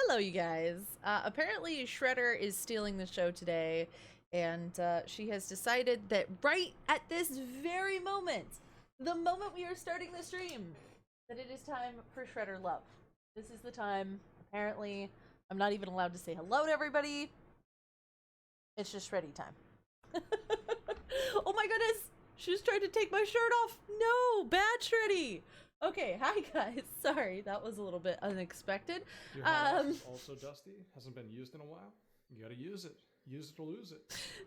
Hello, you guys. Apparently, Shredder is stealing the show today, and she has decided that right at this very moment, the moment we are starting the stream, that it is time for Shredder Love. This is the time. Apparently, I'm not even allowed to say hello to everybody. It's just Shreddy time. Oh my goodness! She's trying to take my shirt off. No, bad Shreddy. Okay, hi guys. Sorry, that was a little bit unexpected. Your hot ass is also dusty. Hasn't been used in a while. You gotta use it. Use it or lose it.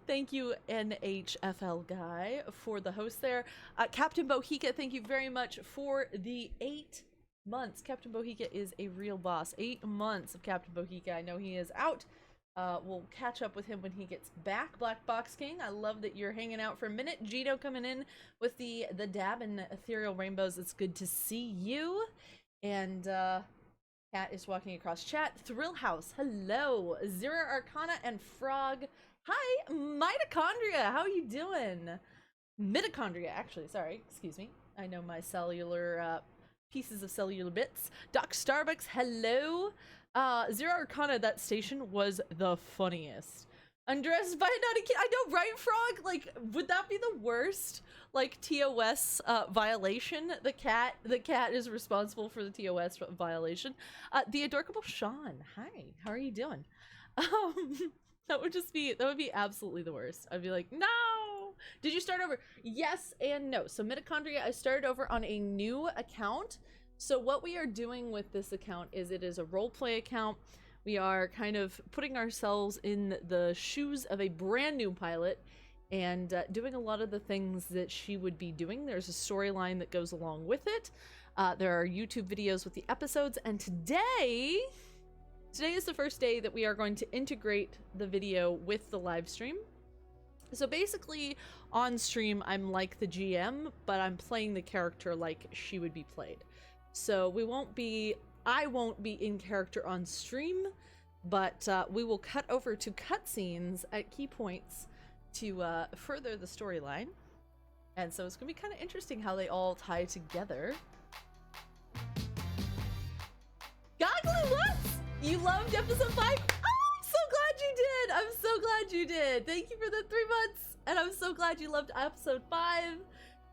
Thank you, NHFL guy, for the host there. Captain Bohica, thank you very much for the 8 months. Captain Bohica is a real boss. 8 months of Captain Bohica. I know he is out. We'll catch up with him when he gets back. Black Box King, I love that you're hanging out for a minute. Gino coming in with the dab and ethereal rainbows. It's good to see you. And Cat is walking across chat. Thrill House, hello. Zero Arcana and Frog. Hi, Mitochondria. How are you doing? Mitochondria, actually. Sorry, excuse me. I know my cellular pieces of cellular bits. Doc Starbucks, hello. Zero Arcana, that station was the funniest. Undressed by not a kid. I know, right, Frog? Like, would that be the worst? Like TOS violation. The cat is responsible for the TOS violation. The adorable Sean. Hi, how are you doing? That would be absolutely the worst. I'd be like, no. Did you start over? Yes and no. So Mitochondria, I started over on a new account. So what we are doing with this account is it is a roleplay account. We are kind of putting ourselves in the shoes of a brand new pilot and doing a lot of the things that she would be doing. There's a storyline that goes along with it. There are YouTube videos with the episodes, and today is the first day that we are going to integrate the video with the live stream. So basically, on stream, I'm like the GM, but I'm playing the character like she would be played. So I won't be in character on stream, but we will cut over to cutscenes at key points to further the storyline. And so it's gonna be kind of interesting how they all tie together. Goggly, what? You loved episode 5? Oh, I'm so glad you did! I'm so glad you did! Thank you for the 3 months! And I'm so glad you loved episode 5!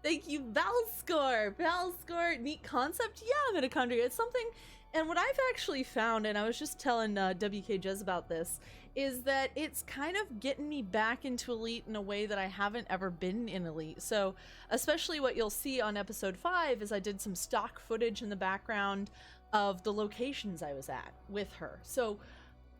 Thank you, Valscore! Valscore, neat concept? Yeah, Mitochondria, it's something... And what I've actually found, and I was just telling WK Jez about this, is that it's kind of getting me back into Elite in a way that I haven't ever been in Elite. So, especially what you'll see on episode 5 is I did some stock footage in the background of the locations I was at with her. So,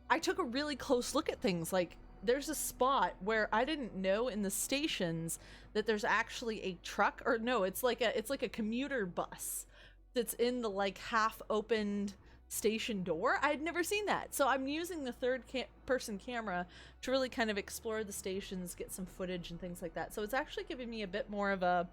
I took a really close look at things, like, there's a spot where I didn't know in the stations that there's actually a truck, or no, it's like a commuter bus that's in the like half opened station door. I'd never seen that. So I'm using the third person camera to really kind of explore the stations, get some footage and things like that. So it's actually giving me a bit more of a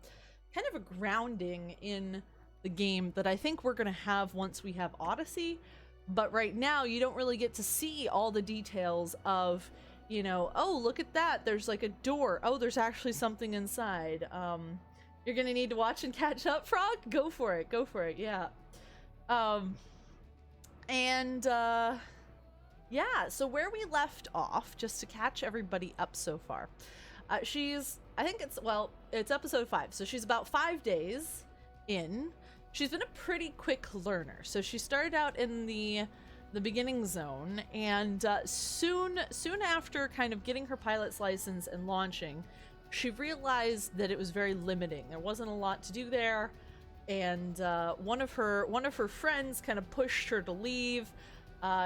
kind of a grounding in the game that I think we're going to have once we have Odyssey. But right now you don't really get to see all the details of, you know, oh, look at that. There's like a door. Oh, there's actually something inside. You're gonna need to watch and catch up, Frog? Go for it. Go for it. Yeah. Yeah, so where we left off, just to catch everybody up so far, I think it's episode 5. So she's about 5 days in. She's been a pretty quick learner. So she started out in the beginning zone, and soon after kind of getting her pilot's license and launching, she realized that it was very limiting. There wasn't a lot to do there, and one of her friends kind of pushed her to leave.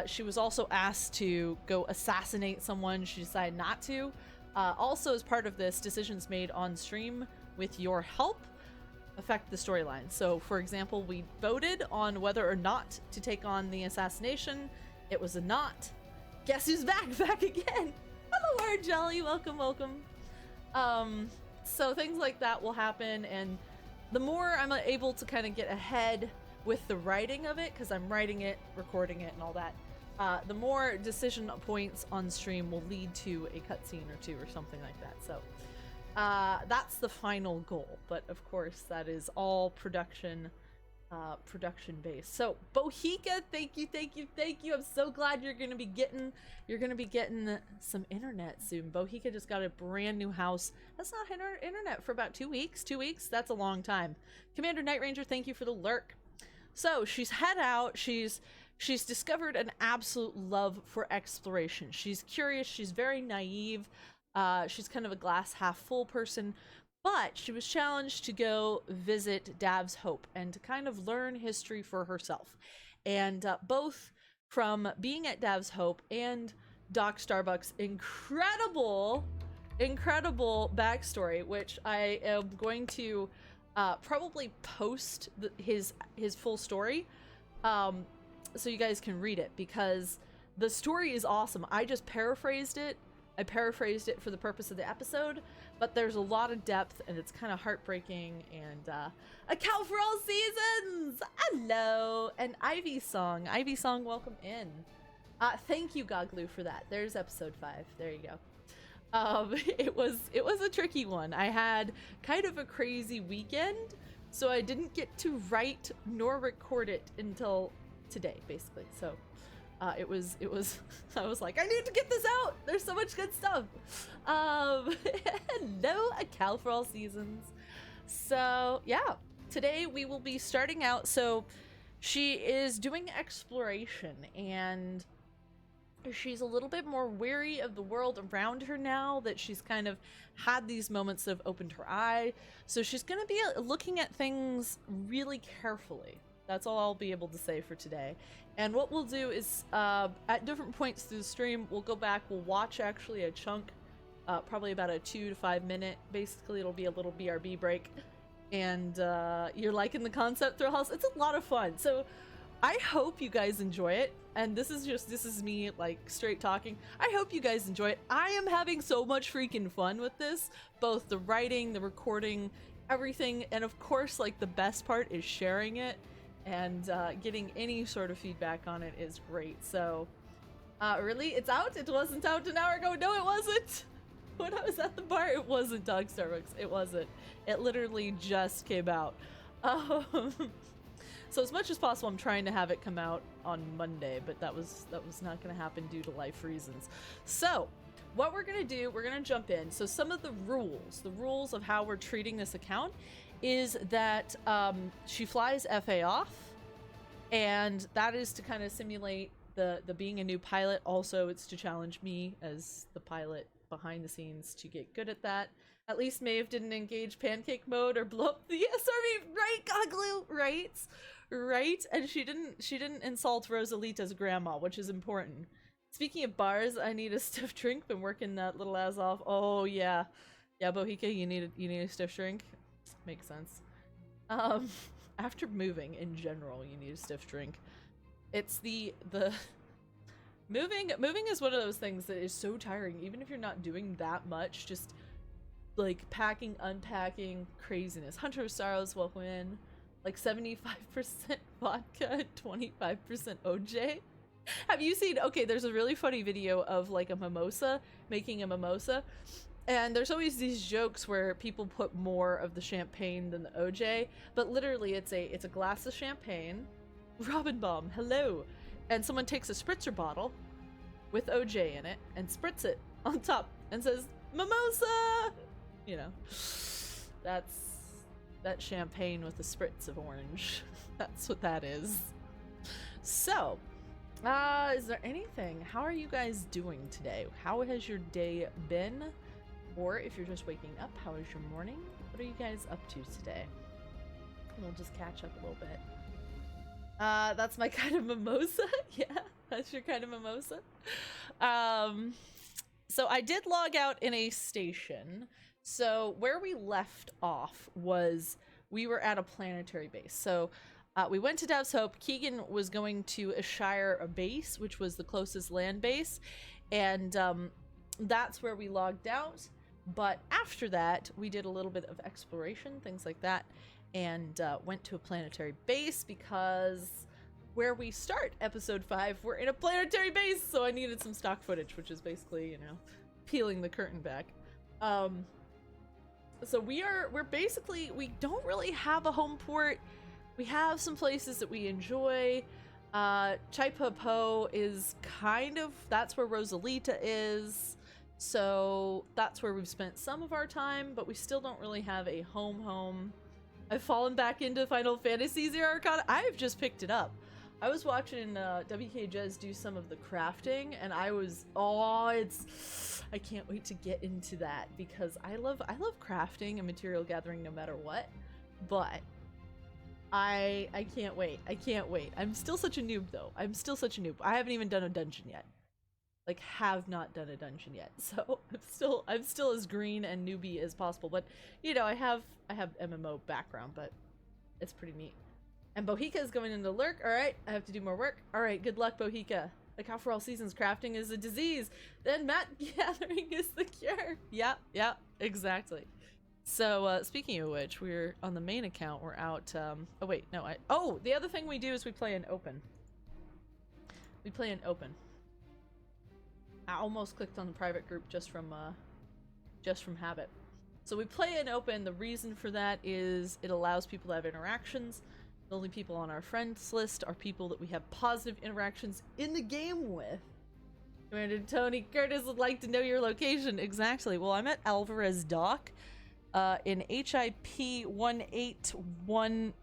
She was also asked to go assassinate someone. She decided not to. Also, as part of this, decisions made on stream with your help affect the storyline. So, for example, we voted on whether or not to take on the assassination. It was a not. Guess who's back? Back again! Hello, Word Jelly. Welcome. So things like that will happen, and the more I'm able to kind of get ahead with the writing of it, because I'm writing it, recording it, and all that, the more decision points on stream will lead to a cutscene or two or something like that. So that's the final goal, but of course that is all production production base. So Bohica, thank you, thank you, thank you. I'm so glad you're gonna be getting some internet soon. Bohica just got a brand new house. That's not internet for about 2 weeks. 2 weeks? That's a long time. Commander Night Ranger, thank you for the lurk. So she's head out. She's discovered an absolute love for exploration. She's curious. She's very naive. She's kind of a glass half full person. But she was challenged to go visit Dav's Hope and to kind of learn history for herself. And both from being at Dav's Hope and Doc Starbuck's incredible backstory, which I am going to probably post his full story so you guys can read it, because the story is awesome. I just paraphrased it. I paraphrased it for the purpose of the episode, but there's a lot of depth and it's kind of heartbreaking. And a cow for all seasons. Hello. And Ivy Song, welcome in. Thank you, Goglu, for that. There's episode 5. There you go. It was a tricky one. I had kind of a crazy weekend, so I didn't get to write nor record it until today, basically. So it was I was like, I need to get this out. There's so much good stuff. Hello, a Cal for all seasons. So yeah, today we will be starting out. So she is doing exploration, and she's a little bit more wary of the world around her now that she's kind of had these moments that have opened her eye. So she's going to be looking at things really carefully. That's all I'll be able to say for today. And what we'll do is, at different points through the stream, we'll go back, we'll watch actually a chunk, probably about a 2 to 5 minute. Basically, it'll be a little BRB break. And you're liking the concept, Thrill House? It's a lot of fun. So I hope you guys enjoy it. And this is me, like, straight talking. I hope you guys enjoy it. I am having so much freaking fun with this. Both the writing, the recording, everything. And of course, like, the best part is sharing it. And getting any sort of feedback on it is great. So, really? It's out? It wasn't out an hour ago? No, it wasn't! When I was at the bar, it wasn't Dog Starbucks. It wasn't. It literally just came out. So as much as possible, I'm trying to have it come out on Monday, but that was not going to happen due to life reasons. So, what we're going to do, we're going to jump in. So some of the rules of how we're treating this account is that she flies FA off, and that is to kind of simulate the being a new pilot. Also, it's to challenge me as the pilot behind the scenes to get good at that. At least Maeve didn't engage pancake mode or blow up the SRV, right, Goglu? Right? And she didn't insult Rosalita's grandma, which is important. Speaking of bars, I need a stiff drink. Been working that little ass off. Oh yeah, Bohica, you need a stiff drink. Makes sense. After moving in general, you need a stiff drink. It's the moving is one of those things that is so tiring, even if you're not doing that much. Just like packing, unpacking, craziness. Hunter of Sorrows, welcome in. Like 75% vodka, 25% OJ. Have you seen? Okay, there's a really funny video of like a mimosa, making a mimosa. And there's always these jokes where people put more of the champagne than the OJ, but literally it's a glass of champagne, Robin Bomb, hello, and someone takes a spritzer bottle with OJ in it and spritz it on top and says, mimosa! You know, that's that champagne with a spritz of orange. That's what that is. So, is there anything? How are you guys doing today? How has your day been? Or if you're just waking up, how is your morning? What are you guys up to today? And we'll just catch up a little bit. That's my kind of mimosa. Yeah, that's your kind of mimosa. So I did log out in a station. So where we left off was we were at a planetary base. So we went to Dav's Hope. Keegan was going to Ashire base, which was the closest land base. And that's where we logged out. But after that, we did a little bit of exploration, things like that, and went to a planetary base because where we start episode 5, we're in a planetary base, so I needed some stock footage, which is basically, you know, peeling the curtain back. So we're basically, we don't really have a home port. we have some places that we enjoy. Chaipa Po is that's where Rosalita is. So that's where we've spent some of our time, but we still don't really have a home. I've fallen back into Final Fantasy Zero Arcana. I've just picked it up. I was watching WK Jez do some of the crafting, and I can't wait to get into that because I love crafting and material gathering no matter what. But I can't wait. I can't wait. I'm still such a noob though. I haven't even done a dungeon yet. Like, have not done a dungeon yet. So I'm still as green and newbie as possible. But you know, I have MMO background, but it's pretty neat. And Bohica is going into Lurk. All right, I have to do more work. All right, good luck, Bohica. Like how for all seasons crafting is a disease, then mat gathering is the cure. Yeah, exactly. So speaking of which, we're on the main account. We're out. The other thing we do is we play an open. I almost clicked on the private group just from habit. So we play an open. The reason for that is it allows people to have interactions. The only people on our friends list are people that we have positive interactions in the game with. Commander Tony Curtis would like to know your location. Exactly. Well, I'm at Alvarez Dock in HIP 18218.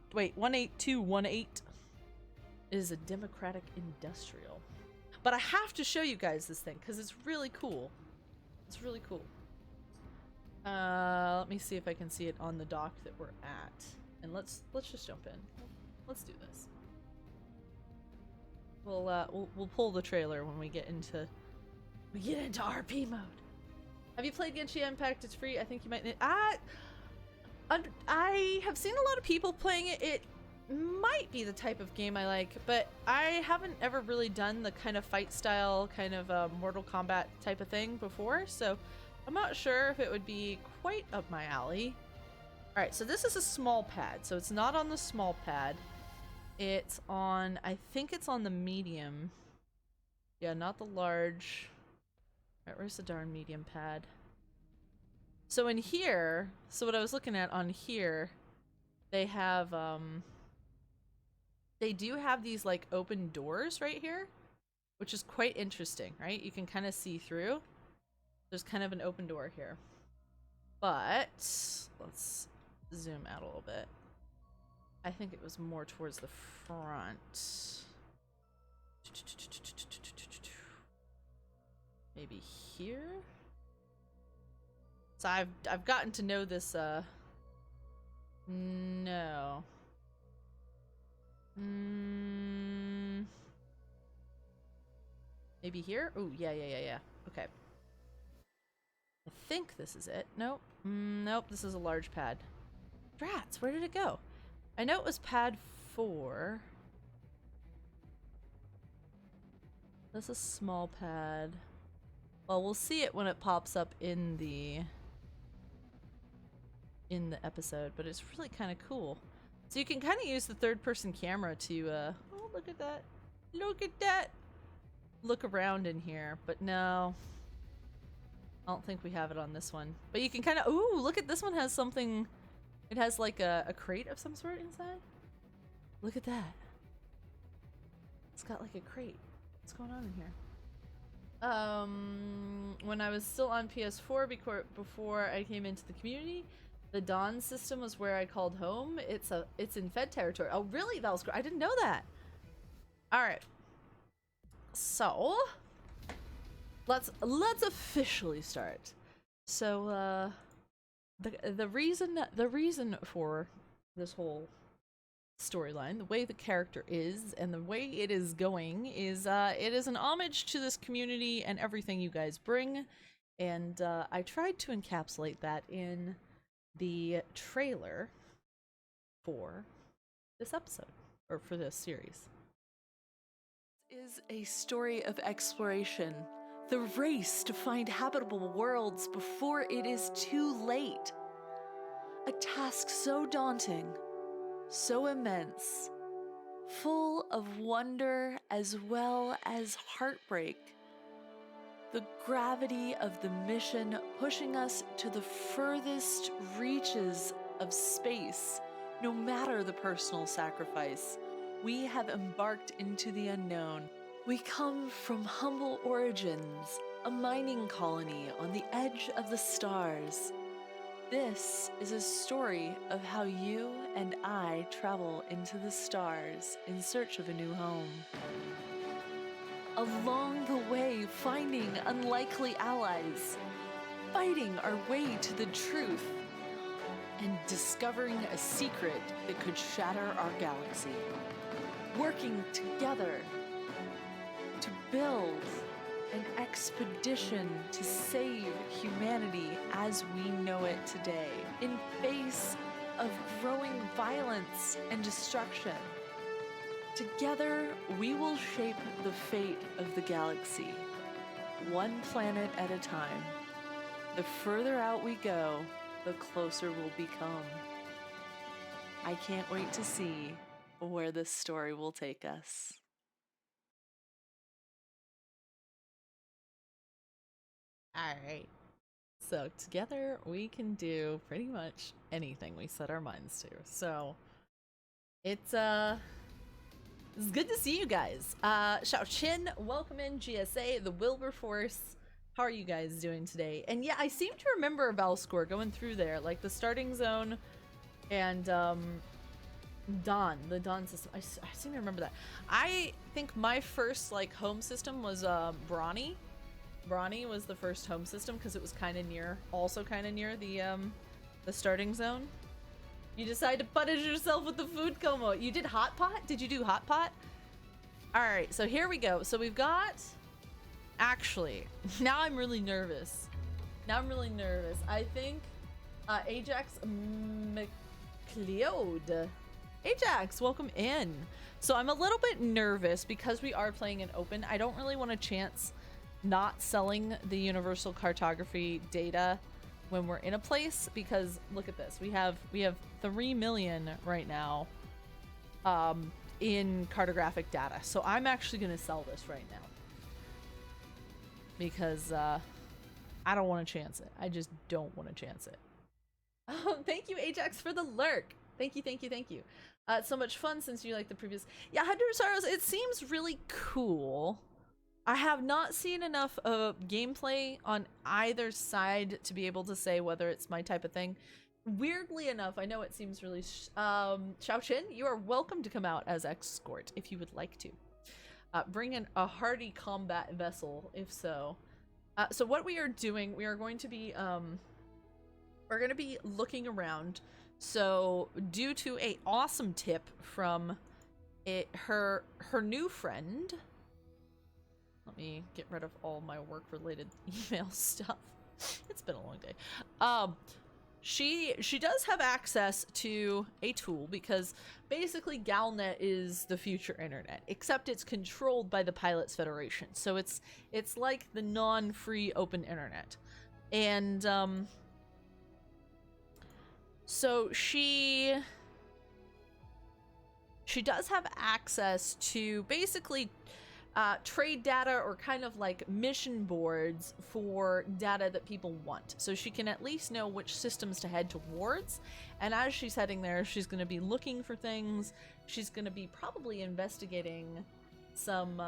It is a Democratic Industrial. But I have to show you guys this thing because it's really cool. Let me see if I can see it on the dock that we're at. And let's just jump in. Let's do this. We'll pull the trailer when we get into RP mode. Have you played Genshin Impact? It's free. I think you might. I have seen a lot of people playing it. It might be the type of game I like, but I haven't ever really done the kind of fight style, kind of Mortal Kombat type of thing before, so I'm not sure if it would be quite up my alley. All right, so this is a small pad, so it's not on the small pad. It's on, I think it's on the medium. Yeah, not the large. All right, where's the darn medium pad? So in here, so what I was looking at on here, they have, they do have these like open doors right here, which is quite interesting, right? You can kind of see through. There's kind of an open door here. But let's zoom out a little bit. I think it was more towards the front. Maybe here? So I've gotten to know this no. Maybe here? Oh, yeah. Okay. I think this is it. Nope. Nope, this is a large pad. Drats, where did it go? I know it was pad 4. This is small pad. Well, we'll see it when it pops up in the episode, but it's really kind of cool. So you can kind of use the third-person camera to, oh, look at that. Look at that! Look around in here, but no. I don't think we have it on this one. But you can kind of, ooh, look at this one has something. It has like a crate of some sort inside. Look at that. It's got like a crate. What's going on in here? When I was still on PS4 before I came into the community, the Dawn system was where I called home. It's in Fed territory. Oh, really? That was great. I didn't know that. All right. So let's officially start. So the reason for this whole storyline, the way the character is and the way it is going is it is an homage to this community and everything you guys bring, and I tried to encapsulate that in the trailer for this episode, or for this series. This is a story of exploration, the race to find habitable worlds before it is too late. A task so daunting, so immense, full of wonder as well as heartbreak. The gravity of the mission pushing us to the furthest reaches of space No matter the personal sacrifice, we have embarked into the unknown. We come from humble origins, a mining colony on the edge of the stars. This is a story of how you and I travel into the stars in search of a new home. Along the way, finding unlikely allies, fighting our way to the truth, and discovering a secret that could shatter our galaxy. Working together to build an expedition to save humanity as we know it today, in face of growing violence and destruction. Together, we will shape the fate of the galaxy, one planet at a time. The further out we go, the closer we'll become. I can't wait to see where this story will take us. All right. So together we can do pretty much anything we set our minds to. So it's good to see you guys. Xiaoqin, welcome in. GSA, the Wilberforce. How are you guys doing today? And yeah, I seem to remember Valscore going through there, like the starting zone and Dawn, the Dawn system. I seem to remember that. I think my first like home system was Brawny. Brawny was the first home system because it was kind of near, also kind of near the starting zone. You decide to punish yourself with the food coma. You did hot pot? Did you do hot pot? All right, so here we go. So we've got, actually, now I'm really nervous. I think Ajax McLeod. Ajax, welcome in. So I'm a little bit nervous because we are playing an open. I don't really want to chance not selling the universal cartography data when we're in a place, because look at this, we have 3 million right now in cartographic data. So I'm actually going to sell this right now because I don't want to chance it. I just don't want to chance it. Oh, thank you, Ajax, for the lurk. Thank you. It's so much fun since you like the previous. Yeah, Hunter Sorrows, it seems really cool. I have not seen enough gameplay on either side to be able to say whether it's my type of thing. Weirdly enough, I know it seems really... Xiaoqin, you are welcome to come out as escort if you would like to. Bring in a hardy combat vessel, if so. So what we are doing, we are going to be... we're going to be looking around. So due to a awesome tip from her new friend... Let me get rid of all my work-related email stuff. It's been a long day. She does have access to a tool because basically Galnet is the future internet, except it's controlled by the Pilots Federation. So it's like the non-free open internet. And so she does have access to basically trade data or kind of like mission boards for data that people want. So she can at least know which systems to head towards. And as she's heading there, she's going to be looking for things. She's going to be probably investigating some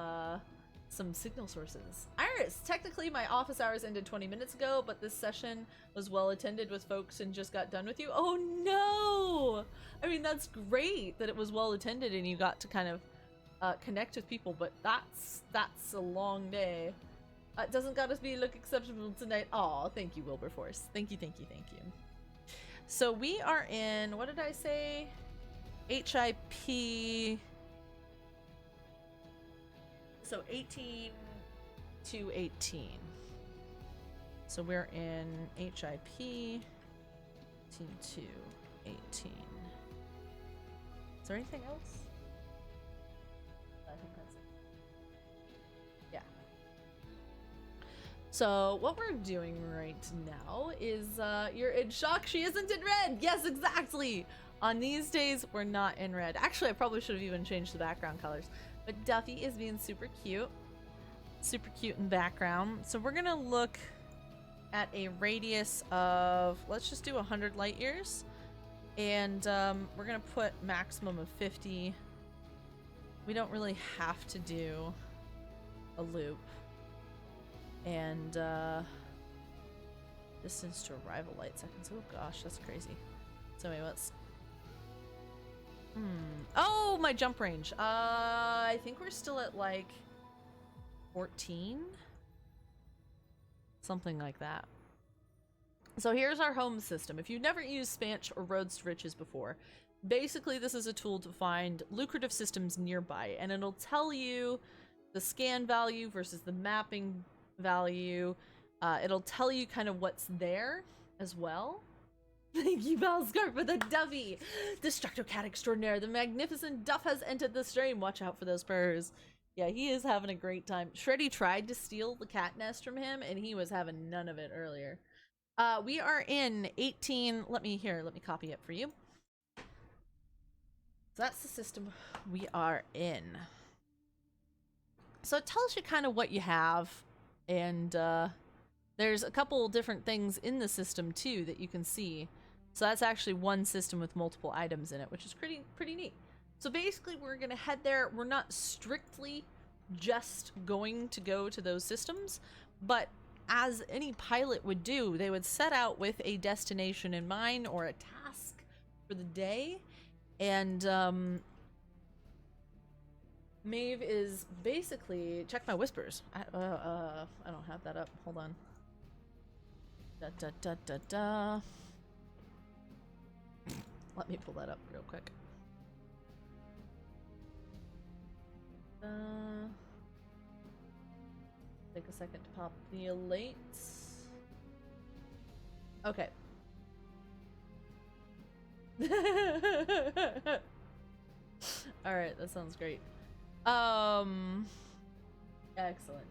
signal sources. Iris, technically my office hours ended 20 minutes ago, but this session was well attended with folks and just got done with you. Oh no! I mean, that's great that it was well attended and you got to kind of connect with people, but that's a long day. Doesn't gotta look exceptional tonight. Aw, thank you, Wilberforce. Thank you. So we are in, what did I say? HIP. So 18 to 18. So we're in HIP 18 to 18. Is there anything else? I think that's it. Yeah. So what we're doing right now is you're in shock she isn't in red. Yes, exactly. On these days, we're not in red. Actually, I probably should have even changed the background colors. But Duffy is being super cute. Super cute in background. So we're gonna look at a radius of, let's just do 100 light years. And we're gonna put maximum of 50. We don't really have to do a loop. And distance to arrival light seconds. Oh gosh, that's crazy. So anyway, let's oh, my jump range. I think we're still at like 14, something like that. So here's our home system. If you've never used Spanch or Roads to Riches before, basically this is a tool to find lucrative systems nearby, and it'll tell you the scan value versus the mapping value. It'll tell you kind of what's there as well. Thank you, Valscar, for the Duffy! Destructocat extraordinaire, the magnificent Duff has entered the stream. Watch out for those purrs. Yeah, he is having a great time. Shreddy tried to steal the cat nest from him, and he was having none of it earlier. We are in 18... Let me copy it for you. So that's the system we are in. So it tells you kind of what you have, and there's a couple different things in the system too that you can see. So that's actually one system with multiple items in it, which is pretty neat. So basically we're gonna head there. We're not strictly just going to go to those systems, but as any pilot would do, they would set out with a destination in mind or a task for the day. And Maeve is basically, check my whispers. I don't have that up. Hold on. Let me pull that up real quick. Take a second to pop the elites. Okay. Alright, that sounds great. Excellent.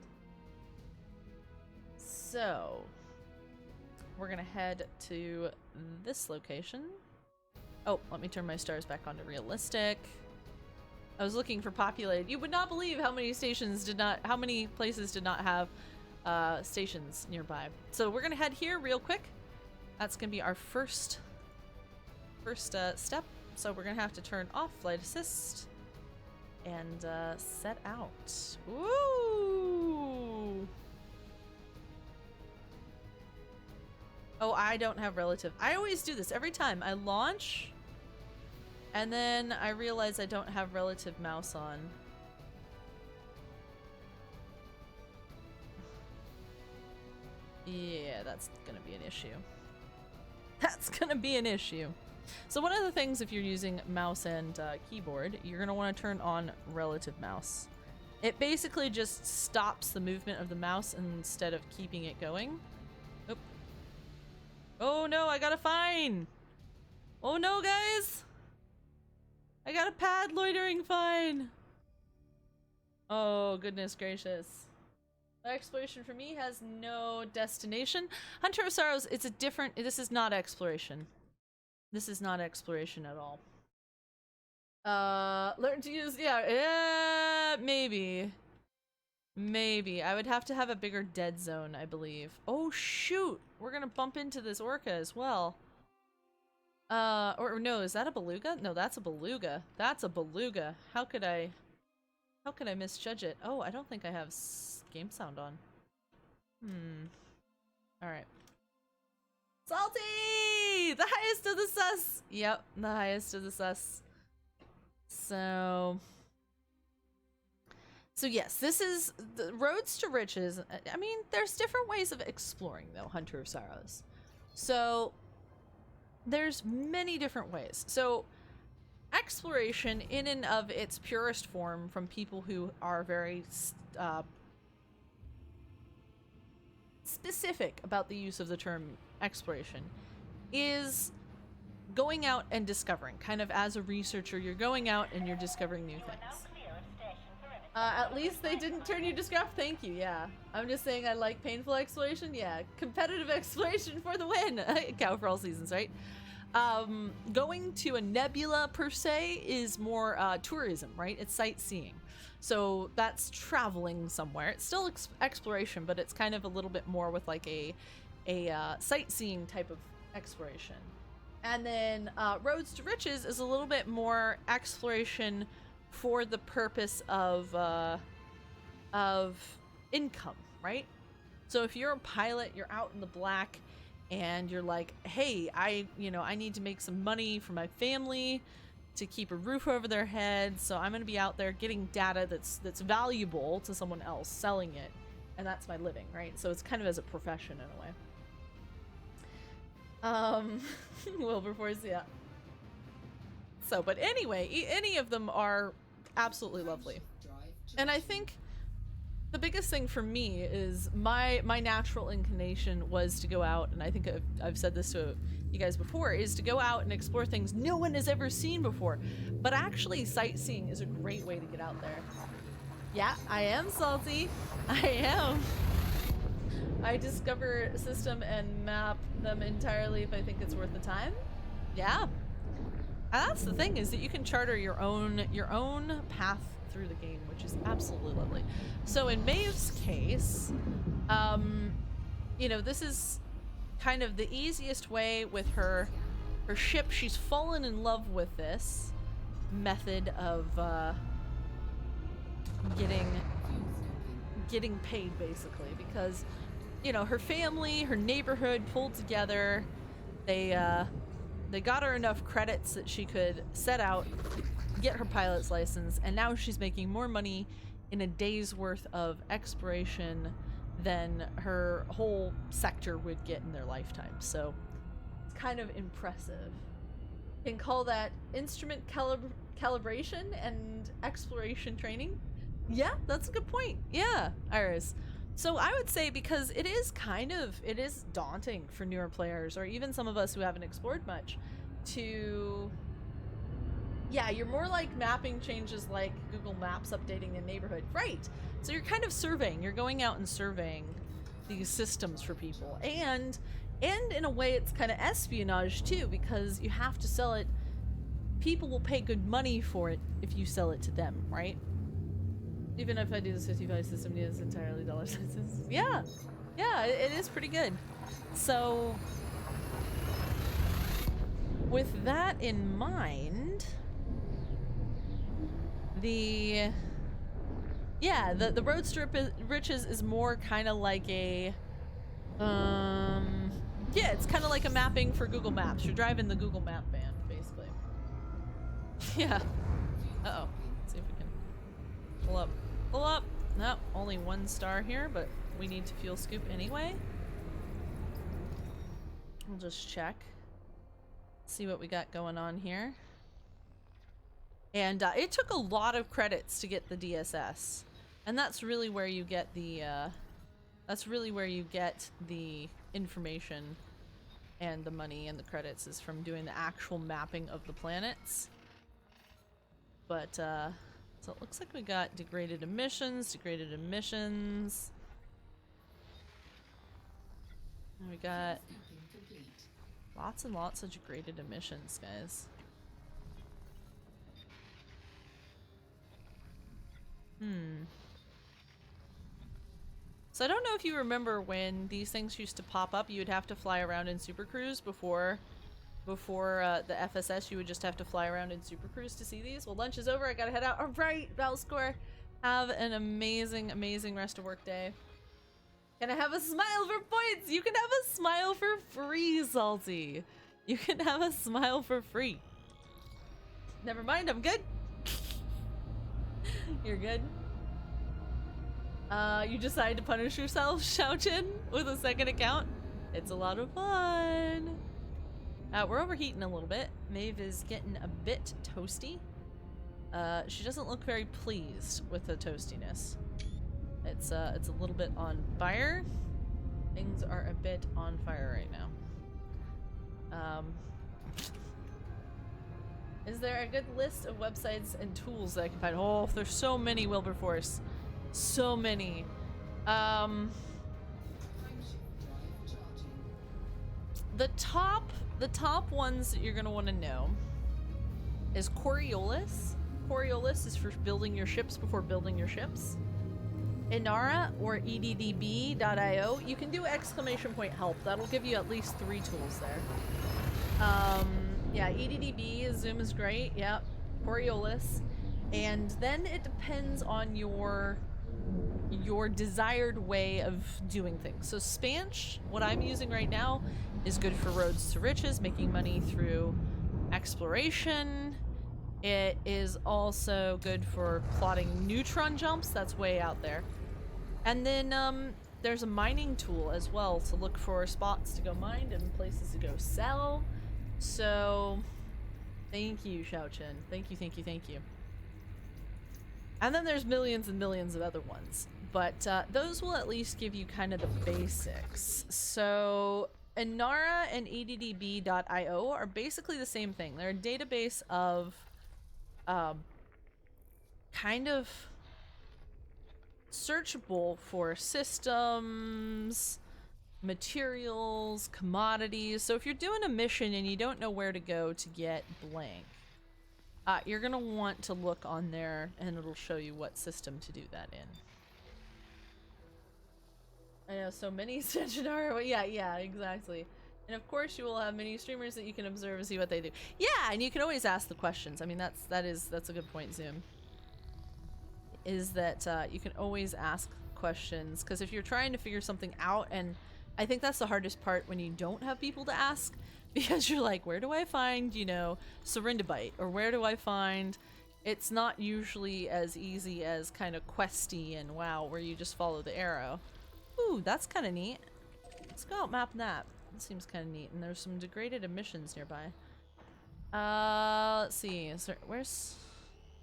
So, we're gonna head to this location. Oh, let me turn my stars back onto realistic. I was looking for populated. You would not believe how many places did not have stations nearby. So we're gonna head here real quick. That's gonna be our first step. So we're gonna have to turn off flight assist and set out. Woo! Oh, I don't have relative. I always do this every time I launch, and then I realize I don't have relative mouse on. Yeah, that's gonna be an issue. That's gonna be an issue. So one of the things, if you're using mouse and keyboard, you're gonna want to turn on relative mouse. It basically just stops the movement of the mouse instead of keeping it going. Oop. Oh no, I got a fine! Oh no, guys! I got a pad loitering fine! Oh, goodness gracious. Exploration for me has no destination. Hunter of Sorrows, it's a different... This is not exploration. This is not exploration at all. Learn to use... Yeah, maybe. Maybe. I would have to have a bigger dead zone, I believe. Oh, shoot! We're gonna bump into this orca as well. Or no, is that a beluga? No, that's a beluga. That's a beluga. How could I misjudge it? Oh, I don't think I have game sound on. Alright. Salty! The highest of the sus! Yep, the highest of the sus. So yes, this is the Roads to Riches. I mean, there's different ways of exploring, though, Hunter of Sorrows. So there's many different ways. So exploration, in and of its purest form, from people who are very specific about the use of the term exploration, is going out and discovering. Kind of as a researcher, you're going out and you're discovering new things. At least they didn't turn you to scrap. Thank you, yeah. I'm just saying I like painful exploration. Yeah, competitive exploration for the win. Cow for all seasons, right? Going to a nebula, per se, is more tourism, right? It's sightseeing. So that's traveling somewhere. It's still exploration, but it's kind of a little bit more with like a sightseeing type of exploration. And then Roads to Riches is a little bit more exploration for the purpose of income, right? So if you're a pilot, you're out in the black and you're like, hey, I need to make some money for my family to keep a roof over their head. So I'm going to be out there getting data that's valuable to someone else, selling it. And that's my living, right? So it's kind of as a profession in a way. Wilberforce, yeah. So, but anyway, any of them are absolutely lovely. And I think the biggest thing for me is my natural inclination was to go out, and I think I've said this to you guys before, is to go out and explore things no one has ever seen before. But actually, sightseeing is a great way to get out there. Yeah, I am salty. I am. I discover a system and map them entirely if I think it's worth the time. Yeah. And that's the thing, is that you can charter your own path through the game, which is absolutely lovely. So in Maeve's case, this is kind of the easiest way with her ship. She's fallen in love with this method of getting paid, basically, because her family, her neighborhood pulled together. They got her enough credits that she could set out, get her pilot's license, and now she's making more money in a day's worth of exploration than her whole sector would get in their lifetime. So it's kind of impressive. You can call that instrument calibration and exploration training. Yeah, that's a good point. Yeah, Iris. So I would say, because it is daunting for newer players, or even some of us who haven't explored much, you're more like mapping changes like Google Maps updating a neighborhood. Right. So you're kind of surveying. You're going out and surveying these systems for people. And in a way, it's kind of espionage too, because you have to sell it. People will pay good money for it if you sell it to them, right? Even if I do this 55 system, it's entirely dollar signs. Yeah, it is pretty good. So, with that in mind, the Road to Riches is more kind of like a, it's kind of like a mapping for Google Maps. You're driving the Google Map van, basically. Yeah. Uh-oh. Let's see if we can pull up. Pull up. No, only 1 star here, but we need to fuel scoop anyway. We'll just check. See what we got going on here. And it took a lot of credits to get the DSS. And that's really where you get the information and the money and the credits, is from doing the actual mapping of the planets. But so it looks like we got degraded emissions. And we got lots and lots of degraded emissions, guys. So I don't know if you remember when these things used to pop up. You would have to fly around in Super Cruise before the FSS. You would just have to fly around in Super Cruise to see these. Well, lunch is over. I gotta head out. All right, Valscore. Have an amazing, amazing rest of work day. Can I have a smile for points? You can have a smile for free, Salty. You can have a smile for free. Never mind, I'm good. You're good. You decide to punish yourself, Xiaojin, with a second account. It's a lot of fun. We're overheating a little bit. Maeve is getting a bit toasty. She doesn't look very pleased with the toastiness. It's a little bit on fire. Things are a bit on fire right now. Is there a good list of websites and tools that I can find? Oh, there's so many, Wilberforce. So many. The top ones that you're gonna want to know is Coriolis. Coriolis is for building your ships before building your ships. Inara or EDDB.io. You can do !help. That'll give you at least 3 tools there. Yeah, EDDB, Zoom is great. Yep. Coriolis. And then it depends on your desired way of doing things. So Spanch, what I'm using right now, is good for roads to riches, making money through exploration. It is also good for plotting neutron jumps. That's way out there. And then there's a mining tool as well to look for spots to go mine and places to go sell. So thank you, Xiaochen. Thank you, thank you, thank you. And then there's millions and millions of other ones. But those will at least give you kind of the basics. So Inara and EDDB.io are basically the same thing. They're a database of kind of searchable for systems, materials, commodities. So if you're doing a mission and you don't know where to go to get blank, you're gonna want to look on there and it'll show you what system to do that in. I know, so many Sentinara, yeah, exactly. And of course you will have many streamers that you can observe and see what they do. Yeah, and you can always ask the questions. I mean, that's a good point, Zoom. Is that you can always ask questions, because if you're trying to figure something out, and I think that's the hardest part when you don't have people to ask, because you're like, where do I find, you know, Serendibite, or where do I find... It's not usually as easy as kind of questy and WoW, where you just follow the arrow. Ooh, that's kind of neat. Let's go out map that. That seems kind of neat, and there's some degraded emissions nearby. Let's see. Is there, where's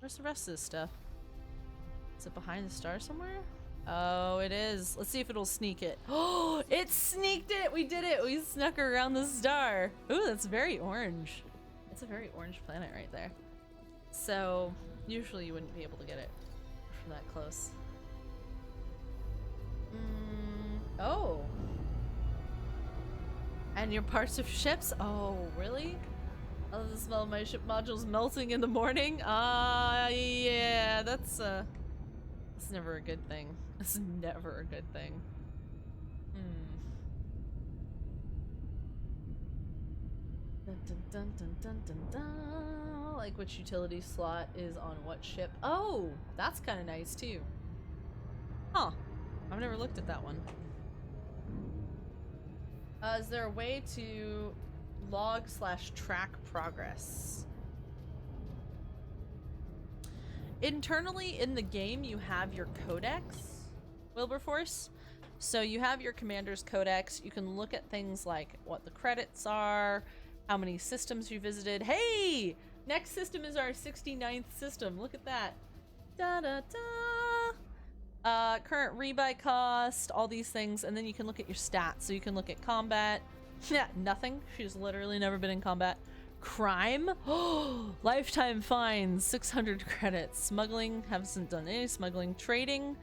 the rest of this stuff? Is it behind the star somewhere? Oh, it is. Let's see if it'll sneak it. Oh, it sneaked it! We did it! We snuck around the star. Ooh, that's very orange. It's a very orange planet right there. So, usually you wouldn't be able to get it from that close. Oh. And your parts of ships? Oh, really? I love the smell of my ship modules melting in the morning. Yeah, that's never a good thing. That's never a good thing. Dun, dun, dun, dun, dun, dun, dun. Like which utility slot is on what ship? Oh, that's kind of nice too. Huh. I've never looked at that one. Is there a way to log/track progress? Internally in the game, you have your codex, Wilberforce. So you have your commander's codex. You can look at things like what the credits are, how many systems you visited. Hey! Next system is our 69th system. Look at that. Da da da! Current rebuy cost, all these things, and then you can look at your stats. So you can look at combat. Yeah, nothing. She's literally never been in combat. Crime? Oh, lifetime fines, 600 credits. Smuggling, hasn't done any smuggling. Trading,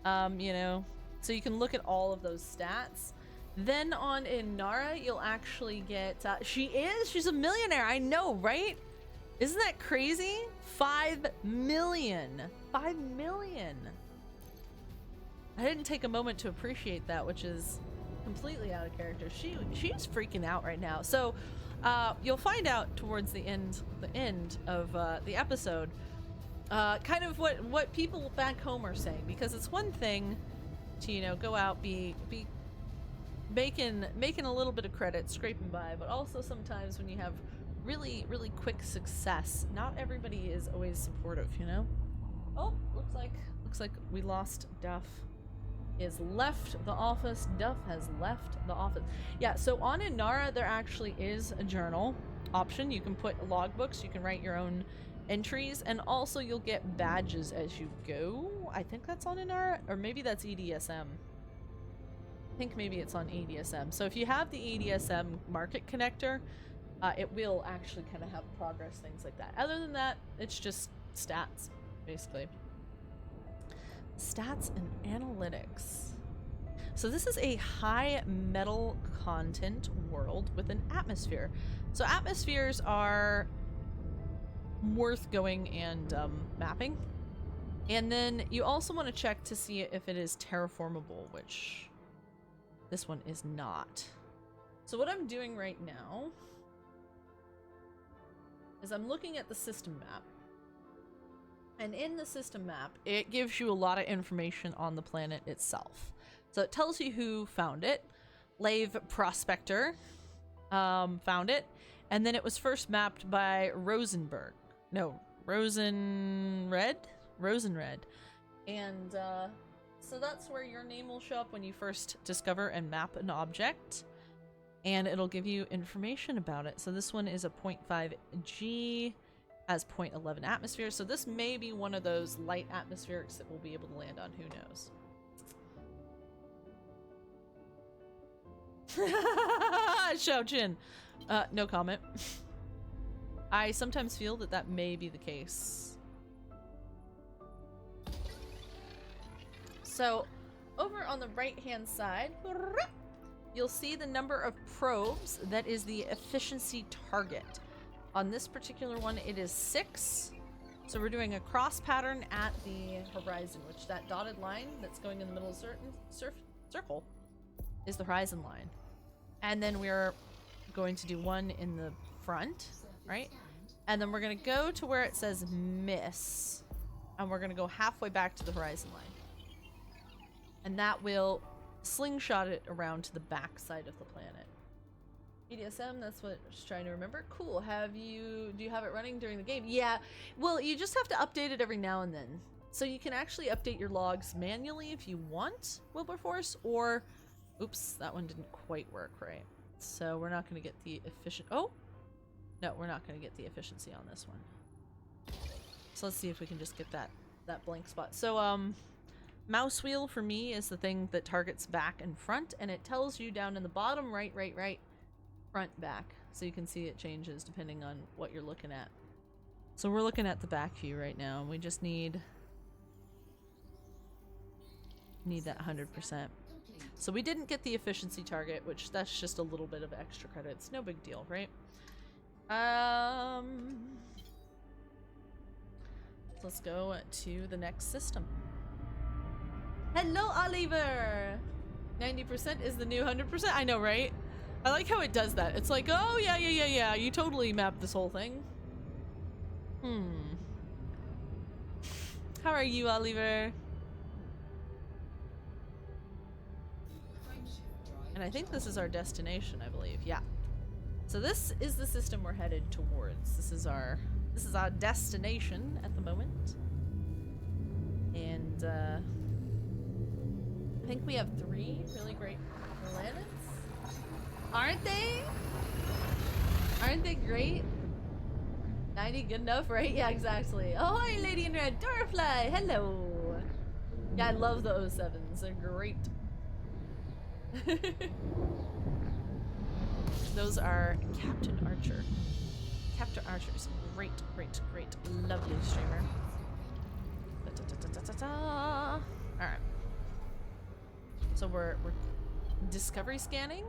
you know, so you can look at all of those stats. Then on Inara, you'll actually get, she's a millionaire, I know, right? Isn't that crazy? 5 million. 5 million. I didn't take a moment to appreciate that, which is completely out of character. She's freaking out right now. So you'll find out towards the end of the episode kind of what people back home are saying, because it's one thing to, you know, go out, be making a little bit of credit, scraping by, but also sometimes when you have really quick success, not everybody is always supportive, you know. Oh, looks like we lost Duff. Is left the office. Duff has left the office. Yeah, so on Inara there actually is a journal option. You can put logbooks, you can write your own entries, and also you'll get badges as you go. I think that's on Inara, or maybe that's EDSM. I think maybe it's on EDSM. So if you have the EDSM market connector, it will actually kind of have progress, things like that. Other than that, it's just stats, basically. Stats and analytics. So this is a high metal content world with an atmosphere. So atmospheres are worth going and mapping. And then you also want to check to see if it is terraformable, which this one is not. So what I'm doing right now is I'm looking at the system map. And in the system map, it gives you a lot of information on the planet itself. So it tells you who found it. Lave Prospector found it. And then it was first mapped by Rosenberg. No, Rosenred? Rosenred. And so that's where your name will show up when you first discover and map an object. And it'll give you information about it. So this one is a 0.5 G, has 0.11 atmosphere. So this may be one of those light atmospherics that we'll be able to land on. Who knows? Xiaojin. No comment. I sometimes feel that that may be the case. So, over on the right-hand side, you'll see the number of probes. That is the efficiency target. On this particular one, it is 6. So we're doing a cross pattern at the horizon, which that dotted line that's going in the middle of the circle is the horizon line. And then we're going to do one in the front, right? And then we're going to go to where it says miss. And we're going to go halfway back to the horizon line. And that will slingshot it around to the back side of the planet. EDSM, that's what I was trying to remember. Cool. Do you have it running during the game? Yeah. Well, you just have to update it every now and then. So you can actually update your logs manually if you want, Wilberforce, or oops, that one didn't quite work right. So we're not going to get the no, we're not going to get the efficiency on this one. So let's see if we can just get that blank spot. So mouse wheel for me is the thing that targets back and front, and it tells you down in the bottom right, front, back. So you can see it changes depending on what you're looking at. So we're looking at the back view right now, and we just need that 100%. So we didn't get the efficiency target, which that's just a little bit of extra credits. No big deal, right? Let's go to the next system. Hello, Oliver! 90% is the new 100%. I know, right? I like how it does that. It's like, oh, yeah. You totally mapped this whole thing. How are you, Oliver? And I think this is our destination, I believe. Yeah. So this is the system we're headed towards. This is our destination at the moment. And I think we have 3 really great planets. Aren't they? Aren't they great? 90 good enough, right? Yeah, exactly. Oh, hi, Lady in Red. Dorfly, hello. Yeah, I love the 07s. They're great. Those are Captain Archer. Captain Archer's great, lovely streamer. Alright. So we're discovery scanning,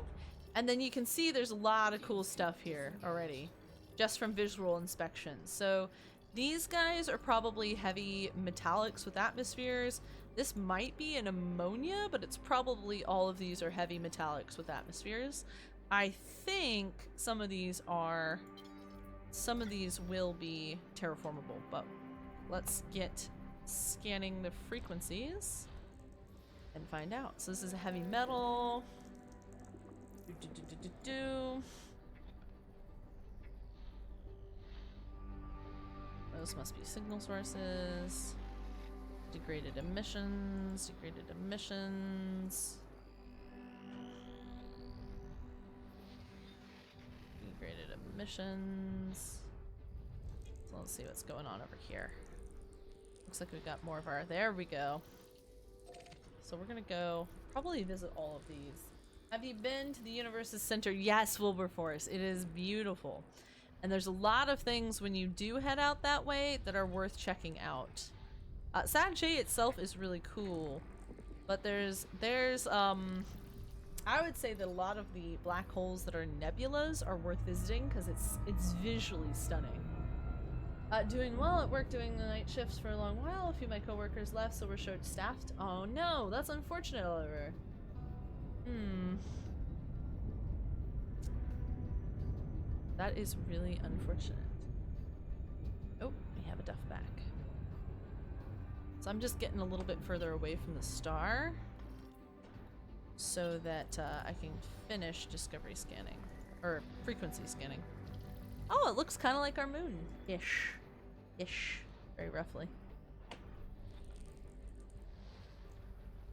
and then you can see there's a lot of cool stuff here already, just from visual inspection. So these guys are probably heavy metallics with atmospheres. This might be an ammonia, but it's probably all of these are heavy metallics with atmospheres. I think some of these will be terraformable, but let's get scanning the frequencies and find out. So this is a heavy metal. Those must be signal sources. Degraded emissions. Degraded emissions. So let's see what's going on over here. Looks like we've got more of our... There we go. So we're gonna go probably visit all of these. Have you been to the universe's center? Yes, Wilberforce. It is beautiful. And there's a lot of things when you do head out that way that are worth checking out. Sag J itself is really cool, but there's I would say that a lot of the black holes that are nebulas are worth visiting because it's visually stunning. Doing well at work, doing the night shifts for a long while. A few of my coworkers left, so we're short-staffed. Oh no, that's unfortunate, Oliver. That is really unfortunate. So I'm just getting a little bit further away from the star so that I can finish discovery scanning, or frequency scanning. Oh, it looks kind of like our moon. Ish. Very roughly.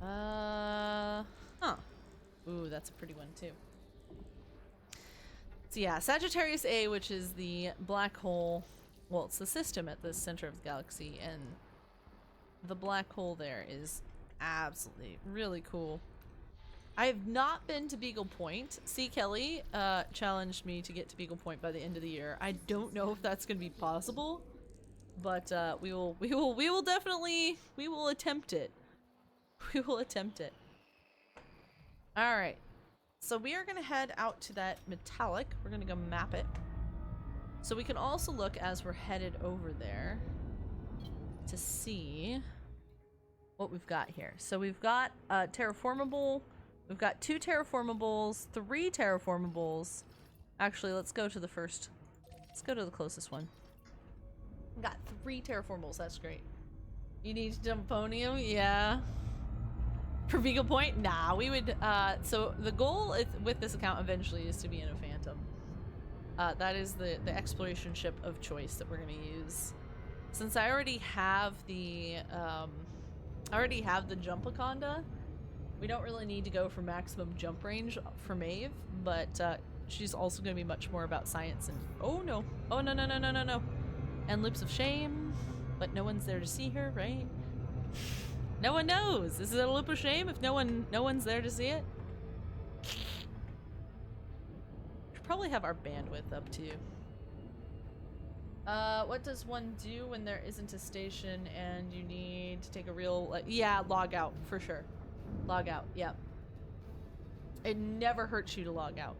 Huh. Ooh, that's a pretty one too. So yeah, Sagittarius A, which is the black hole, well, it's the system at the center of the galaxy, and the black hole there is absolutely really cool. I have not been to Beagle Point. C. Kelly challenged me to get to Beagle Point by the end of the year. I don't know if that's going to be possible, but we will definitely attempt it. We will attempt it. All right. So we are going to head out to that metallic. We're going to go map it. So we can also look as we're headed over there to see what we've got here. So we've got terraformable. We've got 2 terraformables, 3 terraformables. Actually, let's go to the first. Let's go to the closest one. We've got 3 terraformables. That's great. You need Dumponium? Yeah. For Beagle Point? Nah, we would, so the goal with this account eventually is to be in a Phantom. That is the exploration ship of choice that we're gonna use. Since I already have the, Jumpaconda, we don't really need to go for maximum jump range for Maeve, but, she's also gonna be much more about science and- oh no! Oh no no no no no no! And Loops of Shame, but no one's there to see her, right? No one knows. Is it a loop of shame if no one's there to see it? Should probably have our bandwidth up too. What does one do when there isn't a station and you need to take a real, like, yeah, log out for sure. Log out. Yep. It never hurts you to log out.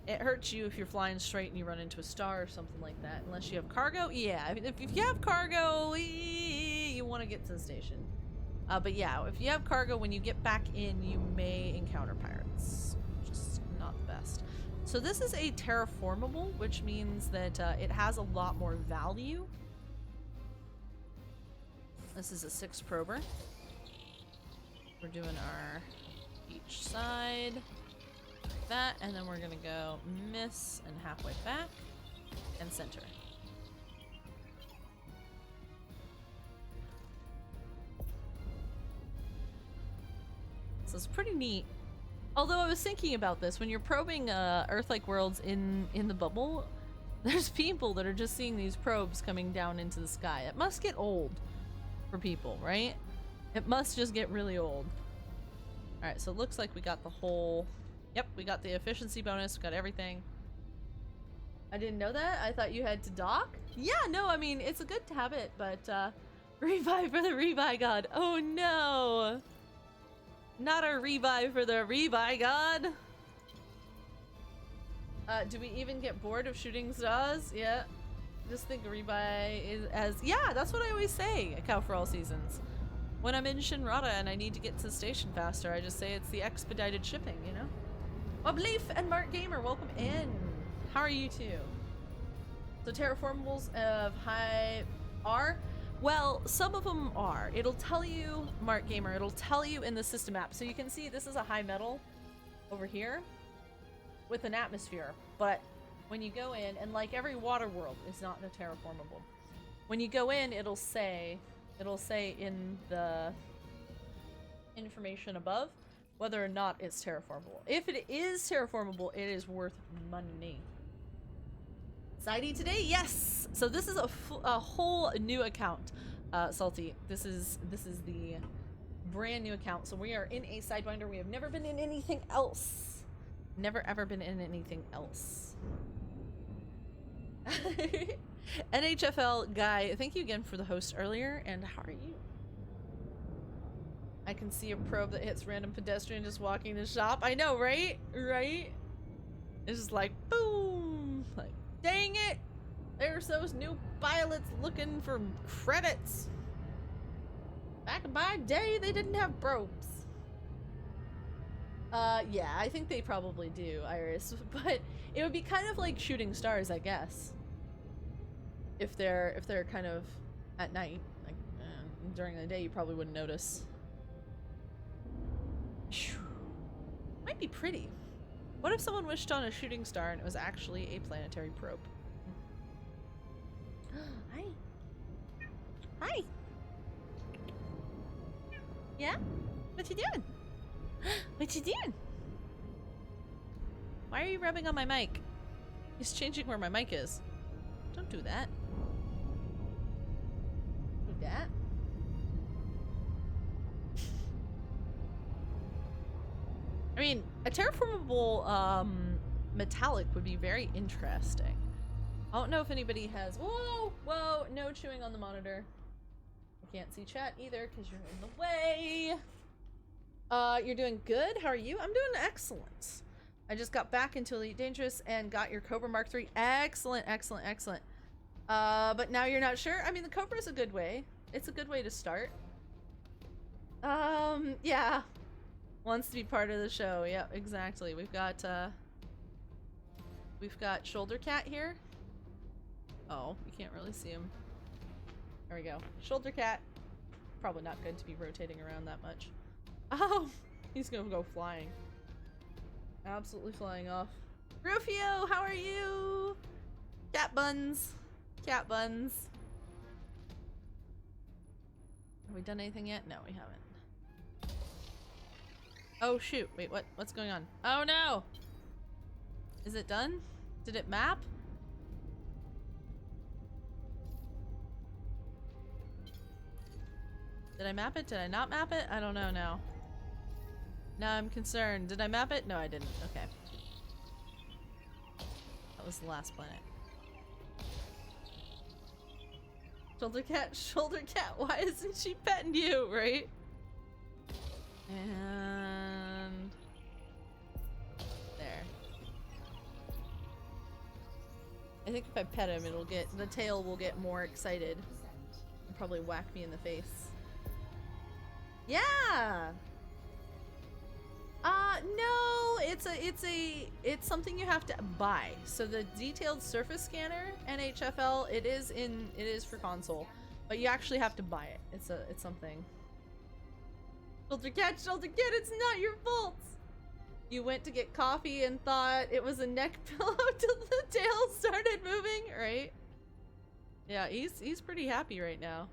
It hurts you if you're flying straight and you run into a star or something like that. Unless you have cargo, yeah. If you have cargo, you want to get to the station. But yeah, if you have cargo, when you get back in, you may encounter pirates. Just not the best. So this is a terraformable, which means that it has a lot more value. This is a 6 prober. We're doing our each side. Like that, and then we're gonna go miss and halfway back and center. So it's pretty neat. Although I was thinking about this, when you're probing Earth-like worlds in the bubble, there's people that are just seeing these probes coming down into the sky. It must get old for people, right? It must just get really old. Alright, so it looks like we got the whole... Yep, we got the efficiency bonus, we got everything. I didn't know that. I thought you had to dock. Yeah, no, I mean, it's a good habit, but revive for the rebuy god. Oh no! Not a rebuy for the rebuy god. Do we even get bored of shooting stars? Yeah. Just think rebuy is as... Yeah, that's what I always say at Cow for All Seasons. When I'm in Shinrata and I need to get to the station faster, I just say it's the expedited shipping, you know? Leaf and Mark Gamer, welcome in. How are you two? So terraformables of high are? Well, some of them are. It'll tell you, Mark Gamer, it'll tell you in the system map. So you can see this is a high metal over here with an atmosphere. But when you go in, and like every water world is not in a terraformable. When you go in, it'll say in the information above whether or not it's terraformable. If it is terraformable, it is worth money. Sidey today? Yes! So this is a whole new account, Salty. This is the brand new account. So we are in a Sidewinder. We have never been in anything else. Never ever been in anything else. NHFL guy, thank you again for the host earlier, and how are you? I can see a probe that hits random pedestrian just walking the shop. I know, right? Right? It's just like, boom! Like, dang it! There's those new pilots looking for credits. Back in my day, they didn't have probes. Yeah, I think they probably do, Iris. But it would be kind of like shooting stars, I guess. If they're kind of at night. Like, during the day, you probably wouldn't notice. Phew. Might be pretty. What if someone wished on a shooting star and it was actually a planetary probe? Hi. Hi. Yeah? What you doing? What you doing? Why are you rubbing on my mic? He's changing where my mic is. Don't do that. Do that. I mean, a terraformable metallic would be very interesting. I don't know if anybody has. Whoa, whoa, no chewing on the monitor. I can't see chat either because you're in the way. You're doing good. How are you? I'm doing excellent. I just got back into Elite Dangerous and got your Cobra Mark III. Excellent, excellent, excellent. But now you're not sure? I mean, the Cobra is a good way. It's a good way to start. Yeah. Wants to be part of the show. Yep, exactly. We've got Shoulder Cat here. Oh, you can't really see him. There we go. Shoulder Cat. Probably not good to be rotating around that much. Oh, he's gonna go flying. Absolutely flying off. Rufio, how are you? Cat buns. Cat buns. Have we done anything yet? No, we haven't. Oh shoot, wait, what's going on? Oh no! Is it done? Did it map? Did I map it? Did I not map it? I don't know now. Now I'm concerned. Did I map it? No, I didn't. Okay. That was the last planet. Shoulder cat, why isn't she petting you, right? And there. I think if I pet him, the tail will get more excited and probably whack me in the face. Yeah. No, it's something you have to buy. So the detailed surface scanner, NHFL, it is for console, but you actually have to buy it. It's something. Shoulder cat, it's not your fault. You went to get coffee and thought it was a neck pillow till the tail started moving, right? Yeah, he's pretty happy right now.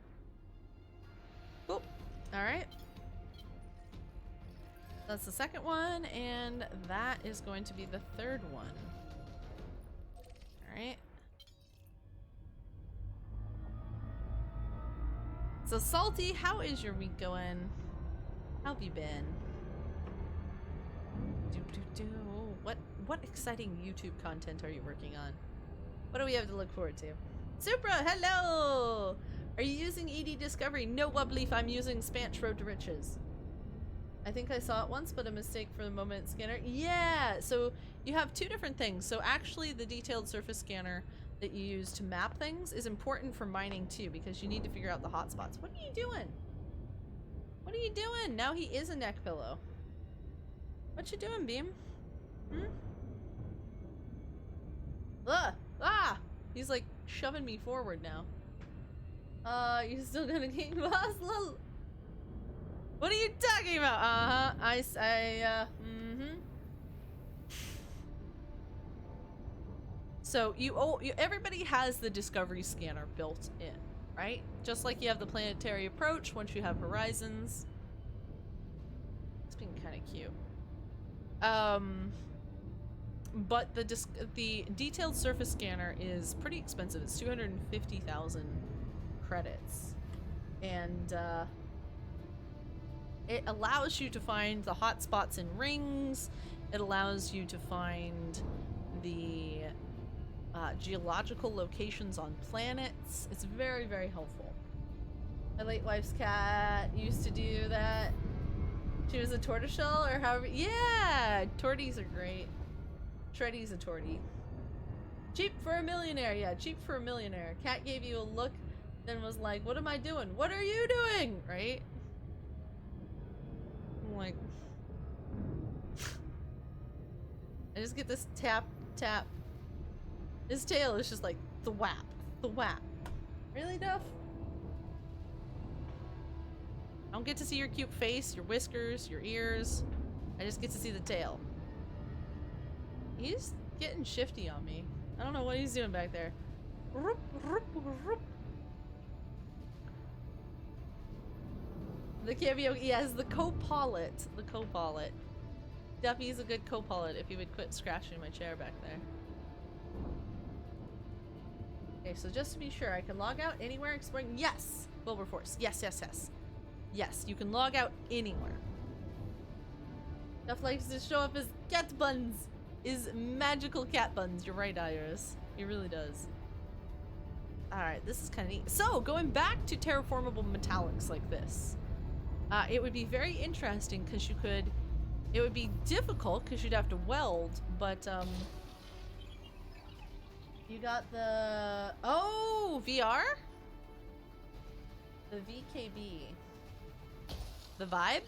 Cool. All right. That's the second one, and that is going to be the third one. All right. So Salty, how is your week going? How have you been? What exciting YouTube content are you working on? What do we have to look forward to? Supra, hello! Are you using ED Discovery? No, Wubleaf, I'm using Spanch Road to Riches. I think I saw it once, but a mistake for the moment scanner. Yeah, so you have two different things. So actually the detailed surface scanner that you use to map things is important for mining too, because you need to figure out the hotspots. What are you doing? What are you doing? Now he is a neck pillow. What you doing, Beam? Hmm? Ugh! Ah! He's like shoving me forward now. You still gonna king boss? What are you talking about? So everybody has the Discovery Scanner built in, right? Just like you have the Planetary Approach once you have Horizons. It's been kind of cute. But the Detailed Surface Scanner is pretty expensive. It's 250,000 credits. And, it allows you to find the hotspots in rings. It allows you to find the geological locations on planets. It's very, very helpful. My late wife's cat used to do that. She was a tortoiseshell or however. Yeah, torties are great. Shreddy's a tortie. Cheap for a millionaire. Yeah, cheap for a millionaire. Cat gave you a look, then was like, "What am I doing? What are you doing?" Right? Like, I just get this tap. His tail is just like the whap. Really, Duff? I don't get to see your cute face, your whiskers, your ears. I just get to see the tail. He's getting shifty on me. I don't know what he's doing back there. Roop, roop, roop. The cameo, yes, the co-pilot. The co-pilot. Duffy's a good co-pilot if he would quit scratching my chair back there. Okay, so just to be sure, I can log out anywhere exploring. Yes! Wilberforce. Yes, yes, yes. Yes, you can log out anywhere. Duff likes to show up his cat buns. His magical cat buns. You're right, Iris. He really does. Alright, this is kind of neat. So, going back to terraformable metallics like this, it would be very interesting because you could... It would be difficult because you'd have to weld, but, you got the... Oh! VR? The VKB. The Vibe?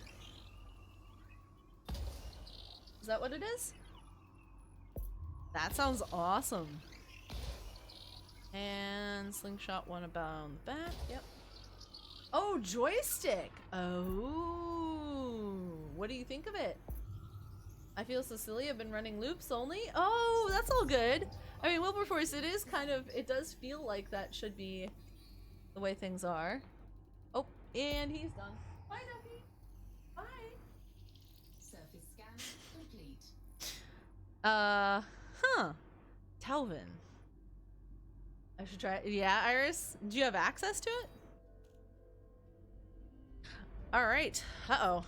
Is that what it is? That sounds awesome. And slingshot one about on the back. Yep. Oh, joystick. Oh, what do you think of it? I feel Cecilia been running loops only. Oh, that's all good. I mean, Wilberforce, it is kind of, it does feel like that should be the way things are. Oh, and he's done. Bye, Duffy. Bye. Surface scan complete. Huh. Talvin. I should try it. Yeah, Iris? Do you have access to it? Alright. Uh-oh.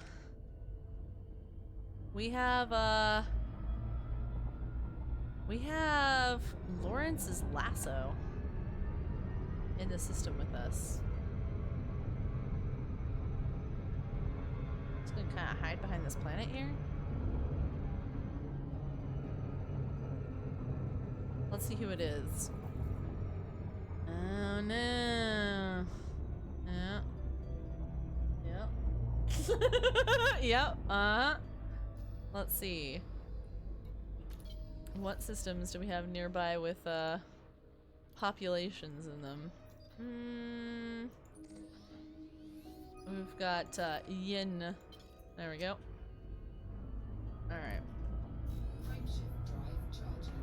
We have Lawrence's lasso in the system with us. Just gonna kind of hide behind this planet here. Let's see who it is. Oh no. Yeah. Yep. Yep. Let's see. What systems do we have nearby with populations in them? We've got Yin. There we go. Alright. Frameshift drive charging.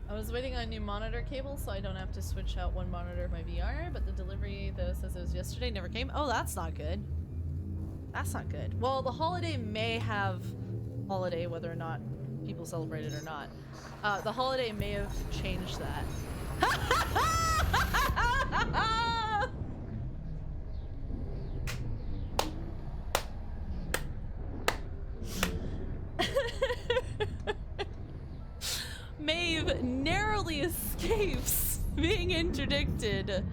I was waiting on a new monitor cable so I don't have to switch out one monitor of my VR, but the delivery though says it was yesterday, never came. Oh, that's not good. That's not good. Well, the holiday may have holiday, whether or not people celebrate it or not. The holiday may have changed that. Maeve narrowly escapes being interdicted.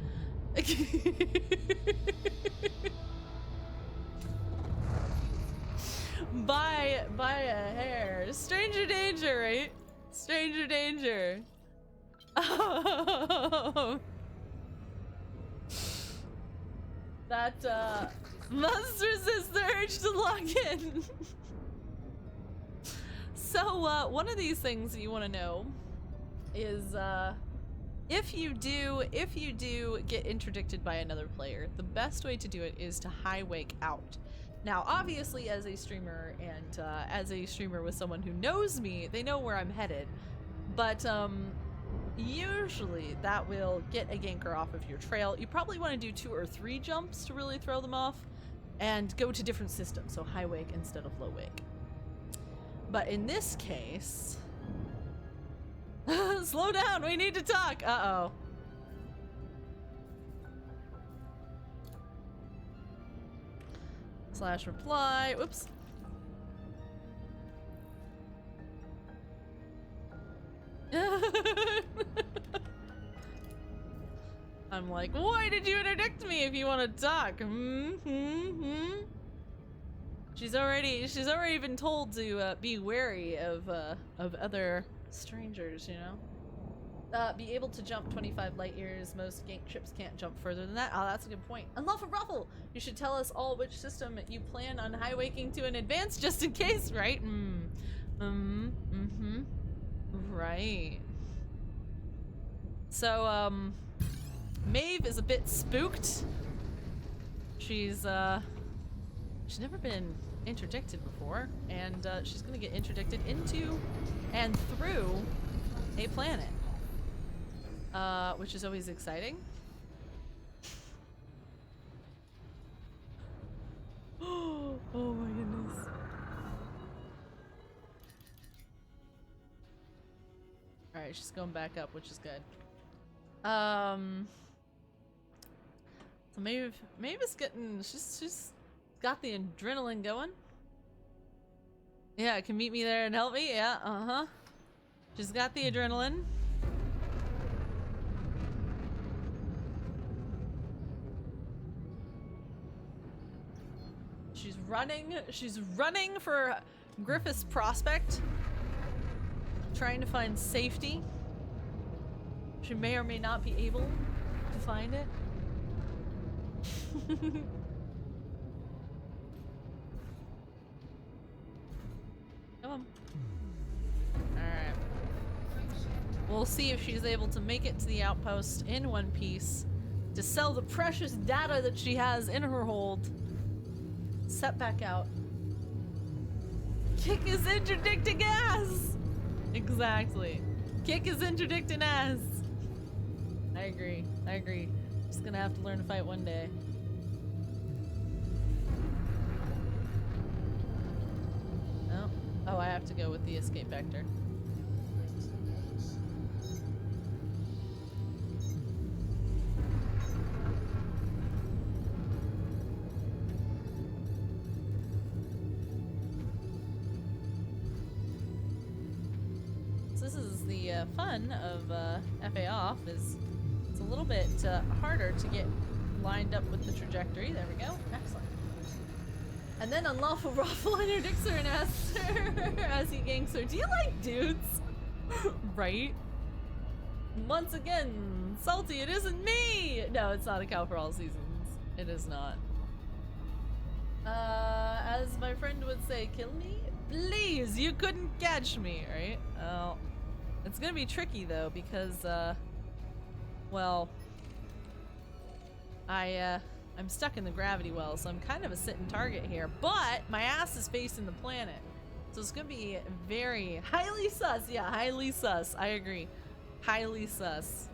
by a hair. Stranger danger, right? Stranger danger. Oh. That must resist the urge to log in. So one of these things that you want to know is if you do get interdicted by another player, the best way to do it is to high wake out. Now, obviously, as a streamer and as a streamer with someone who knows me, they know where I'm headed. But usually that will get a ganker off of your trail. You probably want to do 2 or 3 jumps to really throw them off, and go to different systems, so high wake instead of low wake. But in this case, slow down. We need to talk. Uh-oh. Slash reply. Whoops. I'm like, why did you interdict me if you want to talk? She's already been told to be wary of other strangers, you know. Be able to jump 25 light years. Most gank ships can't jump further than that. Oh, that's a good point. Unlawful Ruffle! You should tell us all which system you plan on high waking to in advance, just in case, right? Right. So, Maeve is a bit spooked. She's She's never been interdicted before, and she's gonna get interdicted into and through a planet, which is always exciting. Oh my goodness. Alright, she's going back up, which is good. So Maeve's getting, she's got the adrenaline going. Yeah, can meet me there and help me. Yeah, uh-huh. She's got the adrenaline. She's running for Griffith's prospect. Trying to find safety. She may or may not be able to find it. Come on. Alright. We'll see if she's able to make it to the outpost in one piece to sell the precious data that she has in her hold. Set back out. Kick is interdicting ass! Exactly. Kick is interdicting ass. I agree. I agree. Just gonna have to learn to fight one day. Oh. Oh, I have to go with the escape vector. So this is the fun of FA off, is it's a little bit harder to get lined up with the trajectory. There we go. Excellent. And then Unlawful Raffle interdicts her and asks her as he ganks her, "Do you like dudes?" Right? Once again, Salty, it isn't me! No, it's not a cow for all seasons. It is not. As my friend would say, kill me? Please, you couldn't catch me, right? Oh. It's gonna be tricky though, because, well, I'm stuck in the gravity well, so I'm kind of a sitting target here, but my ass is facing the planet. So it's gonna be very highly sus. Yeah, highly sus. I agree. Highly sus.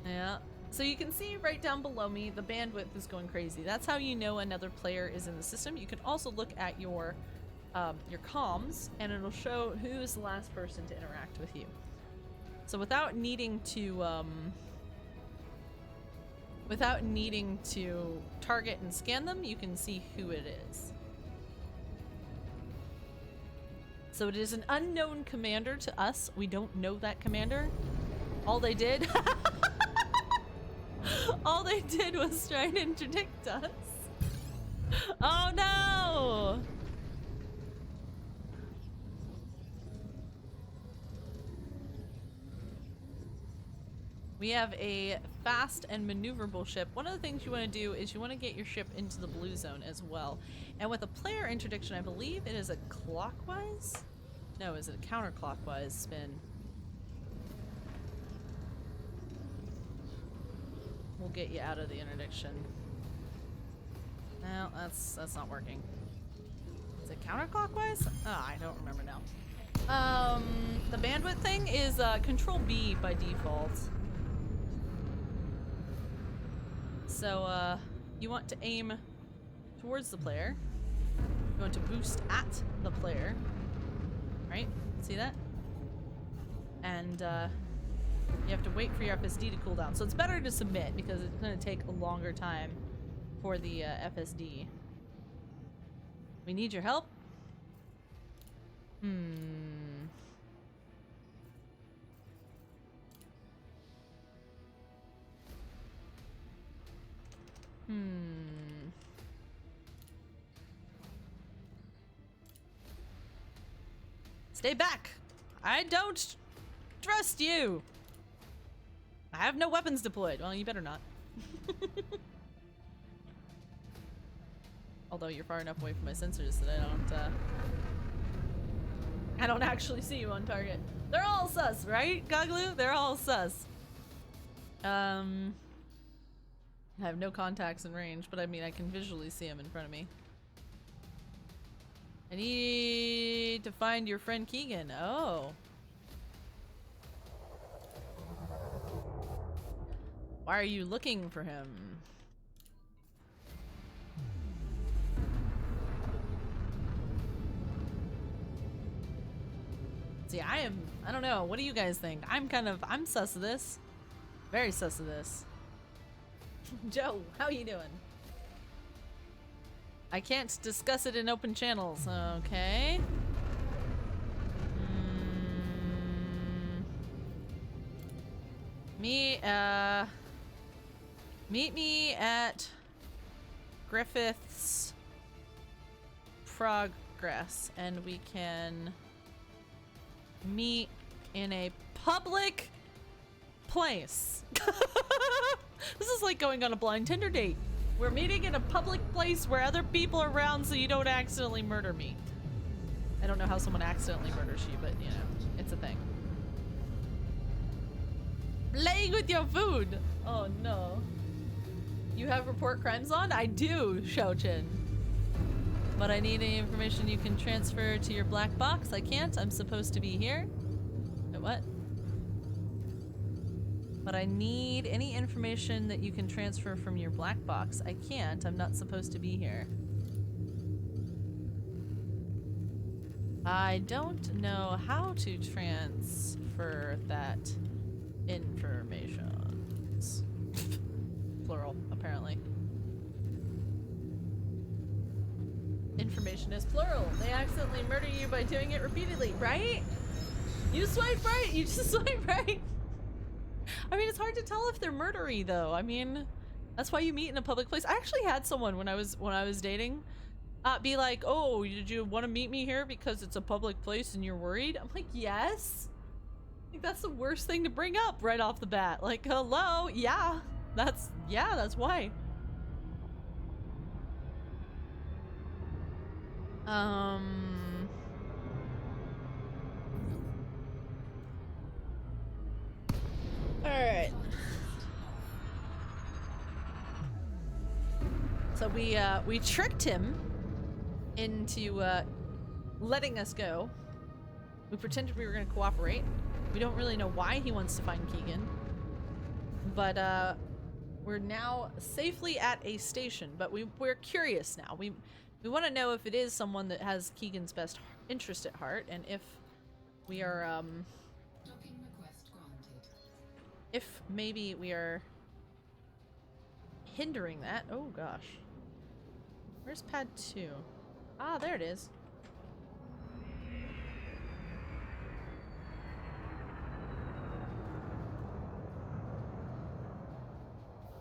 Yeah. So you can see right down below me, the bandwidth is going crazy. That's how you know another player is in the system. You can also look at your comms, and it'll show who is the last person to interact with you. So without needing to target and scan them, you can see who it is. So it is an unknown commander to us. We don't know that commander. All they did all they did was try and interdict us. Oh no! We have a fast and maneuverable ship. One of the things you want to do is you want to get your ship into the blue zone as well. And with a player interdiction, I believe it is a clockwise? No, is it a counterclockwise spin? We'll get you out of the interdiction. No, that's not working. Is it counterclockwise? Oh, I don't remember now. The bandwidth thing is Control B by default. So, you want to aim towards the player. You want to boost at the player. Right? See that? And, you have to wait for your FSD to cool down. So it's better to submit because it's going to take a longer time for the FSD. We need your help? Stay back! I don't trust you! I have no weapons deployed. Well, you better not. Although you're far enough away from my sensors that I don't actually see you on target. They're all sus, right, Goglu? They're all sus. I have no contacts in range, but I mean, I can visually see him in front of me. I need to find your friend Keegan. Oh. Why are you looking for him? See, I don't know. What do you guys think? I'm sus of this. Very sus of this. Joe, how you doing? I can't discuss it in open channels. Okay. Meet me at Griffith's Progress, and we can meet in a public place. This is like going on a blind Tinder date. We're meeting in a public place where other people are around so you don't accidentally murder me. I don't know how someone accidentally murders you, but you know, it's a thing. Playing with your food! Oh no. You have report crimes on? I do, Shouchin. But I need any information you can transfer to your black box. I can't. I'm supposed to be here. Wait, what? But I need any information that you can transfer from your black box. I can't. I'm not supposed to be here. I don't know how to transfer that information. Plural, apparently. Information is plural. They accidentally murder you by doing it repeatedly, right? You swipe right. You just swipe right. I mean, it's hard to tell if they're murdery, though. I mean, that's why you meet in a public place. I actually had someone when I was dating, be like, "Oh, did you want to meet me here because it's a public place and you're worried?" I'm like, "Yes." Like, that's the worst thing to bring up right off the bat. Like, hello, yeah, that's why. Alright. So we tricked him into letting us go. We pretended we were gonna cooperate. We don't really know why he wants to find Keegan. But we're now safely at a station, but we're curious now. We want to know if it is someone that has Keegan's best interest at heart, and if we are Docking request granted. if maybe we are hindering that. Oh gosh. Where's pad 2? Ah, there it is.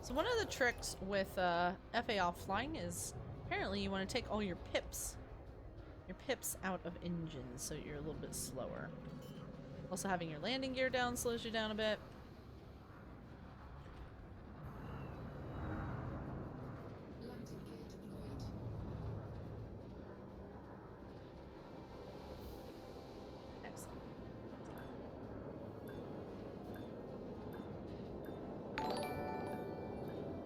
So one of the tricks with FA offline is apparently you want to take all your pips out of engines so you're a little bit slower. Also, having your landing gear down slows you down a bit. Landing gear deployed. Excellent.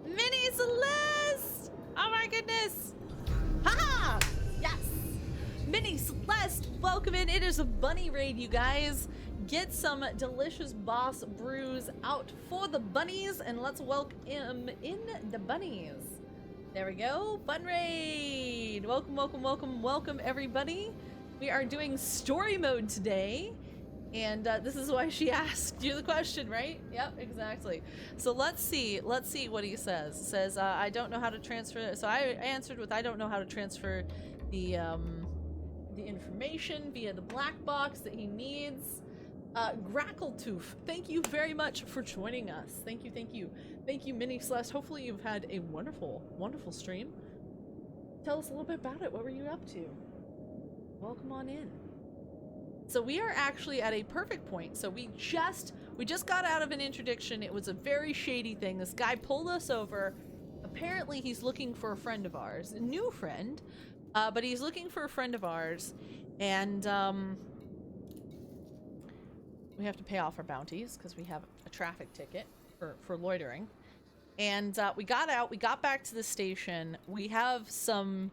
Mini Celeste! Oh my goodness! Haha! Yes! Mini Celeste, welcome in. It is a bunny raid, you guys. Get some delicious boss brews out for the bunnies, and let's welcome in the bunnies. There we go. Fun raid! Welcome, welcome, welcome, welcome, everybody. We are doing story mode today. And this is why she asked you the question, right? Yep, exactly. So let's see what he says. It says, I don't know how to transfer. So I answered with, I don't know how to transfer the information via the black box that he needs. Grackletooth, thank you very much for joining us. Thank you, thank you. Thank you, Mini Celeste. Hopefully you've had a wonderful, wonderful stream. Tell us a little bit about it. What were you up to? Welcome on in. So we are actually at a perfect point. So we just got out of an interdiction. It was a very shady thing. This guy pulled us over. Apparently he's looking for a friend of ours, a new friend, but he's looking for a friend of ours, and we have to pay off our bounties because we have a traffic ticket for loitering. And we got out. We got back to the station. We have some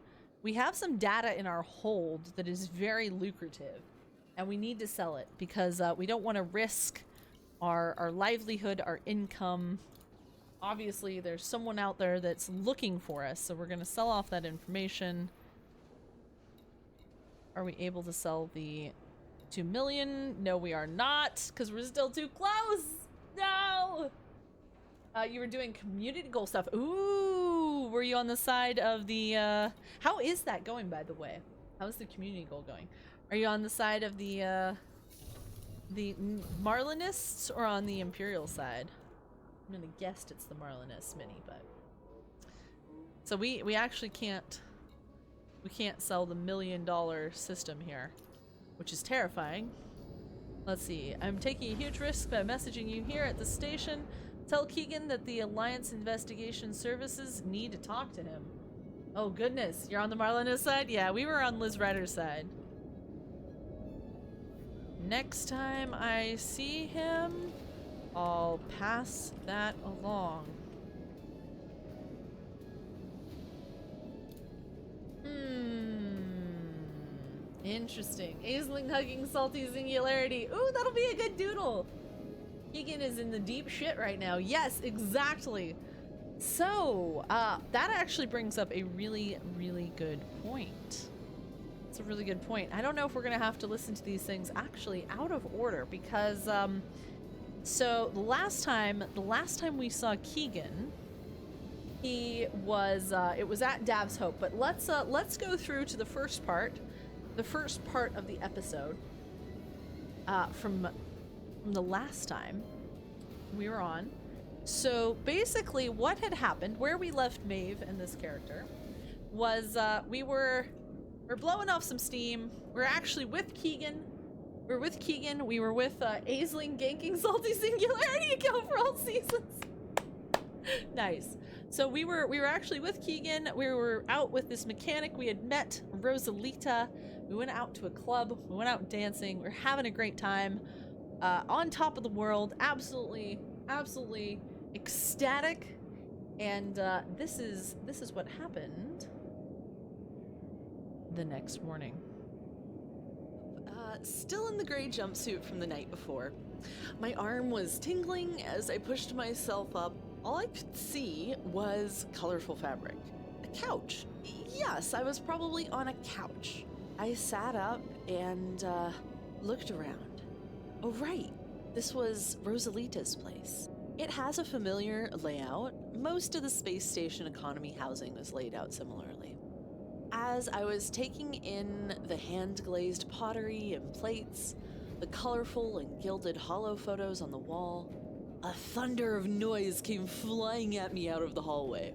data in our hold that is very lucrative, and we need to sell it because we don't want to risk our livelihood, our income. Obviously, there's someone out there that's looking for us, so we're going to sell off that information. Are we able to sell the 2 million? No, we are not, because we're still too close. No! You were doing community goal stuff. Ooh, were you on the side of the, how is that going, by the way? How is the community goal going? Are you on the side of the Marlinists or on the Imperial side? I'm gonna guess it's the Marlinist mini, but... So we actually can't... We can't sell the $1 million system here, which is terrifying. Let's see. I'm taking a huge risk by messaging you here at the station. Tell Keegan that the Alliance Investigation Services need to talk to him. Oh goodness, you're on the Marlinist side? Yeah, we were on Liz Ryder's side. Next time I see him, I'll pass that along. Interesting. Aisling hugging salty singularity. Ooh, that'll be a good doodle. Keegan is in the deep shit right now. Yes, exactly. So, that actually brings up a really, really good point. It's a really good point. I don't know if we're gonna have to listen to these things actually out of order because, so the last time we saw Keegan, he was, it was at Dav's Hope, but let's go through to the first part of the episode, from the last time we were on. So basically what had happened, where we left Maeve and this character, was we're blowing off some steam. We're actually with Keegan. We were with Aisling ganking Salty Singularity account for all seasons. Nice. So we were actually with Keegan. We were out with this mechanic. We had met Rosalita. We went out to a club. We went out dancing. We were having a great time. On top of the world, absolutely ecstatic, and this is what happened the next morning. Still in the gray jumpsuit from the night before. My arm was tingling as I pushed myself up. All I could see was colorful fabric. A couch. Yes, I was probably on a couch. I sat up and looked around. Oh right, this was Rosalita's place. It has a familiar layout. Most of the space station economy housing is laid out similarly. As I was taking in the hand-glazed pottery and plates, the colorful and gilded hollow photos on the wall, a thunder of noise came flying at me out of the hallway.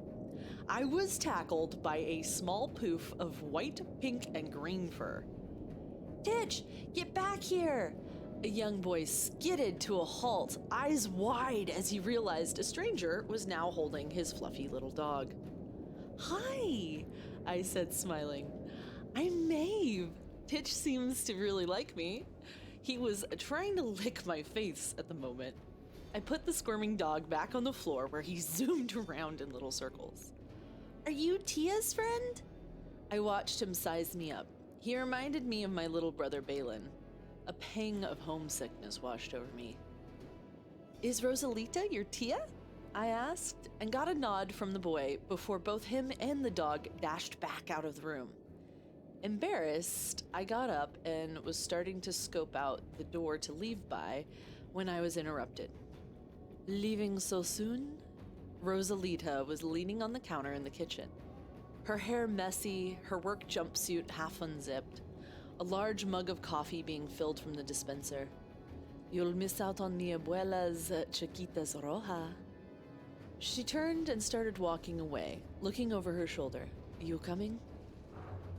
I was tackled by a small poof of white, pink, and green fur. "Titch, get back here!" A young boy skidded to a halt, eyes wide as he realized a stranger was now holding his fluffy little dog. "Hi," I said, smiling. "I'm Maeve." Titch seems to really like me. He was trying to lick my face at the moment. I put the squirming dog back on the floor where he zoomed around in little circles. "Are you Tia's friend?" I watched him size me up. He reminded me of my little brother Balin. A pang of homesickness washed over me. "Is Rosalita your Tia?" I asked, and got a nod from the boy before both him and the dog dashed back out of the room. Embarrassed, I got up and was starting to scope out the door to leave by when I was interrupted. "Leaving so soon?" Rosalita was leaning on the counter in the kitchen. Her hair messy, her work jumpsuit half unzipped, a large mug of coffee being filled from the dispenser. "You'll miss out on mi abuela's chiquitas roja." She turned and started walking away, looking over her shoulder. "You coming?"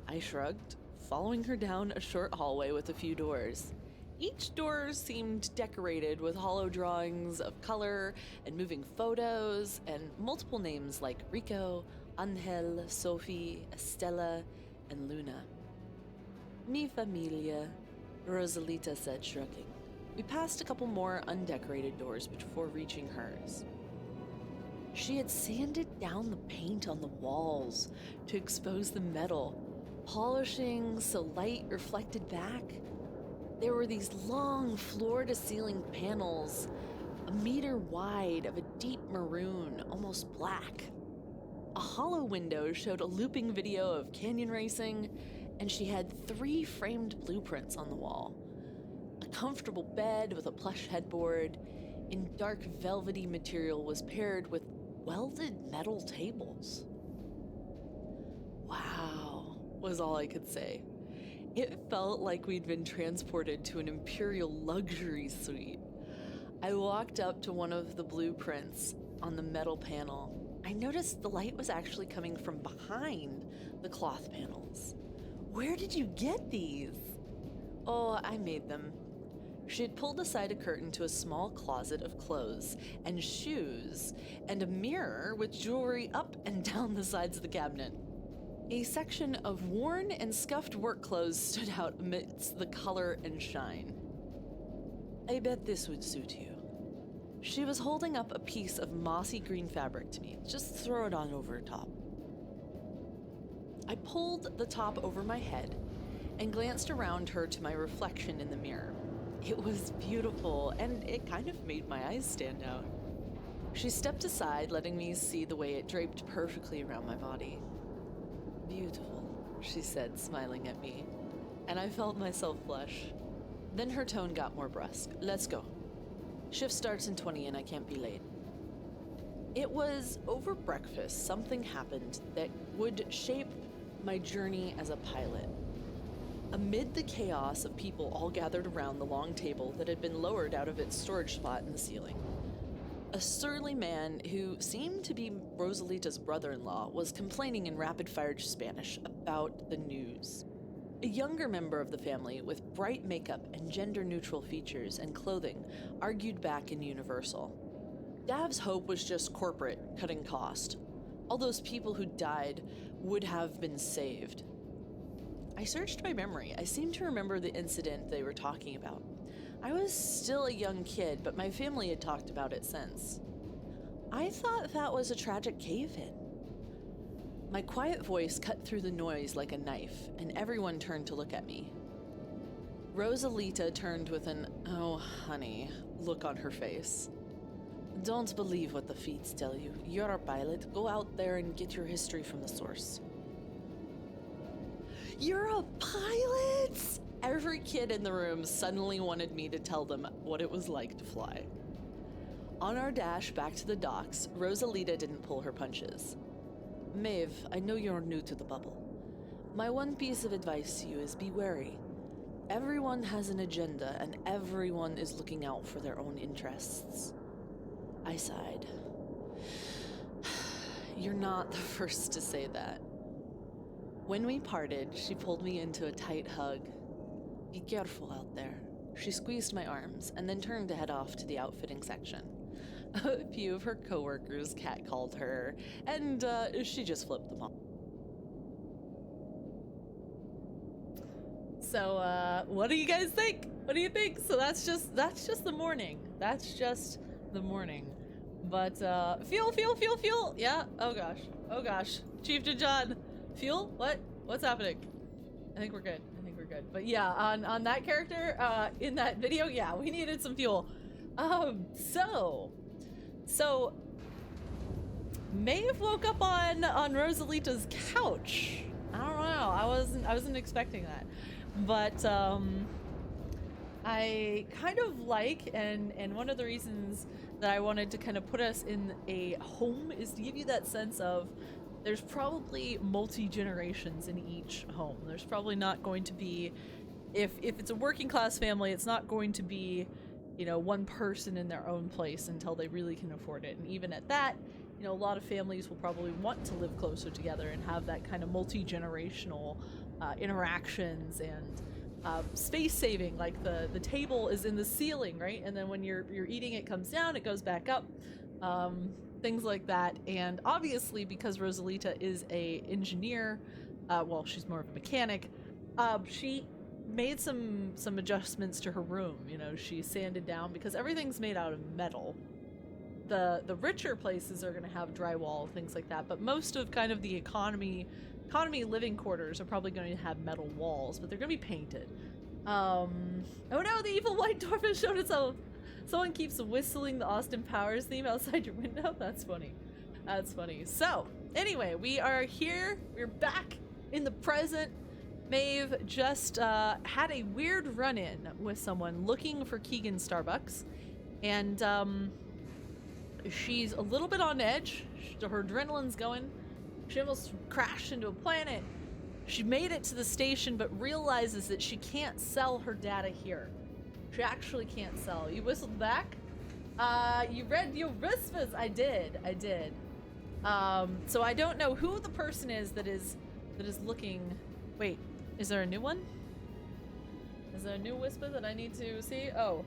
I shrugged, following her down a short hallway with a few doors. Each door seemed decorated with hollow drawings of color and moving photos and multiple names like Rico, Angel, Sophie, Estella, and Luna. "Mi familia," Rosalita said, shrugging. We passed a couple more undecorated doors before reaching hers. She had sanded down the paint on the walls to expose the metal, polishing so light reflected back. There were these long floor-to-ceiling panels, a meter wide of a deep maroon, almost black. A hollow window showed a looping video of canyon racing, and she had 3 framed blueprints on the wall. A comfortable bed with a plush headboard in dark velvety material was paired with welded metal tables. Wow, was all I could say. It felt like we'd been transported to an imperial luxury suite. I walked up to one of the blueprints on the metal panel. I noticed the light was actually coming from behind the cloth panels. Where did you get these? Oh, I made them. She had pulled aside a curtain to a small closet of clothes and shoes, and a mirror with jewelry up and down the sides of the cabinet. A section of worn and scuffed work clothes stood out amidst the color and shine. I bet this would suit you. She was holding up a piece of mossy green fabric to me. Just throw it on over top. I pulled the top over my head and glanced around her to my reflection in the mirror. It was beautiful, and it kind of made my eyes stand out. She stepped aside, letting me see the way it draped perfectly around my body. Beautiful, she said, smiling at me, and I felt myself blush. Then her tone got more brusque. Let's go. Shift starts in 20 and I can't be late. It was over breakfast something happened that would shape my journey as a pilot. Amid the chaos of people all gathered around the long table that had been lowered out of its storage spot in the ceiling, a surly man who seemed to be Rosalita's brother-in-law was complaining in rapid-fire Spanish about the news. A younger member of the family with bright makeup and gender-neutral features and clothing argued back in Universal. Dav's hope was just corporate, cutting cost. All those people who died would have been saved. I searched my memory. I seem to remember the incident they were talking about. I was still a young kid, but my family had talked about it since. I thought that was a tragic cave-in. My quiet voice cut through the noise like a knife, and everyone turned to look at me. Rosalita turned with an, "Oh, honey," look on her face. Don't believe what the feeds tell you. You're a pilot. Go out there and get your history from the source. You're a pilot? Every kid in the room suddenly wanted me to tell them what it was like to fly. On our dash back to the docks, Rosalita didn't pull her punches. Maeve, I know you're new to the bubble. My one piece of advice to you is be wary. Everyone has an agenda, and everyone is looking out for their own interests. I sighed. You're not the first to say that. When we parted, she pulled me into a tight hug. Be careful out there. She squeezed my arms and then turned to head off to the outfitting section. A few of her coworkers catcalled her, and she just flipped them off. So, what do you guys think? What do you think? So that's just the morning. That's just the morning. But, fuel. Yeah, oh gosh. Chieftain John, fuel? What's happening? I think we're good. But yeah, on that character, in that video, yeah, we needed some fuel. So Maeve woke up on Rosalita's couch. I don't know. I wasn't expecting that. But I kind of like, and one of the reasons that I wanted to kind of put us in a home is to give you that sense of there's probably multi-generations in each home. There's probably not going to be, if it's a working class family, it's not going to be, you know, one person in their own place until they really can afford it. And even at that, you know, a lot of families will probably want to live closer together and have that kind of multi-generational interactions and space saving. Like the table is in the ceiling, right? And then when you're eating, it comes down, it goes back up. Things like that. And obviously, because Rosalita is a engineer, well, she's more of a mechanic, she made some adjustments to her room. You know, she sanded down, because everything's made out of metal. the richer places are going to have drywall, things like that, but most of kind of the economy living quarters are probably going to have metal walls, but they're going to be painted. Oh no, the evil white dwarf has shown itself. Someone keeps whistling the Austin Powers theme outside your window. That's funny. That's funny. So anyway, we are here. We're back in the present. Maeve just had a weird run-in with someone looking for Keegan Starbucks, and she's a little bit on edge. Her adrenaline's going. She almost crashed into a planet. She made it to the station, but realizes that she can't sell her data here. She actually can't sell. You whistled back? You read your whispers. I did. So I don't know who the person is that is looking. Wait, is there a new one? Is there a new whisper that I need to see? Oh.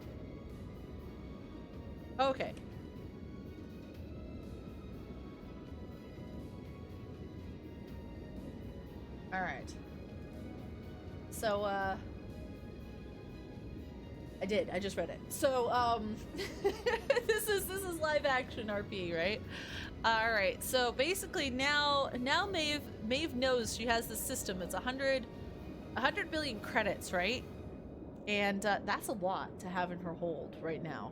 Okay. All right. So, I just read it. So, this is live action RP, right? All right. So basically now Maeve knows she has this system. It's 100 billion credits, right? And that's a lot to have in her hold right now.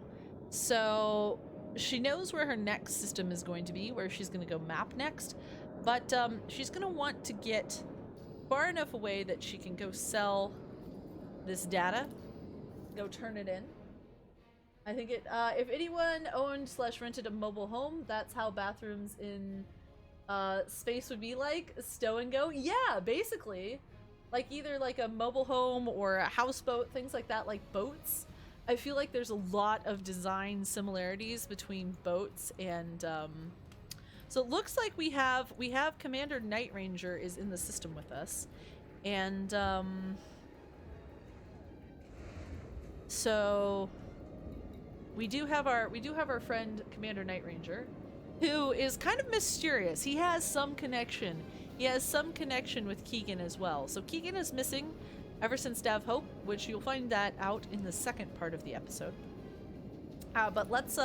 So she knows where her next system is going to be, where she's going to go map next, but she's going to want to get far enough away that she can go sell this data, go turn it in. I think it, if anyone owned / rented a mobile home, that's how bathrooms in space would be like. Stow and go. Yeah, basically. Like either like a mobile home or a houseboat, things like that, like boats. I feel like there's a lot of design similarities between boats and so it looks like we have Commander Night Ranger is in the system with us, and so we do have our friend Commander Night Ranger, who is kind of mysterious. He has some connection. He has some connection with Keegan as well. So Keegan is missing ever since Dav Hope, which you'll find that out in the second part of the episode. But let's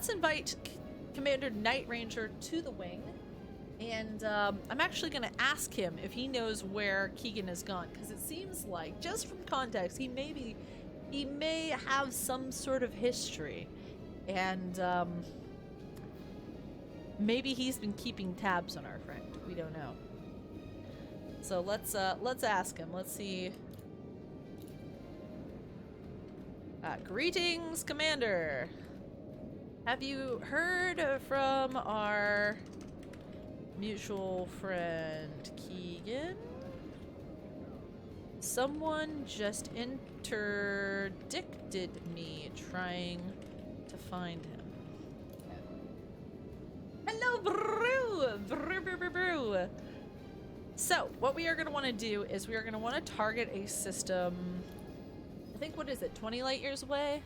invite Commander Night Ranger to the wing, and I'm actually going to ask him if he knows where Keegan has gone, because it seems like, just from context, he may have some sort of history, and maybe he's been keeping tabs on our friend. We don't know. So let's ask him. Let's see. Greetings, Commander. Have you heard from our mutual friend Keegan? Someone just interdicted me trying to find him. Hello, Brew! Brew, brew, brew, brew. So, what we are going to want to do is we are going to want to target a system, I think, what is it, 20 light years away?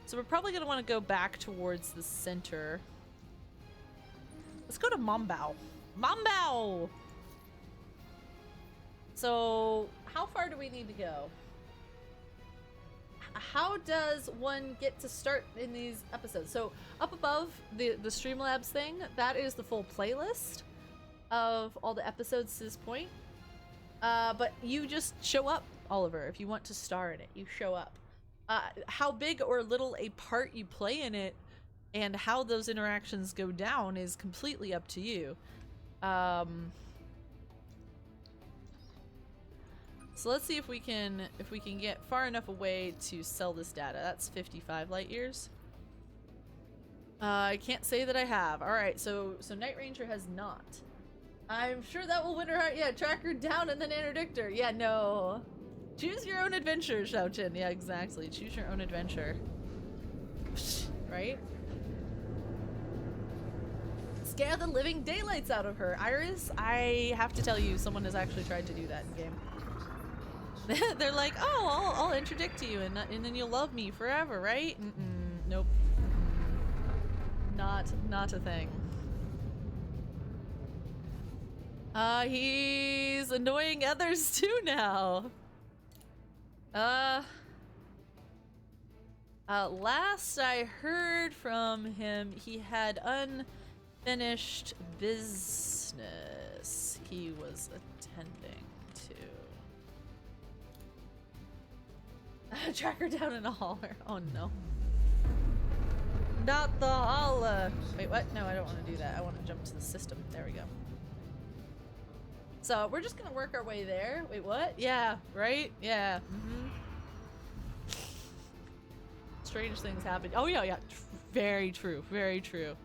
So we're probably going to want to go back towards the center. Let's go to Mombao. Mombao! So, how far do we need to go? How does one get to start in these episodes? So, up above the Streamlabs thing, that is the full playlist of all the episodes to this point. But you just show up, Oliver, if you want to star in it. You show up. How big or little a part you play in it and how those interactions go down is completely up to you. So let's see if we can get far enough away to sell this data. That's 55 light years. I can't say that I have. All right, so Night Ranger has not. I'm sure that will win her heart. Yeah, track her down and then interdict her. Yeah, no. Choose your own adventure, Xiaochin. Yeah, exactly. Choose your own adventure. Right? Scare the living daylights out of her. Iris, I have to tell you, someone has actually tried to do that in game. They're like, oh, I'll interdict you and then you'll love me forever, right? Nope. Not a thing. He's annoying others too now. Last I heard from him, he had unfinished business he was attending to. Track her down in a holler. Oh no. Not the holler. Wait, what? No, I don't want to do that. I want to jump to the system. There we go. So we're just gonna work our way there. Wait, what? Yeah, right? Yeah. Strange things happen. Oh yeah, yeah. Very true. Very true.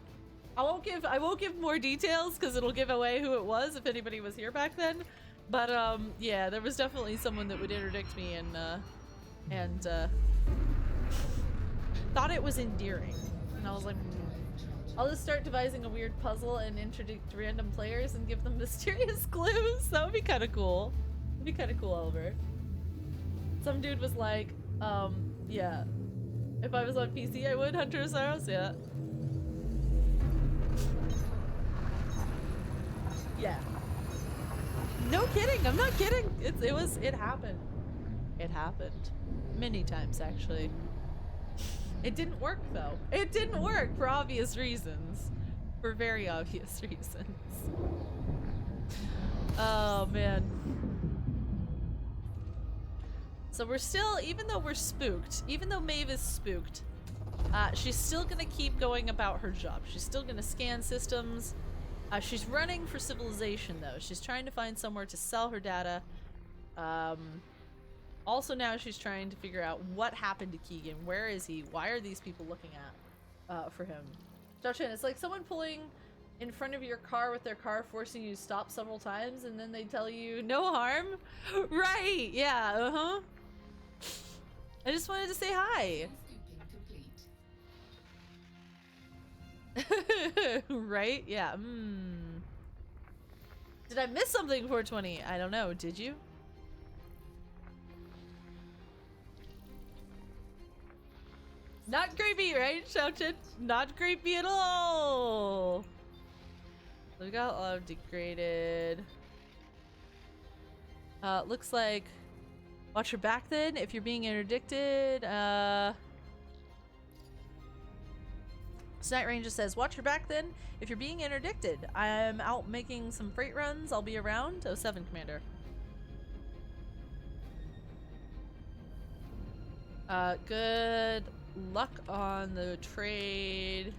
I won't give more details because it'll give away who it was if anybody was here back then. But yeah, there was definitely someone that would interdict me and thought it was endearing. And I was like, I'll just start devising a weird puzzle and interdict random players and give them mysterious clues. That would be kind of cool. It'd be kind of cool, Oliver. Some dude was like, yeah. If I was on PC, I would. Hunterosaurus, yeah. Yeah. No kidding. I'm not kidding. It happened. It happened. Many times, actually. It didn't work, though. It didn't work for obvious reasons. For very obvious reasons. Oh, man. So we're still, even though we're spooked, even though Maeve is spooked, she's still gonna keep going about her job. She's still gonna scan systems. She's running for civilization, though. She's trying to find somewhere to sell her data. Also now she's trying to figure out what happened to Keegan. Where is he? Why are these people looking for him? Joshin, it's like someone pulling in front of your car with their car, forcing you to stop several times, and then they tell you, no harm? Right, yeah, uh-huh. I just wanted to say hi. Right? Yeah. Did I miss something, 420? I don't know. Did you? Not creepy, right, Shouchin? Not creepy at all. We got a lot of degraded. Looks like watch your back then if you're being interdicted. Snight Ranger says, watch your back then if you're being interdicted. I'm out making some freight runs. I'll be around. 07, Commander. Good luck on the trade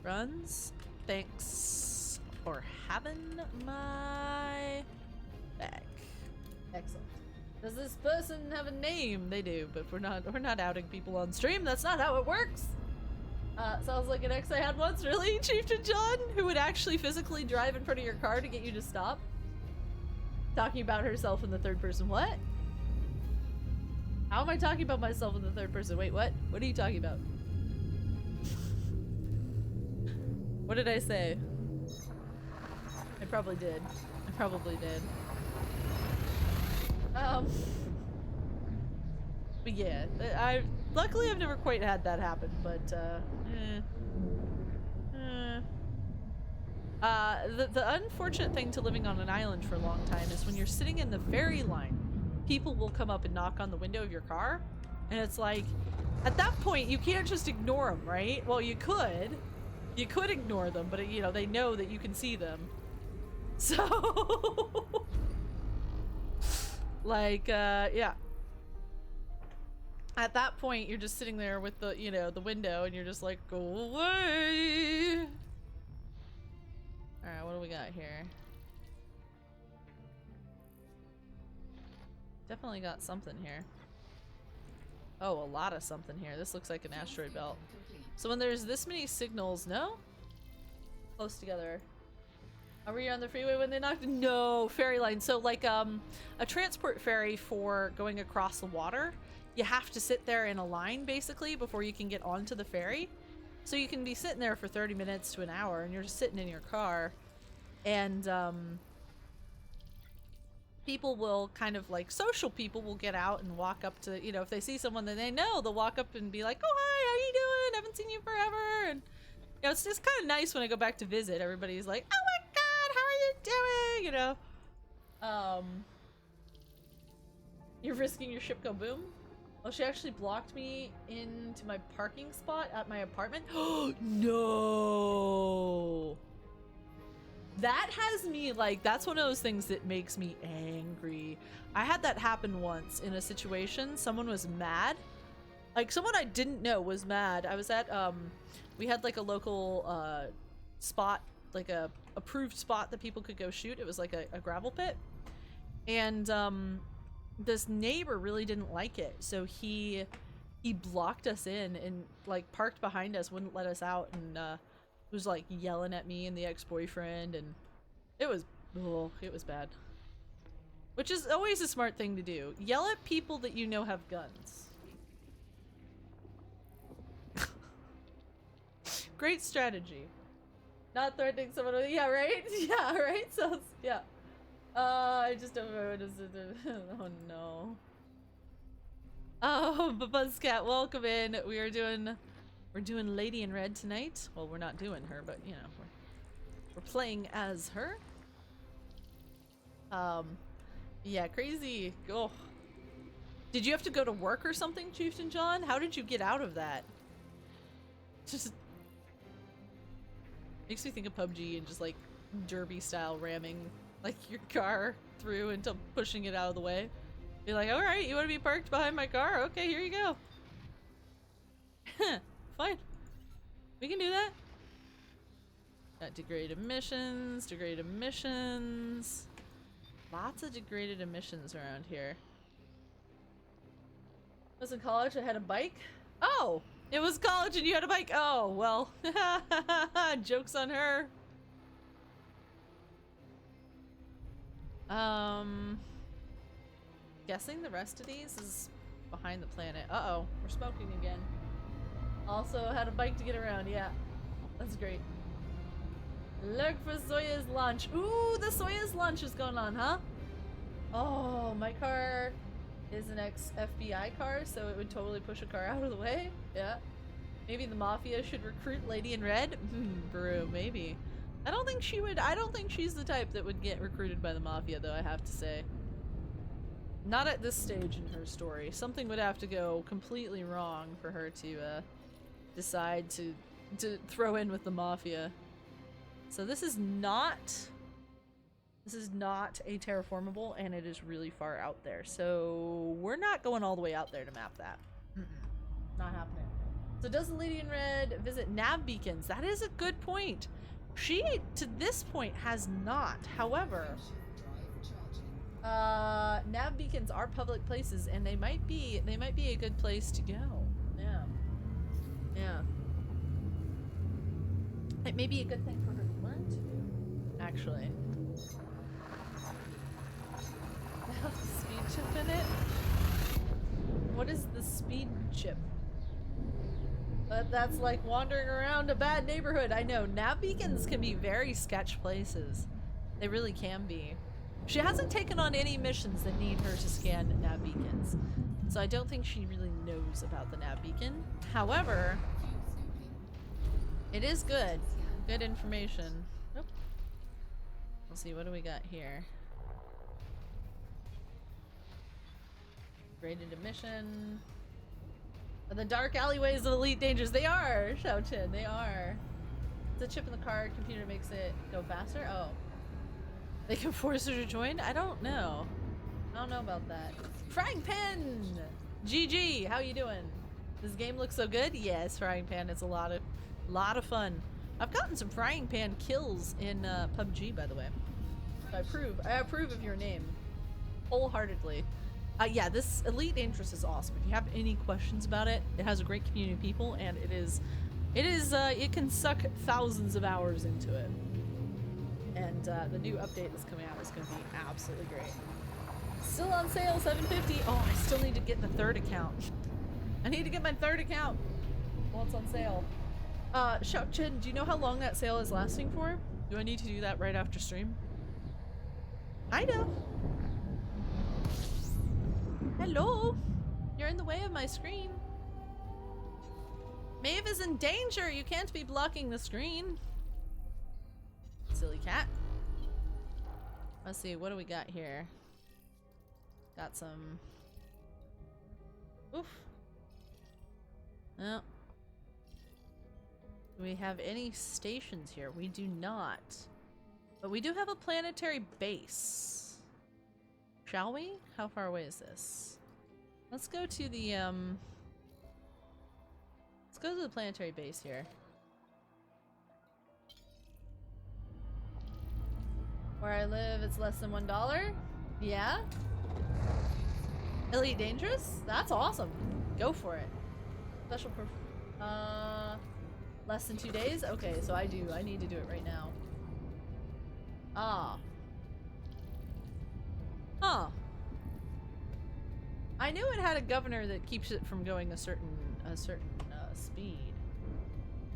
runs. Thanks for having my back. Excellent. Does this person have a name? They do, but we're not outing people on stream. That's not how it works. Sounds like an ex I had once. Really, Chieftain John? Who would actually physically drive in front of your car to get you to stop? Talking about herself in the third person. What? How am I talking about myself in the third person? Wait, what? What are you talking about? What did I say? I probably did. I probably did. But yeah, luckily I've never quite had that happen, but the unfortunate thing to living on an island for a long time is when you're sitting in the ferry line, people will come up and knock on the window of your car, and it's like, at that point you can't just ignore them, right? Well, you could ignore them, but you know, they know that you can see them, so like yeah, at that point you're just sitting there with the, you know, the window, and you're just like, go away. All right, what do we got here? Definitely got something here. Oh, a lot of something here. This looks like an asteroid belt. So when there's this many signals, no? Close together. Are we on the freeway when they knocked? No, ferry line. So like a transport ferry for going across the water, you have to sit there in a line basically before you can get onto the ferry. So you can be sitting there for 30 minutes to an hour, and you're just sitting in your car, and people will kind of like, social people will get out and walk up to, you know, if they see someone that they know, they'll walk up and be like, oh, hi, how you doing? Haven't seen you forever. And you know, it's just kind of nice when I go back to visit. Everybody's like, oh my god, how are you doing? You know, you're risking your ship go boom. Oh, she actually blocked me into my parking spot at my apartment. Oh no! That has me like, that's one of those things that makes me angry. I had that happen once in a situation. Someone was mad. Like, someone I didn't know was mad. I was at, we had like a local, spot, like a approved spot that people could go shoot. It was like a gravel pit. And, this neighbor really didn't like it. So he blocked us in and like parked behind us, wouldn't let us out, and, was like yelling at me and the ex-boyfriend, and it was bad. Which is always a smart thing to do. Yell at people that you know have guns. Great strategy. Not threatening someone with, yeah, right? Yeah, right? So, yeah. I just don't remember what it is. Oh no. Oh, but Buzzcat, welcome in. We're doing Lady in Red tonight. Well, we're not doing her, but you know, we're playing as her. Yeah, crazy. Oh. Did you have to go to work or something, Chieftain John? How did you get out of that? Just makes me think of PUBG and just like derby style ramming like your car through until pushing it out of the way. Be like, all right, you want to be parked behind my car? Okay, here you go. Fine. We can do that. Got degraded emissions, degraded emissions. Lots of degraded emissions around here. I was in college, I had a bike. Oh! It was college and you had a bike! Oh, well. Joke's on her. Guessing the rest of these is behind the planet. Uh-oh, we're smoking again. Also had a bike to get around, yeah. That's great. Look for Soya's lunch. Ooh, the Soya's lunch is going on, huh? Oh, my car is an ex-FBI car, so it would totally push a car out of the way. Yeah. Maybe the Mafia should recruit Lady in Red? Brew, maybe. I don't think she would. I don't think she's the type that would get recruited by the Mafia, though, I have to say. Not at this stage in her story. Something would have to go completely wrong for her to decide to throw in with the Mafia. So this is not a terraformable, and it is really far out there. So we're not going all the way out there to map that. Not happening. So does the Lady in Red visit nav beacons? That is a good point. She, to this point, has not. However, nav beacons are public places, and they might be a good place to go. Yeah. Yeah. It may be a good thing for her to learn to do, actually. They have the speed chip in it? What is the speed chip? That's like wandering around a bad neighborhood. I know, nav beacons can be very sketch places. They really can be. She hasn't taken on any missions that need her to scan nav beacons, so I don't think she really knows about the nav beacon. However, it is good. Good information. Nope. Let's see, what do we got here? Graded emission. The dark alleyways of Elite Dangerous. They are, Xiaochin, they are. The chip in the car computer makes it go faster? Oh. They can force her to join? I don't know. I don't know about that. Frying Pan! GG, how you doing? This game looks so good? Yes, Frying Pan is a lot of fun. I've gotten some Frying Pan kills in PUBG, by the way. I approve of your name. Wholeheartedly. Yeah, this Elite Dangerous is awesome. If you have any questions about it, it has a great community of people, and it can suck thousands of hours into it. And the new update that's coming out is going to be absolutely great. Still on sale, $7.50. Oh, I still need to get the third account. I need to get my third account while it's on sale. Xiaochin, do you know how long that sale is lasting for? Do I need to do that right after stream? I know. Hello? You're in the way of my screen. Maeve is in danger. You can't be blocking the screen. Silly cat. Let's see, what do we got here? Got some Oof. No. Do we have any stations here? We do not. But we do have a planetary base. Shall we? How far away is this? Let's go to the, let's go to the planetary base here. Where I live, it's less than $1? Yeah? Elite Dangerous? That's awesome. Go for it. Special less than 2 days? Okay, so I need to do it right now. Ah. Huh. I knew it had a governor that keeps it from going a certain speed.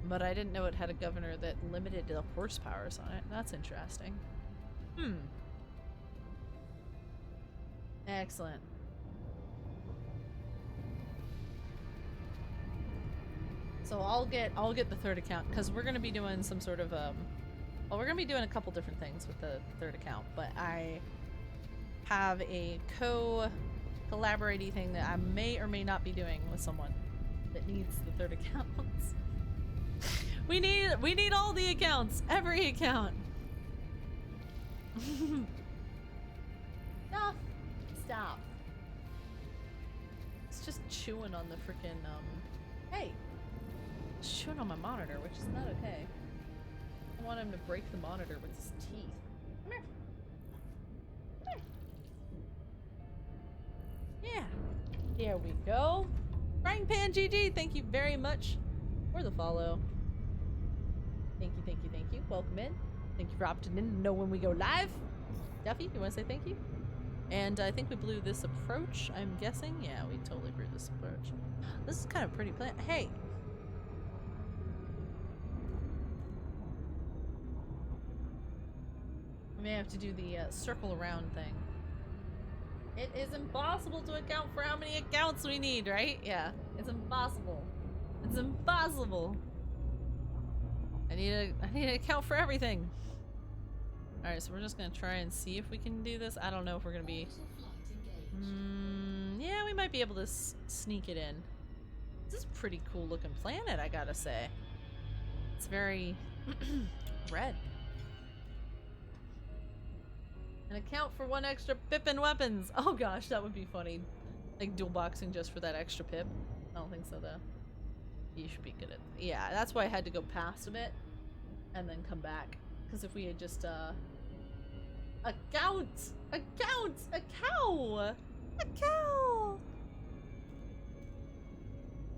But I didn't know it had a governor that limited the horsepowers on it. That's interesting. Excellent. So I'll get the third account because we're gonna be doing some sort of well, we're gonna be doing a couple different things with the third account, but I have a collaborating thing that I may or may not be doing with someone that needs the third account. we need all the accounts, every account. Stop. Stop. It's just chewing on the freaking hey. It's chewing on my monitor, which is not okay. I want him to break the monitor with his teeth. Come here. Come here. Yeah. There we go. Frying Pan GG, thank you very much for the follow. Thank you, thank you, thank you. Welcome in. Thank you for opting in to know when we go live. Duffy, you want to say thank you? And I think we blew this approach, I'm guessing. Yeah, we totally blew this approach. This is kind of pretty plan. Hey! We may have to do the circle around thing. It is impossible to account for how many accounts we need, right? Yeah, it's impossible. It's impossible. I need to account for everything. Alright, so we're just gonna try and see if we can do this. I don't know if we're gonna be... yeah, we might be able to sneak it in. This is a pretty cool looking planet, I gotta say. It's very... red. An account for 1 extra pip and weapons! Oh gosh, that would be funny. Like dual boxing just for that extra pip. I don't think so though. You should be good at... yeah, that's why I had to go past a bit. And then come back. Because if we had just, account! Account! A cow! A cow!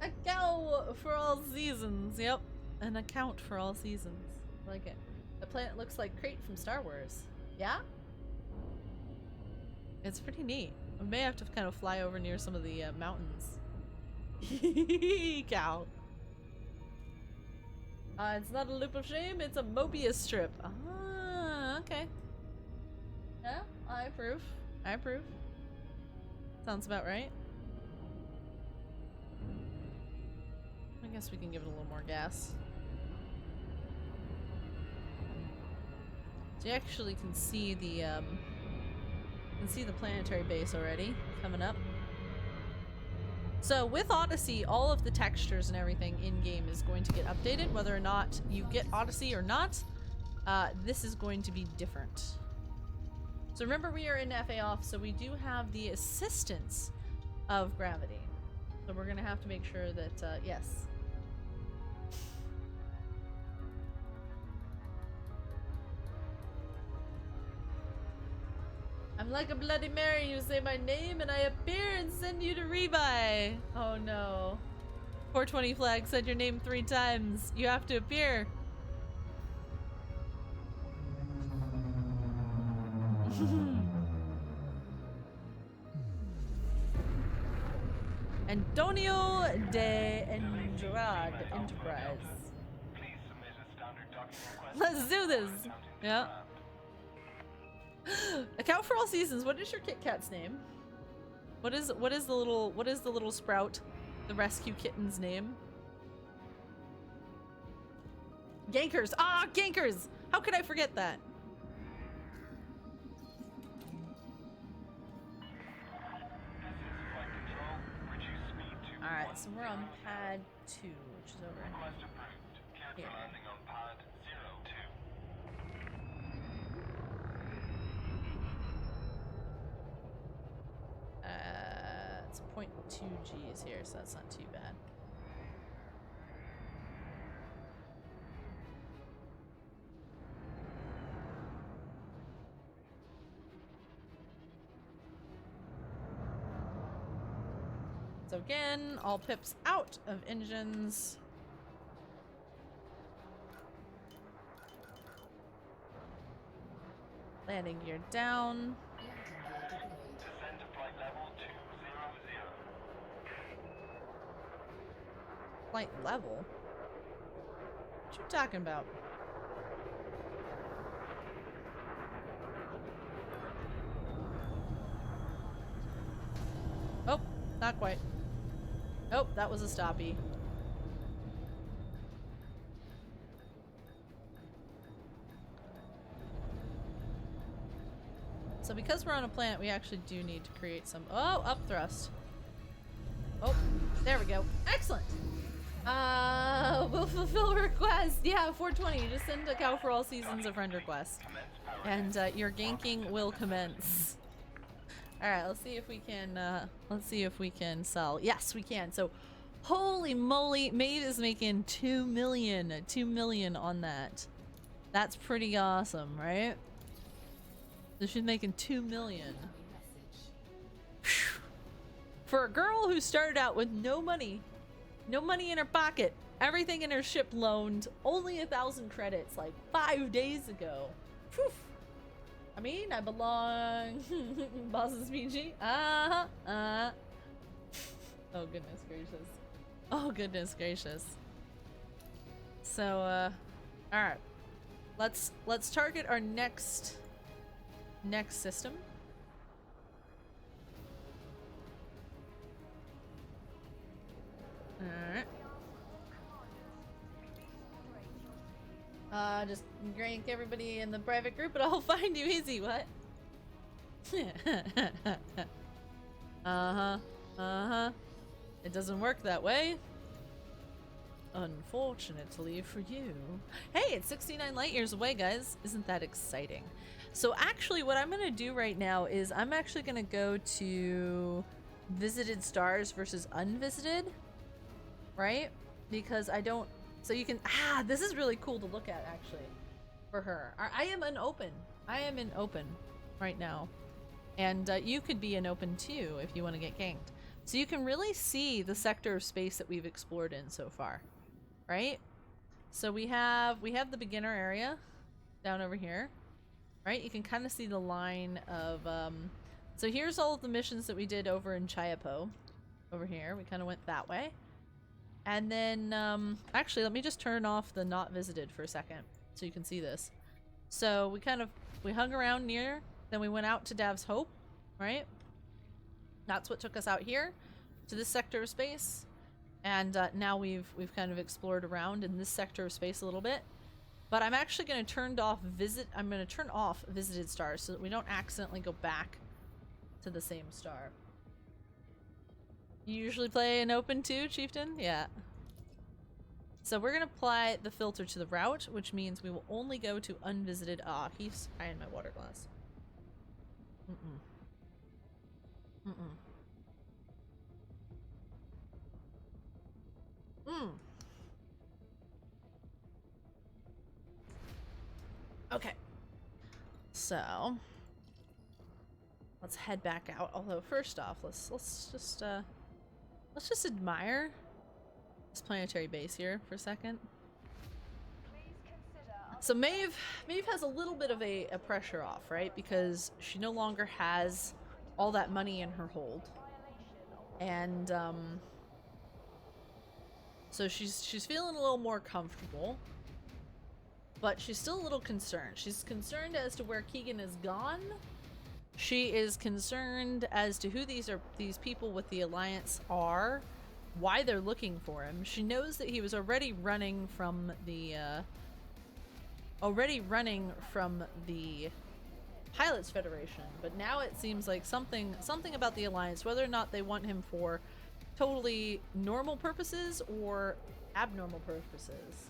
A cow for all seasons, yep. An account for all seasons. I like it. The planet looks like Crate from Star Wars. Yeah? It's pretty neat. We may have to kind of fly over near some of the mountains. Cow. It's not a loop of shame, it's a Mobius strip. Ah, okay. Yeah, I approve. I approve. Sounds about right. I guess we can give it a little more gas. So you actually can see the planetary base already coming up. So with Odyssey, all of the textures and everything in-game is going to get updated. Whether or not you get Odyssey or not, this is going to be different. So remember, we are in FA off, so we do have the assistance of gravity. So we're going to have to make sure that, yes. I'm like a Bloody Mary, you say my name and I appear and send you to rebuy. Oh no. 420 flag said your name 3 times. You have to appear. Antonio de Andrade Enterprise. Let's do this. Yeah. Account for all seasons. What is your Kit Kat's name? What is the little sprout, the rescue kitten's name? Gankers. Ah, Gankers. How could I forget that? so we're on pad 2, which is over here. It's 0.2 G's here, so that's not too bad. So again, all pips out of engines. Landing gear down. Landing gear deployed. Flight level? What you talking about? Oh, not quite. Oh, that was a stoppie. So because we're on a planet, we actually do need to create some— oh, up thrust. Oh, there we go. Excellent. We'll fulfill request. Yeah, 420. Just send a cow for all seasons a friend request. And your ganking will commence. Alright, let's see if we can sell. Yes, we can. So, holy moly, Maeve is making 2 million. 2 million on that. That's pretty awesome, right? So she's making 2 million. Phew. For a girl who started out with no money in her pocket, everything in her ship loaned, only 1,000 credits like 5 days ago. Phew. I mean, I belong. Bosses PG. Oh goodness gracious. Oh goodness gracious. So, all right. Let's target our next system. Alright. Just rank everybody in the private group and I'll find you easy, what? It doesn't work that way. Unfortunately for you. Hey, it's 69 light years away, guys. Isn't that exciting? So actually what I'm gonna do right now is I'm actually gonna go to visited stars versus unvisited, right? Because I don't— so you can— this is really cool to look at actually for her. I am an open. I am in open right now. And you could be in open too if you want to get ganked. So you can really see the sector of space that we've explored in so far, right? So we have the beginner area down over here, right? You can kind of see the line of so here's all of the missions that we did over in Chiapo. Over here, we kind of went that way. And then actually let me just turn off the not visited for a second so you can see this. So we hung around near, then we went out to Dav's Hope, right? That's what took us out here to this sector of space. And now we've kind of explored around in this sector of space a little bit. But I'm actually going to turn off visited stars so that we don't accidentally go back to the same star. You usually play an open too, Chieftain? Yeah. So we're going to apply the filter to the route, which means we will only go to unvisited— he's eyeing my water glass. Okay. So let's head back out. Although first off, let's just admire this planetary base here for a second. So Maeve has a little bit of a pressure off, right? Because she no longer has all that money in her hold. And so she's feeling a little more comfortable. But she's still a little concerned. She's concerned as to where Keegan is gone. She is concerned as to who these people with the Alliance are, why they're looking for him. She knows that he was already running from the Pilots Federation, but now it seems like something about the Alliance, whether or not they want him for totally normal purposes or abnormal purposes.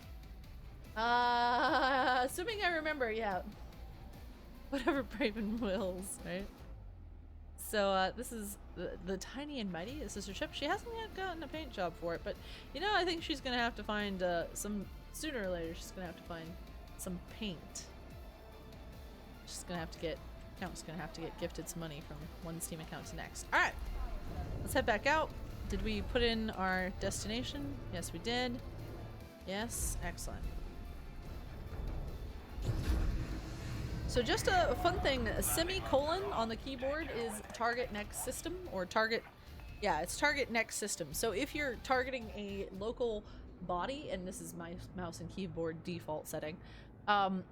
Assuming I remember, yeah. Whatever Braven wills, right? So, this is the Tiny and Mighty, the sister ship. She hasn't yet gotten a paint job for it, but, you know, I think she's gonna have to find, sooner or later, she's gonna have to find some paint. She's gonna have to get, Count's gonna have to get gifted some money from one Steam account to next. Alright, let's head back out. Did we put in our destination? Yes, we did. Yes, excellent. So just a fun thing, a semicolon on the keyboard is target next system, or target, yeah, it's target next system. So if you're targeting a local body, and this is my mouse and keyboard default setting,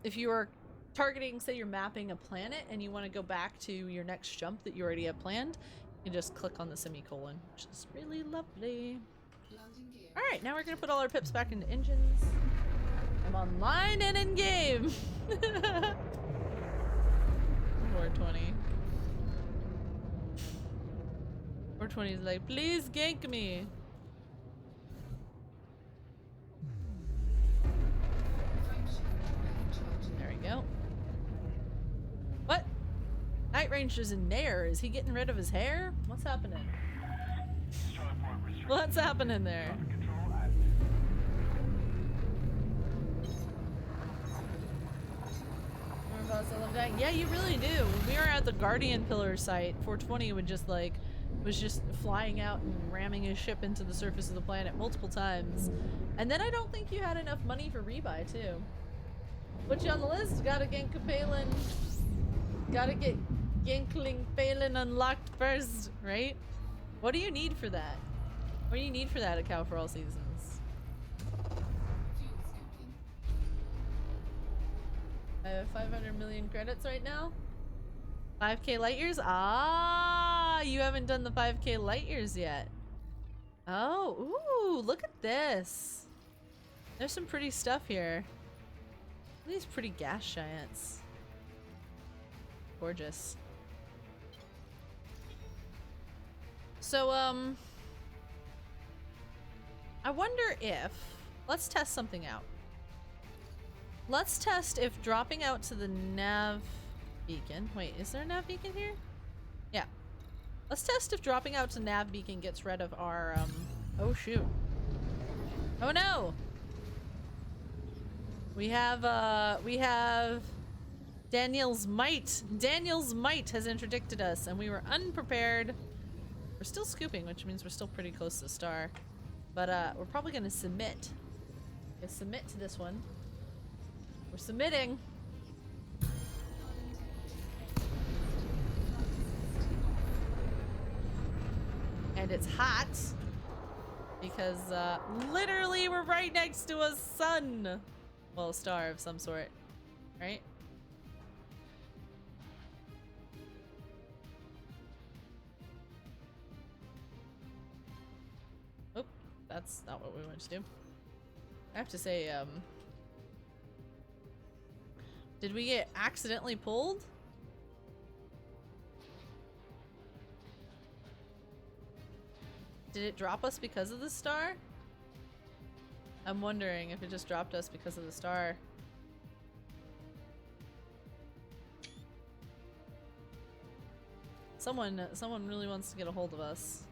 if you are targeting, say you're mapping a planet and you want to go back to your next jump that you already have planned, you can just click on the semicolon, which is really lovely. Alright, now we're gonna put all our pips back into engines. I'm online and in game. 420. 420 is like, please gank me. There we go. What? Night Ranger's in there. Is he getting rid of his hair? What's happening? What's happening there? Yeah, you really do. When we were at the Guardian Pillar site, 420 would just like was just flying out and ramming his ship into the surface of the planet multiple times. And then I don't think you had enough money for rebuy too. Put you on the list. Gotta gank Palin. Gotta get Gankling Palin unlocked first, right? What do you need for that? What do you need for that at Cow for All Seasons? I have 500 million credits right now. 5k light years? Ah, you haven't done the 5k light years yet. Oh, ooh, look at this. There's some pretty stuff here. Look at these pretty gas giants. Gorgeous. So, I wonder if, let's test something out. Let's test if dropping out to the nav beacon. Wait, is there a nav beacon here? Yeah. Let's test if dropping out to nav beacon gets rid of our, oh shoot. Oh no! We have Daniel's Might. Daniel's Might has interdicted us and we were unprepared. We're still scooping, which means we're still pretty close to the star. But, we're probably gonna submit. We'll submit to this one. We're submitting. And it's hot because literally we're right next to a sun. Well, a star of some sort, right? Oh, that's not what we want to do. I have to say, did we get accidentally pulled? Did it drop us because of the star? I'm wondering if it just dropped us because of the star. Someone really wants to get a hold of us.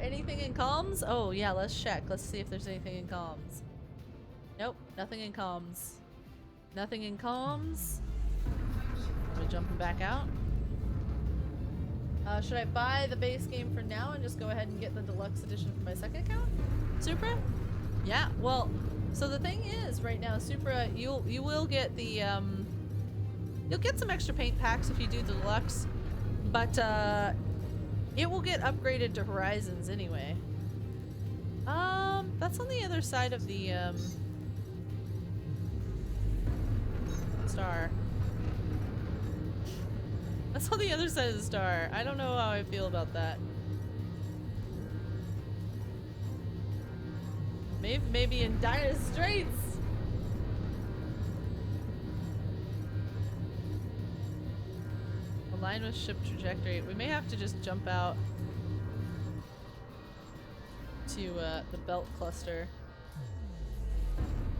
Anything in comms? Oh yeah, let's check. Let's see if there's anything in comms. Nope, nothing in comms. Nothing in comms. Are we jumping back out? Should I buy the base game for now and just go ahead and get the deluxe edition for my second account? Supra? Yeah, well, so the thing is, right now, Supra, you will get the, you'll get some extra paint packs if you do the deluxe, but, it will get upgraded to Horizons anyway. That's on the other side of the, star. That's on the other side of the star. I don't know how I feel about that. Maybe in dire straits. Hold Align with ship trajectory. We may have to just jump out to the belt cluster.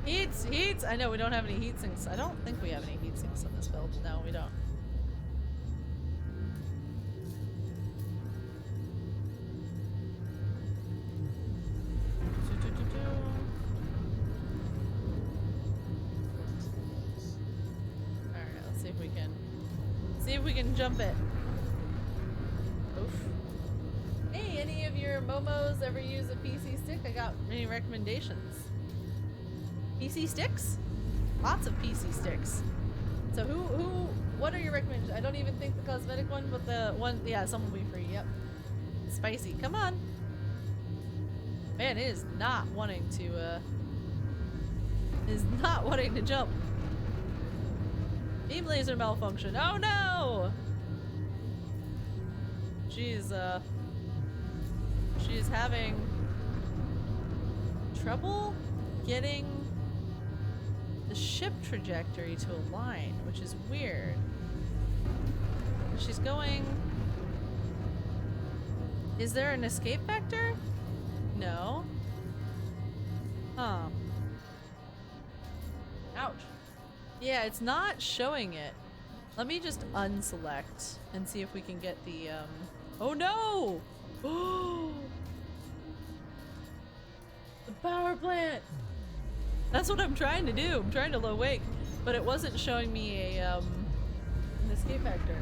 Heats! Heats! I know we don't have any heat sinks. I don't think we have any heat sinks on this build. No, we don't. Alright, let's see if we can jump it. Oof. Hey, any of your Momos ever use a PC stick? I got any recommendations. PC sticks? Lots of PC sticks. So what are your recommendations? I don't even think the cosmetic one, but the one, yeah, some will be free, yep. Spicy, come on. Man, it is not wanting to, jump. Beam laser malfunction, oh no! She's having trouble getting the ship trajectory to align, which is weird. She's going... Is there an escape vector? No. Huh. Ouch. Yeah, it's not showing it. Let me just unselect and see if we can get the, Oh no! Oh! The power plant! That's what I'm trying to do. I'm trying to low wake, but it wasn't showing me a, an escape vector.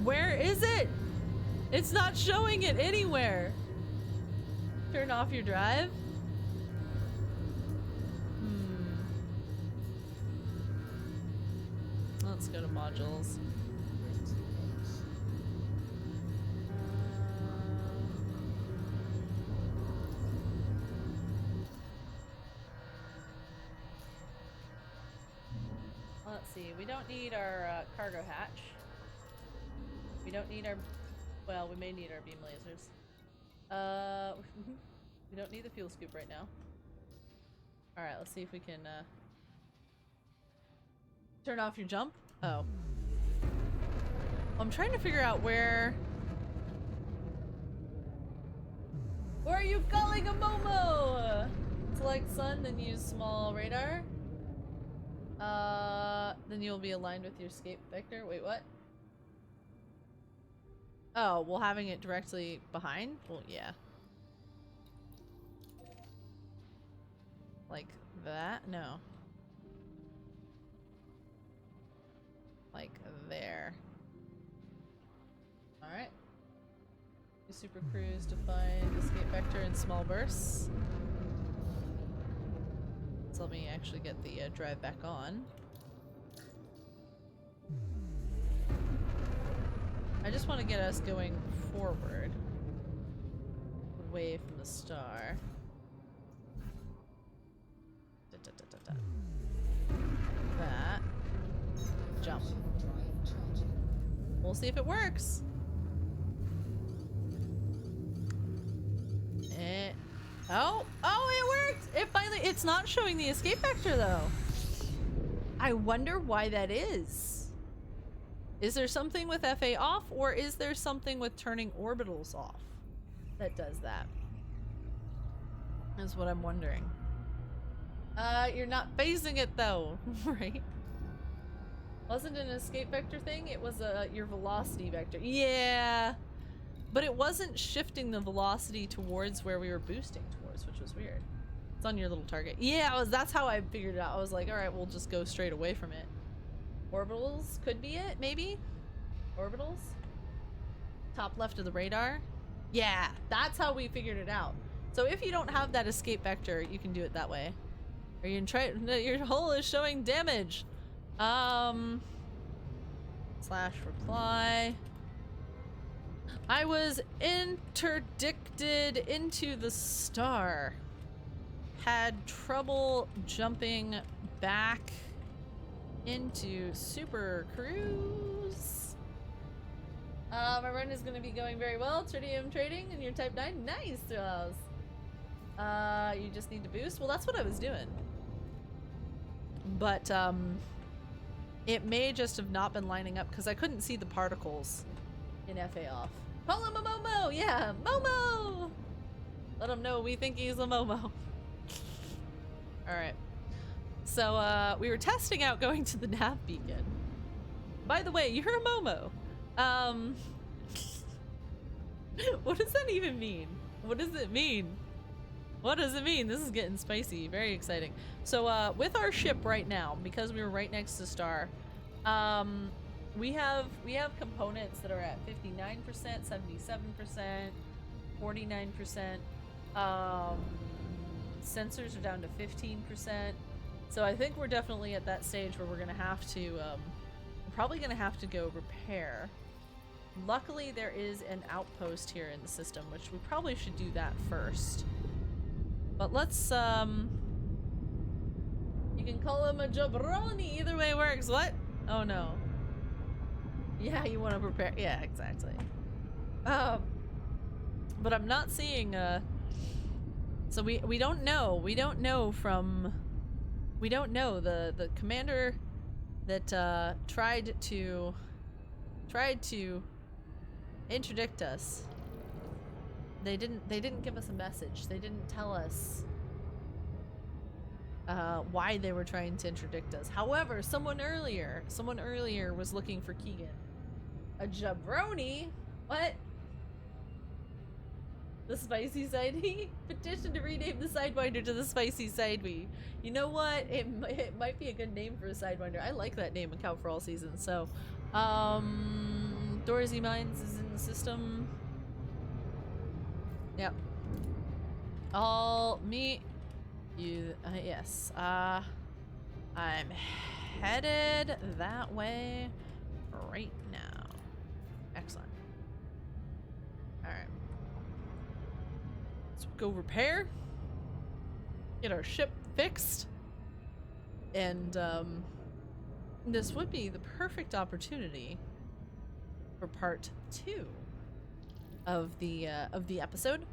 Where is it? It's not showing it anywhere. Turn off your drive. Let's go to modules. Let's see, we don't need our cargo hatch. We don't need our, well, we may need our beam lasers. We don't need the fuel scoop right now. Alright, let's see if we can turn off your jump. Oh. I'm trying to figure out where are you calling a Momo? Select sun, then use small radar. Then you'll be aligned with your escape vector. Wait, what? Oh, well, having it directly behind? Well, yeah. Like that? No. Like there. Alright. Super cruise to find escape vector in small bursts. So let me actually get the drive back on. I just want to get us going forward. Away from the star. That. Jump. We'll see if it works. Oh, it worked! It finally, it's not showing the escape vector though. I wonder why that is. Is there something with FA off, or is there something with turning orbitals off that does that? That's what I'm wondering. You're not phasing it though, right? Wasn't an escape vector thing, it was your velocity vector. Yeah, but it wasn't shifting the velocity towards where we were boosting towards, which was weird. It's on your little target. Yeah, that's how I figured it out. I was like, alright, we'll just go straight away from it. Orbitals could be it, maybe? Orbitals? Top left of the radar? Yeah, that's how we figured it out. So if you don't have that escape vector, you can do it that way. Are you your hull is showing damage. Slash reply. I was interdicted into the star. Had trouble jumping back into Super Cruise. My run is going to be going very well. Tritium trading and you're type 9. Nice, Rouse. You just need to boost. Well, that's what I was doing. But, It may just have not been lining up because I couldn't see the particles in FA off. Call him a Momo! Yeah, Momo! Let him know we think he's a Momo. Alright. So, we were testing out going to the nav beacon. By the way, you're a Momo. What does that even mean? What does it mean? What does it mean? This is getting spicy. Very exciting. So, with our ship right now, because we were right next to Star, we have components that are at 59%, 77%, 49%. Sensors are down to 15%. So I think we're definitely at that stage where we're gonna have to, we're probably gonna have to go repair. Luckily, there is an outpost here in the system, which we probably should do that first. But let's, you can call him a jabroni, either way works. What? Oh no. Yeah, you want to prepare. Yeah, exactly. But I'm not seeing, so we don't know. We don't know the commander that, tried to interdict us. They didn't give us a message. They didn't tell us why they were trying to interdict us. However, someone earlier was looking for Keegan. A jabroni? What? The spicy sidey? Petition to rename the Sidewinder to the spicy sidey. You know what? It might be a good name for a Sidewinder. I like that name in Count for All Seasons. So, Dorsey Mines is in the system. Yep. I'll meet you. Yes. I'm headed that way right now. Excellent. Alright. Let's go repair. Get our ship fixed. And, this would be the perfect opportunity for part 2 of the episode.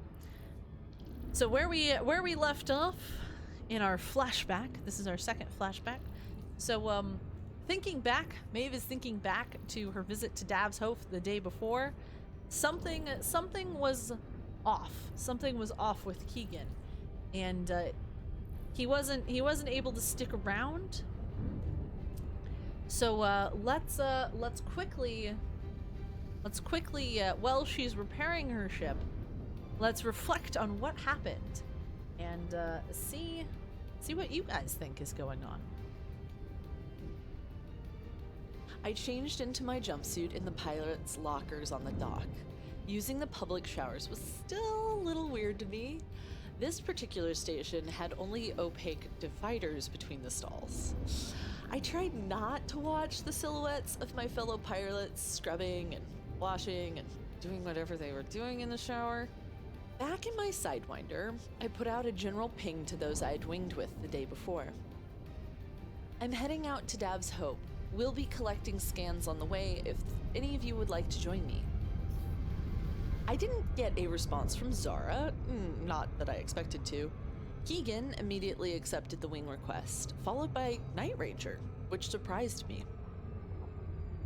So where we left off in our flashback, this is our second flashback. So thinking back, Maeve is thinking back to her visit to Dav's Hof the day before. Something was off. Something was off with Keegan, and he wasn't able to stick around. So let's quickly while she's repairing her ship, let's reflect on what happened and see what you guys think is going on. I changed into my jumpsuit in the pilot's lockers on the dock. Using the public showers was still a little weird to me. This particular station had only opaque dividers between the stalls. I tried not to watch the silhouettes of my fellow pilots scrubbing and washing and doing whatever they were doing in the shower. Back in my Sidewinder, I put out a general ping to those I'd winged with the day before. I'm heading out to Dav's Hope. We'll be collecting scans on the way if any of you would like to join me. I didn't get a response from Zara, not that I expected to. Keegan immediately accepted the wing request, followed by Night Ranger, which surprised me.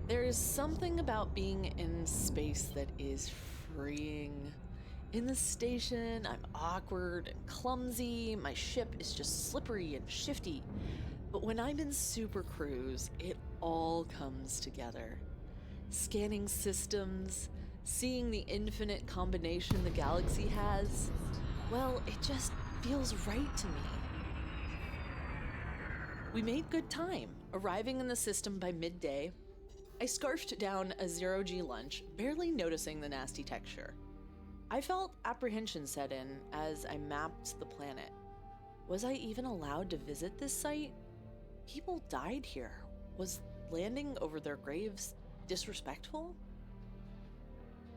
There is something about being in space that is freeing. In the station, I'm awkward and clumsy, my ship is just slippery and shifty. But when I'm in Super Cruise, it all comes together. Scanning systems, seeing the infinite combination the galaxy has, well, it just feels right to me. We made good time, arriving in the system by midday. I scarfed down a zero-G lunch, barely noticing the nasty texture. I felt apprehension set in as I mapped the planet. Was I even allowed to visit this site? People died here. Was landing over their graves disrespectful?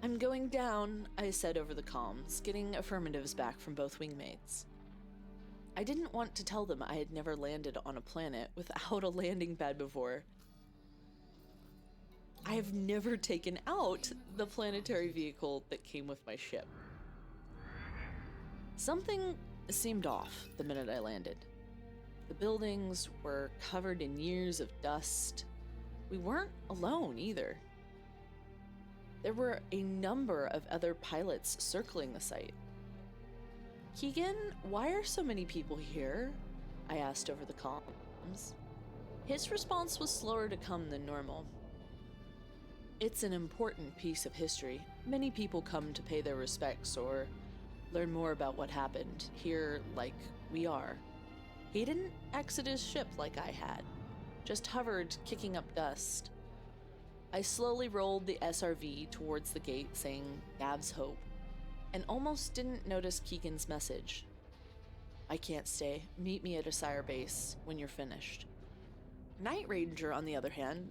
I'm going down, I said over the comms, getting affirmatives back from both wingmates. I didn't want to tell them I had never landed on a planet without a landing pad before. I have never taken out the planetary vehicle that came with my ship. Something seemed off the minute I landed. The buildings were covered in years of dust. we weren't alone either. There were a number of other pilots circling the site. Keegan, why are so many people here? I asked over the comms. His response was slower to come than normal. It's an important piece of history. Many people come to pay their respects or learn more about what happened here, like we are. He didn't exit his ship like I had, just hovered, kicking up dust. I slowly rolled the SRV towards the gate, saying, "Dav's Hope," and almost didn't notice Keegan's message. "I can't stay. Meet me at a Sire base when you're finished." Night Ranger, on the other hand,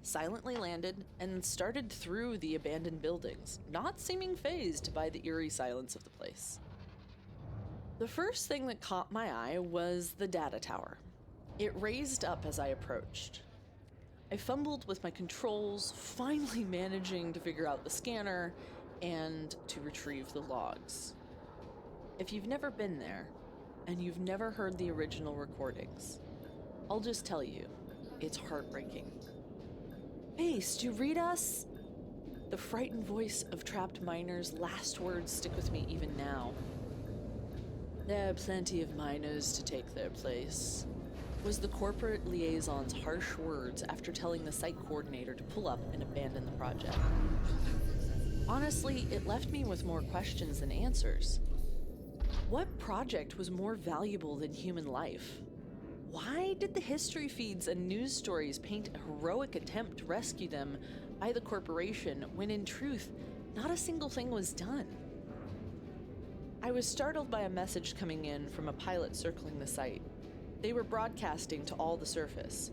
silently landed and started through the abandoned buildings, not seeming fazed by the eerie silence of the place. The first thing that caught my eye was the data tower. It raised up as I approached. I fumbled with my controls, finally managing to figure out the scanner and to retrieve the logs. If you've never been there, and you've never heard the original recordings, I'll just tell you, it's heartbreaking. "Base, do you read us?" The frightened voice of trapped miners' last words stick with me even now. "There are plenty of miners to take their place," was the corporate liaison's harsh words after telling the site coordinator to pull up and abandon the project. Honestly, it left me with more questions than answers. What project was more valuable than human life? Why did the history feeds and news stories paint a heroic attempt to rescue them by the corporation when in truth, not a single thing was done? I was startled by a message coming in from a pilot circling the site. They were broadcasting to all the surface.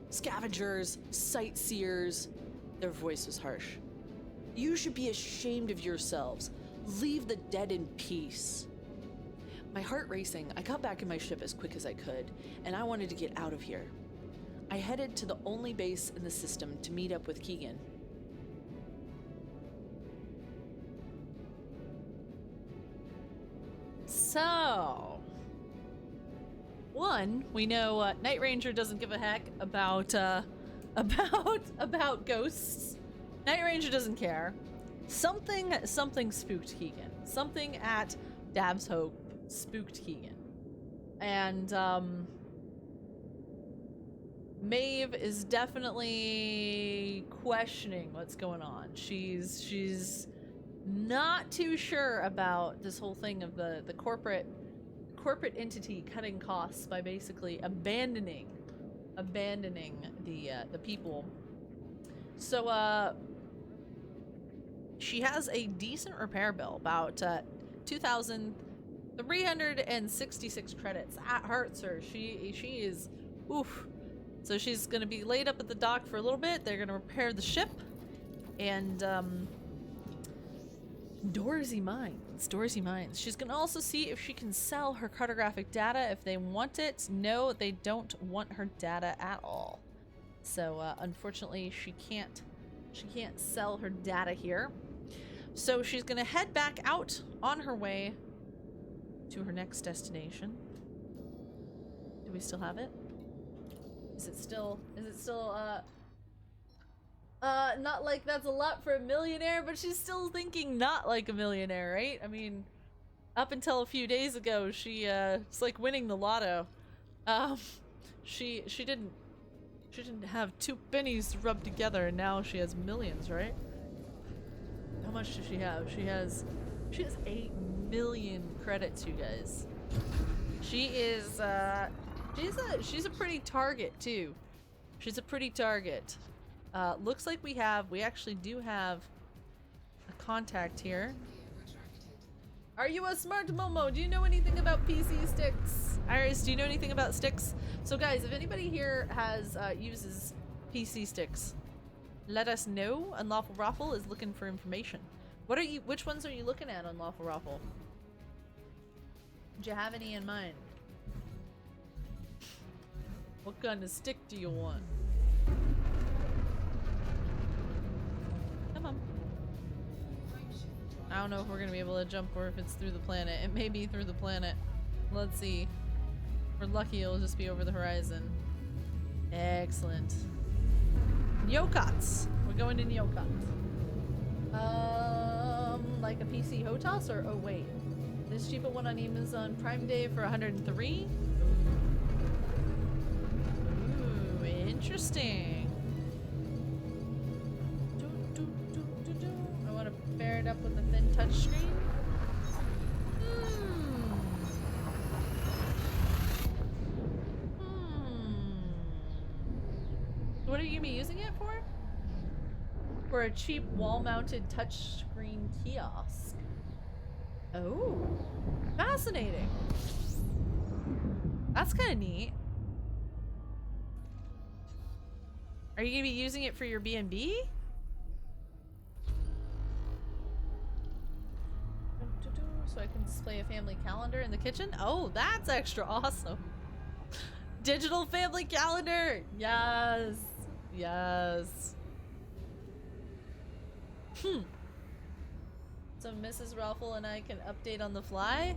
"Scavengers, sightseers," their voice was harsh. "You should be ashamed of yourselves. Leave the dead in peace." My heart racing, I got back in my ship as quick as I could, and I wanted to get out of here. I headed to the only base in the system to meet up with Keegan. So, one, we know Night Ranger doesn't give a heck about about ghosts. Night Ranger doesn't care. Something spooked Keegan. Something at Dav's Hope spooked Keegan. And Maeve is definitely questioning what's going on. She's not too sure about this whole thing of the corporate entity cutting costs by basically abandoning the people. So she has a decent repair bill, about 2,366 credits. That hurts her. She is oof. So she's gonna be laid up at the dock for a little bit. They're gonna repair the ship, and Dorsey Mines. She's gonna also see if she can sell her cartographic data if they want it. No, they don't want her data at all. So unfortunately, she can't sell her data here. So she's gonna head back out on her way to her next destination. Do we still have it? Is it still not like that's a lot for a millionaire, but she's still thinking not like a millionaire, right? I mean, up until a few days ago, it's like winning the lotto. She didn't have two pennies rubbed together, and now she has millions, right? How much does she have? She has 8 million credits, you guys. She is she's a pretty target too. She's a pretty target. Looks like we actually do have a contact here. Are you a smart Momo? Do you know anything about PC sticks? Iris, do you know anything about sticks? So guys, if anybody here has uses PC sticks, let us know. Unlawful Raffle is looking for information. Which ones are you looking at, Unlawful Raffle? Do you have any in mind? What kind of stick do you want? Come on. I don't know if we're gonna be able to jump or if it's through the planet. It may be through the planet. Let's see. If we're lucky, it'll just be over the horizon. Excellent. Nyokots. We're going to Nyokots. Like a PC HOTAS or oh wait. This cheaper one on Amazon Prime Day for 103. Ooh, interesting. I want to pair it up with a thin touchscreen. What are you gonna be using it for? For a cheap wall-mounted touchscreen kiosk. Oh, fascinating. That's kind of neat. Are you gonna be using it for your B&B? So I can display a family calendar in the kitchen? Oh, that's extra awesome. Digital family calendar! Yes! Yes. So Mrs. Raffle and I can update on the fly?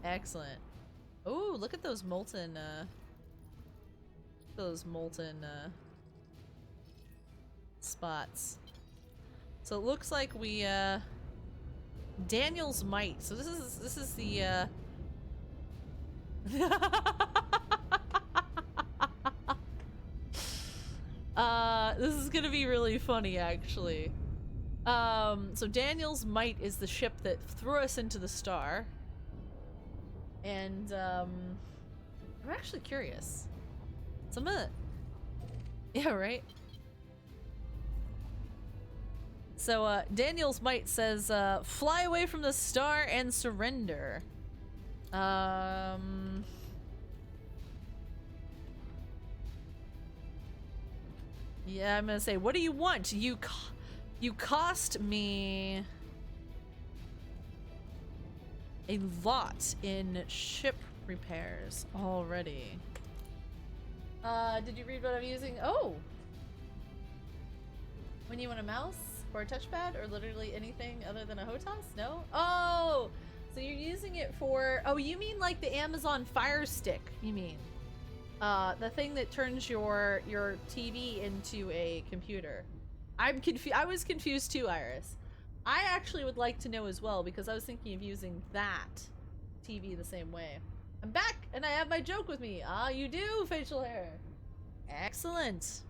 Excellent. Oh, look at those molten, spots. So it looks like we, Daniel's Might. So this is the, this is gonna be really funny, actually. So Daniel's Might is the ship that threw us into the star. And, I'm actually curious. So I'm gonna... Yeah, right? So, Daniel's Might says, fly away from the star and surrender. Yeah, I'm gonna say, what do you want? You cost me a lot in ship repairs already. Did you read what I'm using? Oh! When you want a mouse or a touchpad or literally anything other than a HOTAS? No? Oh! So you're using it for... Oh, you mean like the Amazon Fire Stick, you mean? The thing that turns your TV into a computer. I was confused too, Iris. I actually would like to know as well because I was thinking of using that TV the same way. I'm back and I have my joke with me. Ah, you do, facial hair. Excellent.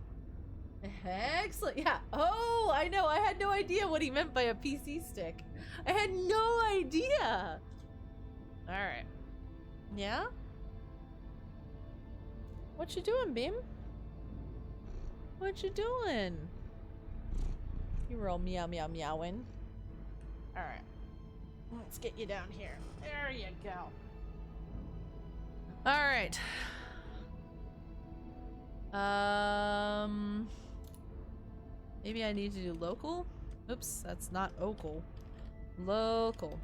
Excellent. Yeah. Oh, I know. I had no idea what he meant by a PC stick. I had no idea. All right. Yeah? What you doing, Beam? What you doing? You were all meow meow meowing. Alright. Let's get you down here. There you go. Alright. Maybe I need to do local? Oops, that's not local. Local.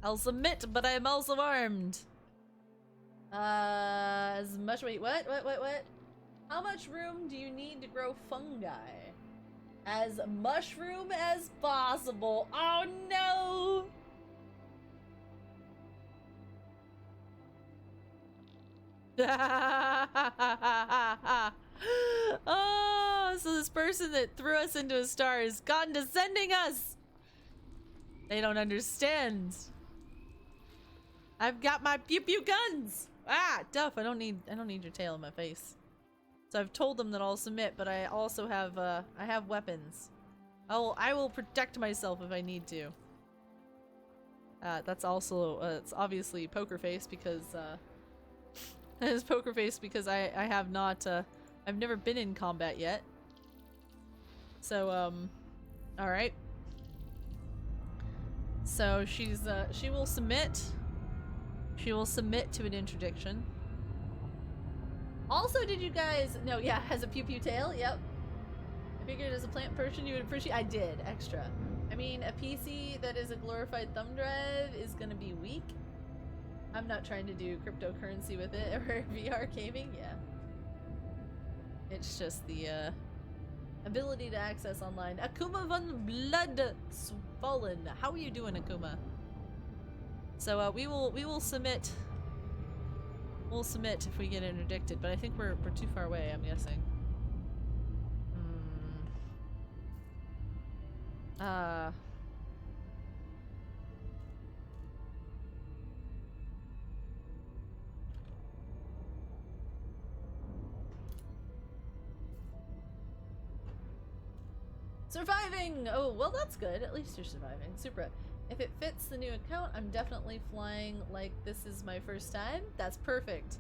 I'll submit, but I am also armed. As much, wait, what? How much room do you need to grow fungi? As mushroom as possible. Oh no! Oh, so this person that threw us into a star is condescending us. They don't understand. I've got my pew pew guns. Ah, Duff, I don't need your tail in my face. So I've told them that I'll submit, but I also have I have weapons. I will protect myself if I need to. That's also it's obviously poker face because it is poker face because I have not I've never been in combat yet. So all right. So she will submit. She will submit to an interdiction. Also, did you guys know? Yeah, has a pew pew tail. Yep. I figured as a plant person you would appreciate. I did extra. I mean, a PC that is a glorified thumb drive is gonna be weak. I'm not trying to do cryptocurrency with it or VR gaming. Yeah. It's just the ability to access online. Akuma von Blood Swollen. How are you doing, Akuma? So we will submit. We'll submit if we get interdicted, but I think we're too far away, I'm guessing. Surviving! Oh, well that's good. At least you're surviving. Supra. If it fits the new account, I'm definitely flying like this is my first time. That's perfect.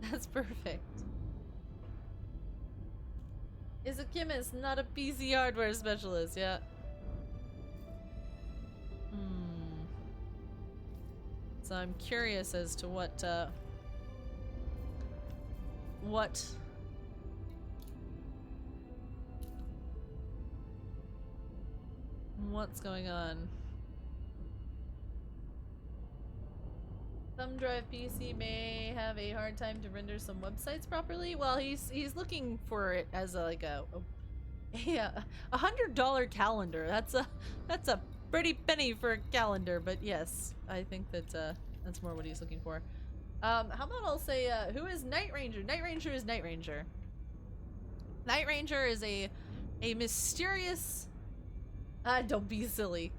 That's perfect. Is a chemist, not a PC hardware specialist, yeah. So I'm curious as to what's going on. Thumb drive PC may have a hard time to render some websites properly. Well, he's looking for it as like a $100 calendar. That's a pretty penny for a calendar, but yes, I think that that's more what he's looking for. How about I'll say who is Night Ranger? Night Ranger is Night Ranger. Night Ranger is a mysterious. Don't be silly.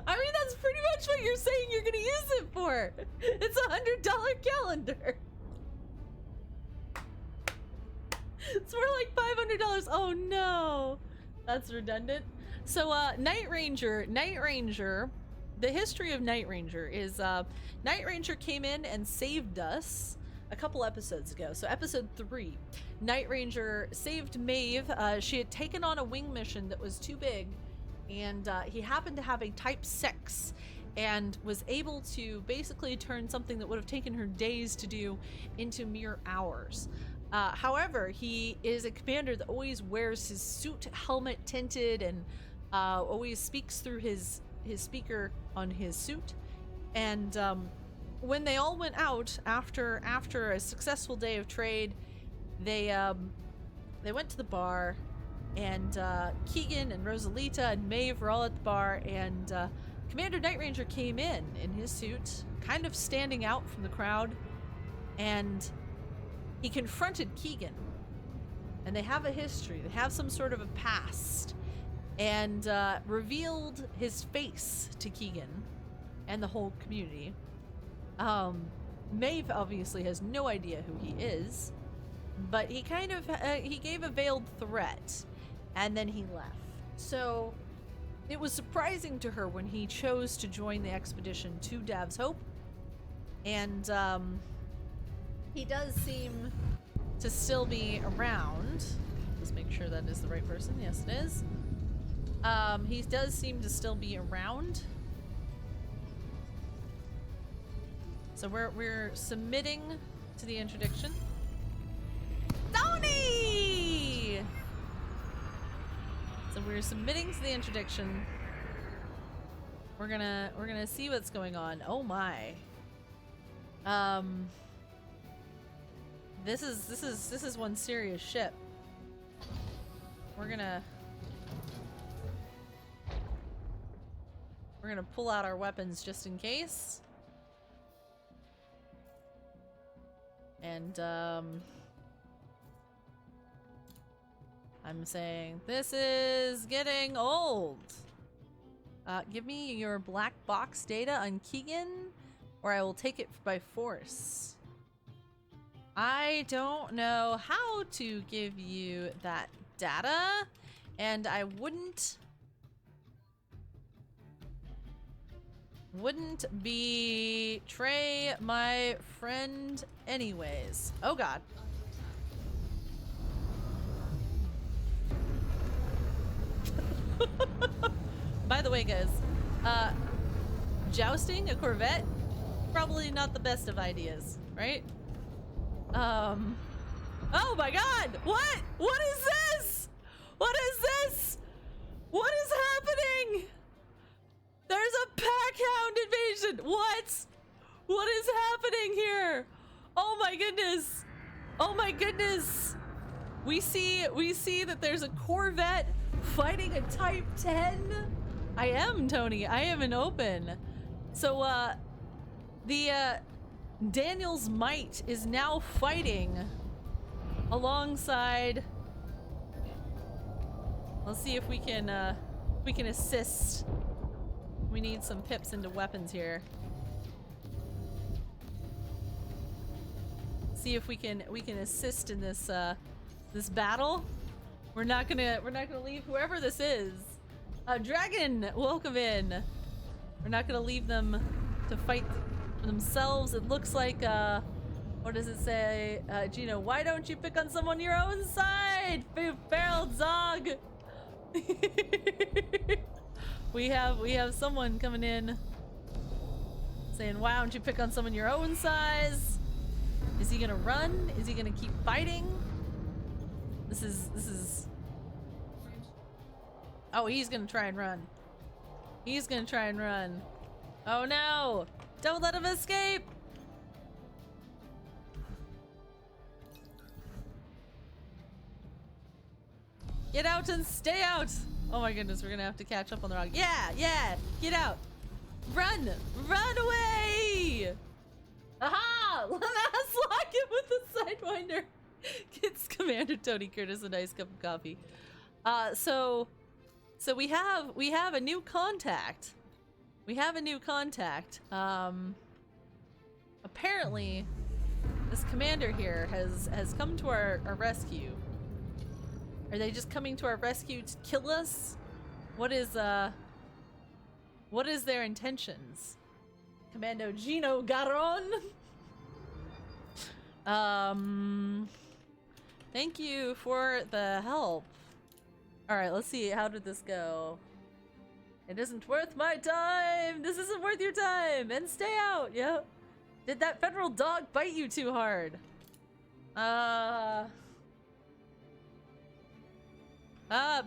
I mean, that's pretty much what you're saying you're gonna use it for. It's a $100 calendar. It's more like $500. Oh no, that's redundant. So, Night Ranger, the history of Night Ranger is, Night Ranger came in and saved us a couple episodes ago. So episode 3, Night Ranger saved Maeve. She had taken on a wing mission that was too big, and he happened to have a type 6 and was able to basically turn something that would have taken her days to do into mere hours. However, he is a commander that always wears his suit, helmet tinted, and always speaks through his speaker on his suit. And when they all went out after a successful day of trade, they went to the bar, and Keegan and Rosalita and Maeve were all at the bar, and Commander Night Ranger came in his suit, kind of standing out from the crowd, and he confronted Keegan. And they have a history, they have some sort of a past, and revealed his face to Keegan and the whole community. Maeve obviously has no idea who he is, but he kind of he gave a veiled threat, and then he left. So it was surprising to her when he chose to join the expedition to Dav's Hope, and he does seem to still be around. Let's make sure that is the right person. Yes, it is. He does seem to still be around. So we're submitting to the interdiction. Tony! So we're submitting to the interdiction. We're gonna see what's going on. Oh my. This is one serious ship. We're gonna pull out our weapons just in case. And I'm saying this is getting old. Give me your black box data on Keegan, or I will take it by force. I don't know how to give you that data, and I wouldn't betray my friend anyways. Oh god. By the way, guys, jousting a Corvette, probably not the best of ideas, right? Oh my god! What? What is this? What is this? What is happening? There's a packhound invasion! What? What is happening here? Oh my goodness! Oh my goodness! We see that there's a Corvette fighting a Type 10. I am, Tony. I am an open. So, the, Daniel's Might is now fighting alongside... Let's see if we can assist. We need some pips into weapons here. See if we can assist in this this battle. We're not gonna leave whoever this is. Dragon, welcome in. We're not gonna leave them to fight for themselves. It looks like what does it say? Gino, why don't you pick on someone your own side? Feral dog. we have someone coming in saying, why don't you pick on someone your own size? Is he gonna run? Is he gonna keep fighting? This is oh, he's gonna try and run. He's gonna try and run. Oh no! Don't let him escape! Get out and stay out! Oh my goodness, we're gonna have to catch up on the rock. Yeah, yeah! Get out! Run! Run away! Aha! Let's lock him with the Sidewinder! Gets Commander Tony Curtis a nice cup of coffee. So we have a new contact. We have a new contact. Apparently, this commander here has come to our rescue. Are they just coming to our rescue to kill us? What is their intentions? Commando Gino Garon. Thank you for the help. Alright, let's see. How did this go? It isn't worth my time! This isn't worth your time! And stay out! Yep. Did that federal dog bite you too hard?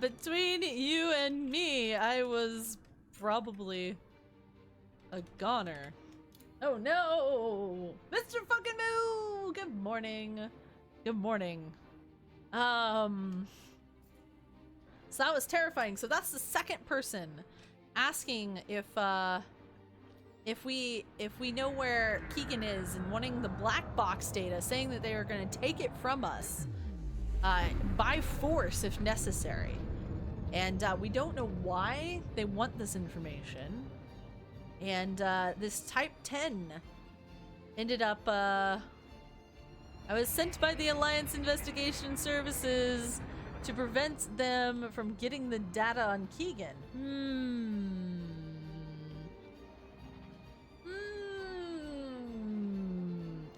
Between you and me, I was probably a goner. Oh no! Mr. Fucking Moo! Good morning. Good morning. So that was terrifying. So that's the second person asking if we know where Keegan is and wanting the black box data, saying that they are going to take it from us by force if necessary. And we don't know why they want this information. And this Type 10 ended up I was sent by the Alliance Investigation Services to prevent them from getting the data on Keegan.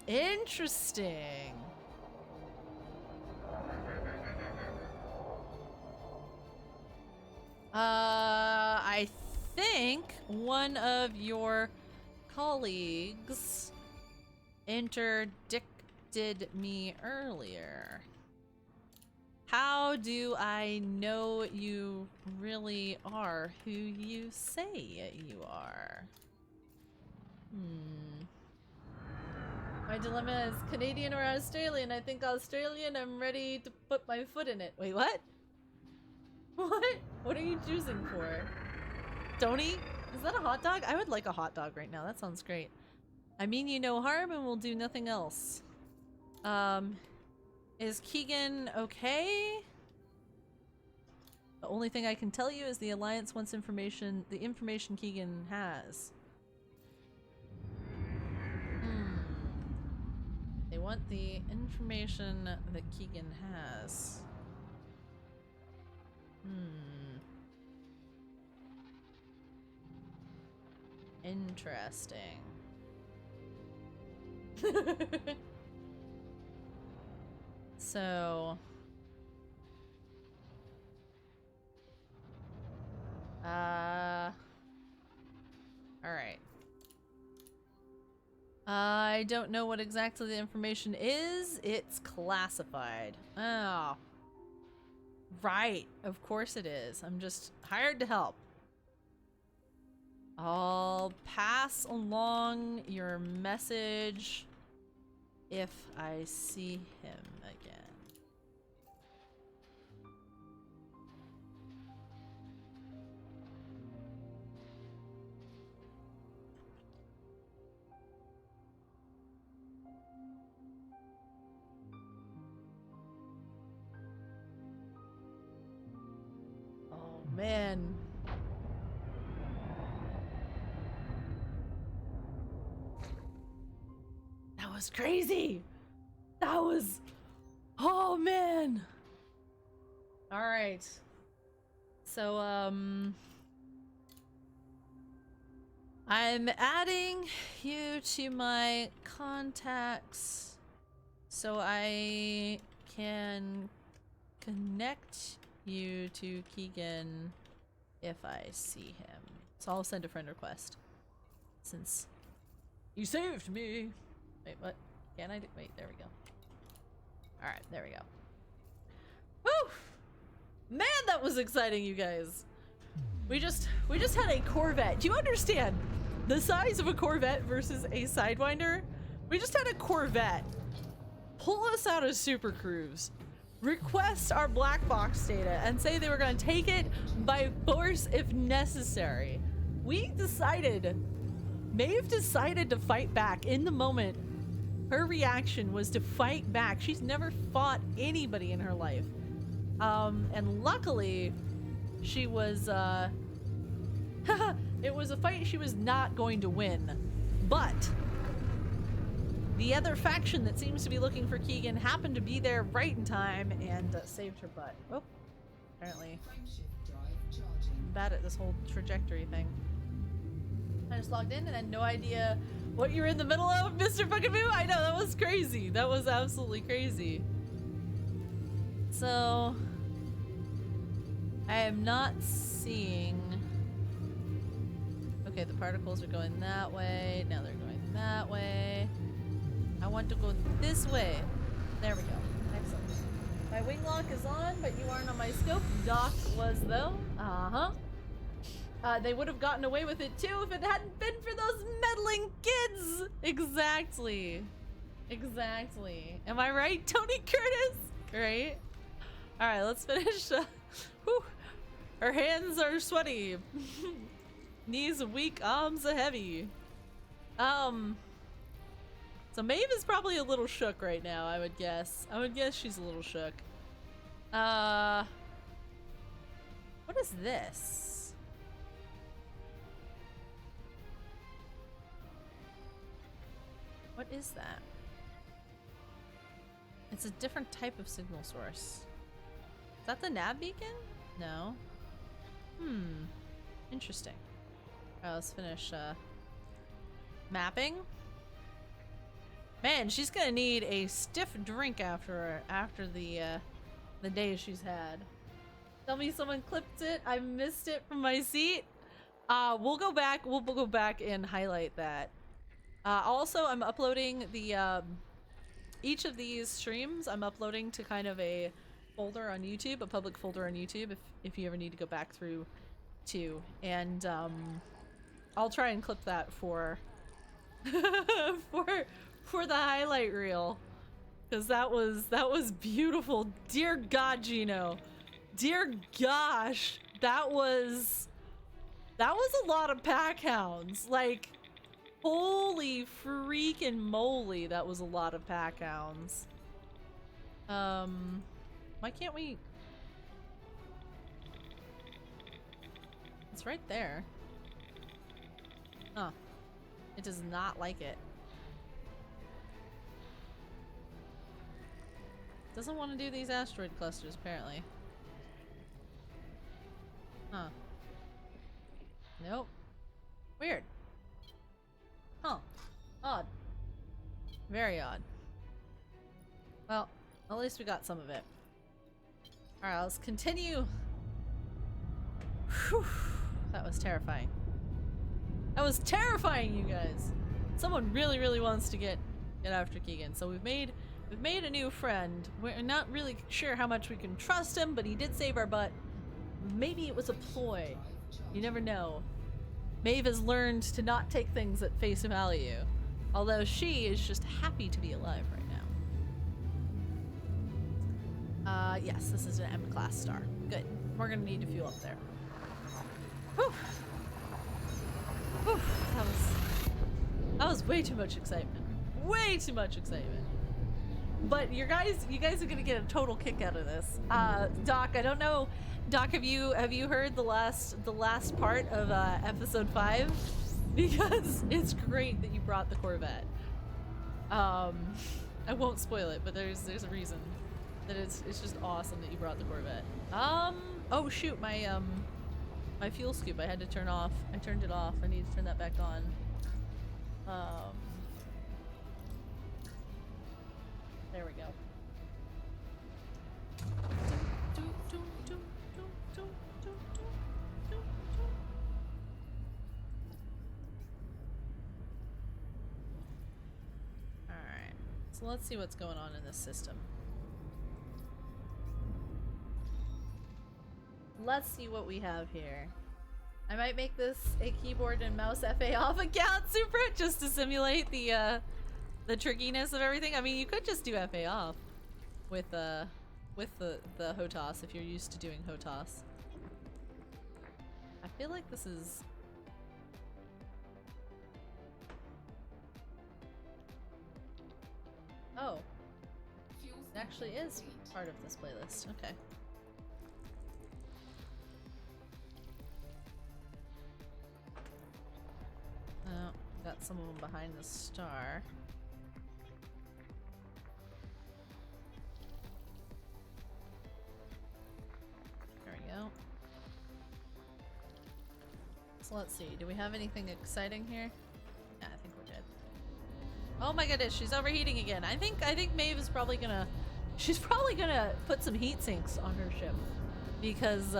Interesting. I think one of your colleagues interdicted me earlier. How do I know you really are who you say you are? My dilemma is Canadian or Australian. I think Australian. I'm ready to put my foot in it. Wait, what? What? What are you choosing for? Tony? Is that a hot dog? I would like a hot dog right now. That sounds great. I mean you no harm and we'll do nothing else. Is Keegan okay? The only thing I can tell you is the Alliance wants information, the information Keegan has. They want the information that Keegan has. Interesting. So... Alright. I don't know what exactly the information is. It's classified. Oh. Right. Of course it is. I'm just hired to help. I'll pass along your message if I see him again. man. That was crazy. That was, oh man. All right. So, I'm adding you to my contacts so I can connect you to Keegan if I see him. So I'll send a friend request since you saved me. Wait, what? Can I do? Wait, there we go. All right, there we go. Woo! Man, that was exciting, you guys. We just had a Corvette. Do you understand the size of a Corvette versus a Sidewinder? We just had a Corvette pull us out of Super Cruise, request our black box data, and say they were going to take it by force if necessary. Maeve decided to fight back in the moment. Her reaction was to fight back. She's never fought anybody in her life. And luckily, she was, it was a fight she was not going to win. But the other faction that seems to be looking for Keegan happened to be there right in time and saved her butt. Oh, apparently I'm bad at this whole trajectory thing. I just logged in and had no idea what you're in the middle of, Mr. Fucking Moo. I know, that was crazy. That was absolutely crazy. So I am not seeing. Okay, the particles are going that way. Now they're going that way. I want to go this way. There we go. Excellent. My wing lock is on, but you aren't on my scope. Doc was though. They would have gotten away with it too if it hadn't been for those meddling kids. Exactly. Exactly. Am I right, Tony Curtis? Great. All right, let's finish. Whew. Her hands are sweaty. Knees are weak, arms are heavy. So Maeve is probably a little shook right now, I would guess. I would guess she's a little shook. What is this? What is that? It's a different type of signal source. Is that the nav beacon? No. Interesting. Alright, let's finish mapping. Man, she's gonna need a stiff drink after the day she's had. Tell me someone clipped it. I missed it from my seat. We'll go back. We'll go back and highlight that. Also, I'm uploading the each of these streams. I'm uploading to kind of a folder on YouTube, a public folder on YouTube, if you ever need to go back through too. And I'll try and clip that for for the highlight reel, because that was beautiful. Dear God, Gino, dear gosh, that was a lot of pack hounds. Like, holy freaking moly, that was a lot of pack hounds. Why can't we? It's right there. Huh. It does not like it. Doesn't want to do these asteroid clusters, apparently. Huh. Nope. Weird. Huh. Odd. Very odd. Well, at least we got some of it. Alright, let's continue. Whew. That was terrifying. That was terrifying, you guys. Someone really, really wants to get after Keegan. So we've made a new friend. We're not really sure how much we can trust him, but he did save our butt. Maybe it was a ploy. You never know. Maeve has learned to not take things at face value, although she is just happy to be alive right now. Yes, this is an M-class star. Good. We're gonna need to fuel up there. Whew. Whew. That was way too much excitement. Way too much excitement. But you guys are gonna get a total kick out of this. Doc, I don't know Doc, have you heard the last part of episode 5? Because it's great that you brought the Corvette. I won't spoil it, but there's a reason that it's just awesome that you brought the Corvette. Oh shoot, my my fuel scoop I had to turn off. I turned it off. I need to turn that back on. There we go. Alright, so let's see what's going on in this system. Let's see what we have here. I might make this a keyboard and mouse FA off account, Supra, just to simulate the trickiness of everything. I mean, you could just do FA off with the HOTAS if you're used to doing HOTAS. I feel like this is... Oh. It actually is part of this playlist. Okay. Oh, got some of them behind the star. There we go. So let's see, do we have anything exciting here? Yeah, I think we're good. Oh my goodness, she's overheating again. I think Maeve is probably gonna... She's probably gonna put some heat sinks on her ship. Because,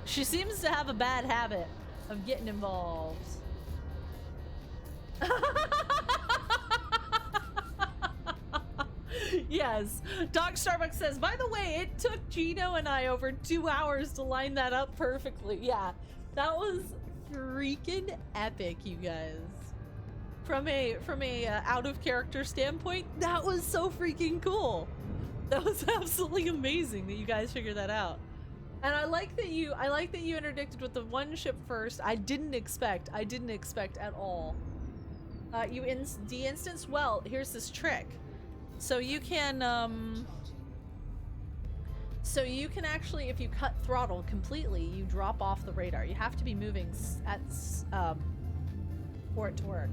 she seems to have a bad habit of getting involved. Yes, Doc Starbucks says, by the way, it took Gino and I over 2 hours to line that up perfectly. Yeah, that was freaking epic, you guys. From a out of character standpoint, that was so freaking cool. That was absolutely amazing that you guys figured that out. And I like that you interdicted with the one ship first. I didn't expect at all. You de-instance? Well, here's this trick. So you can actually, if you cut throttle completely, you drop off the radar. You have to be moving for it to work.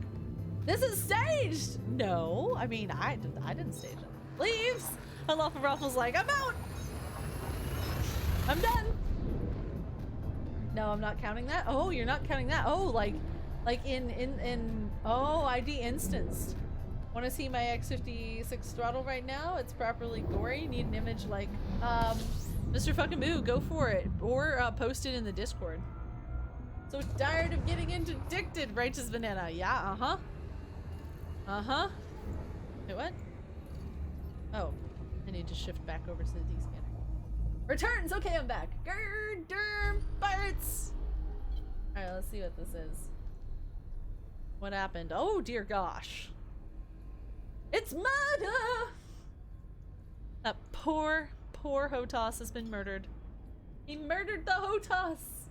This is staged! No, I mean, I didn't stage it. Leaves! And Lawful Ruffle's like, I'm out! I'm done! No, I'm not counting that? Oh, you're not counting that? Oh, like oh, I de-instanced. Want to see my X56 throttle right now? It's properly gory. Need an image like, Mr. Fucking Moo, go for it. Or post it in the Discord. So tired of getting interdicted, Righteous Banana. Yeah, uh-huh. Uh-huh. Wait, what? Oh, I need to shift back over to the D-scan. Returns! Okay, I'm back. Grr, derm, pirates! Alright, let's see what this is. What happened? Oh, dear gosh. It's murder! That poor HOTAS has been murdered. He murdered the HOTAS!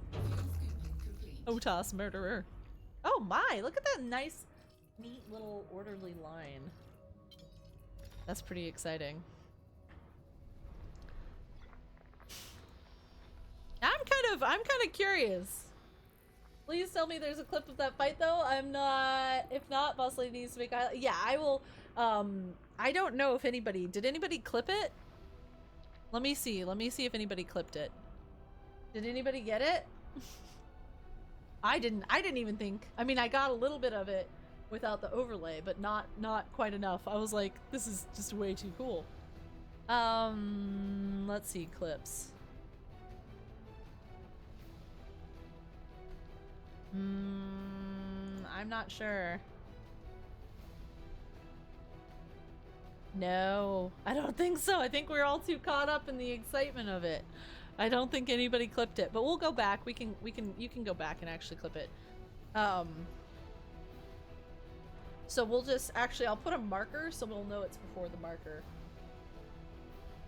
HOTAS murderer. Oh my, look at that nice, neat little orderly line. That's pretty exciting. I'm kind of curious. Please tell me there's a clip of that fight though. I'm not. If not, Boss Lady needs to make a... Yeah, I will. I don't know if anybody... Did anybody clip it? Let me see. Let me see if anybody clipped it. Did anybody get it? I didn't even think. I mean, I got a little bit of it without the overlay, but not quite enough. I was like, this is just way too cool. Let's see clips. I'm not sure. No, I don't think so. I think we're all too caught up in the excitement of it. I don't think anybody clipped it, but we'll go back. You can go back and actually clip it. So we'll just, actually, I'll put a marker so we'll know it's before the marker.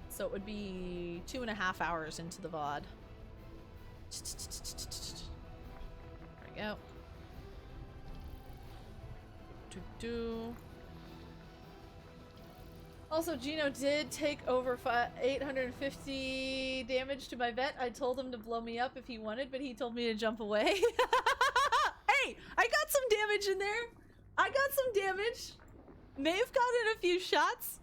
So it would be 2.5 hours into the VOD. There we go. Also, Gino did take over 850 damage to my vet. I told him to blow me up if he wanted, but he told me to jump away. Hey, I got some damage in there. I got some damage. Maeve got in a few shots.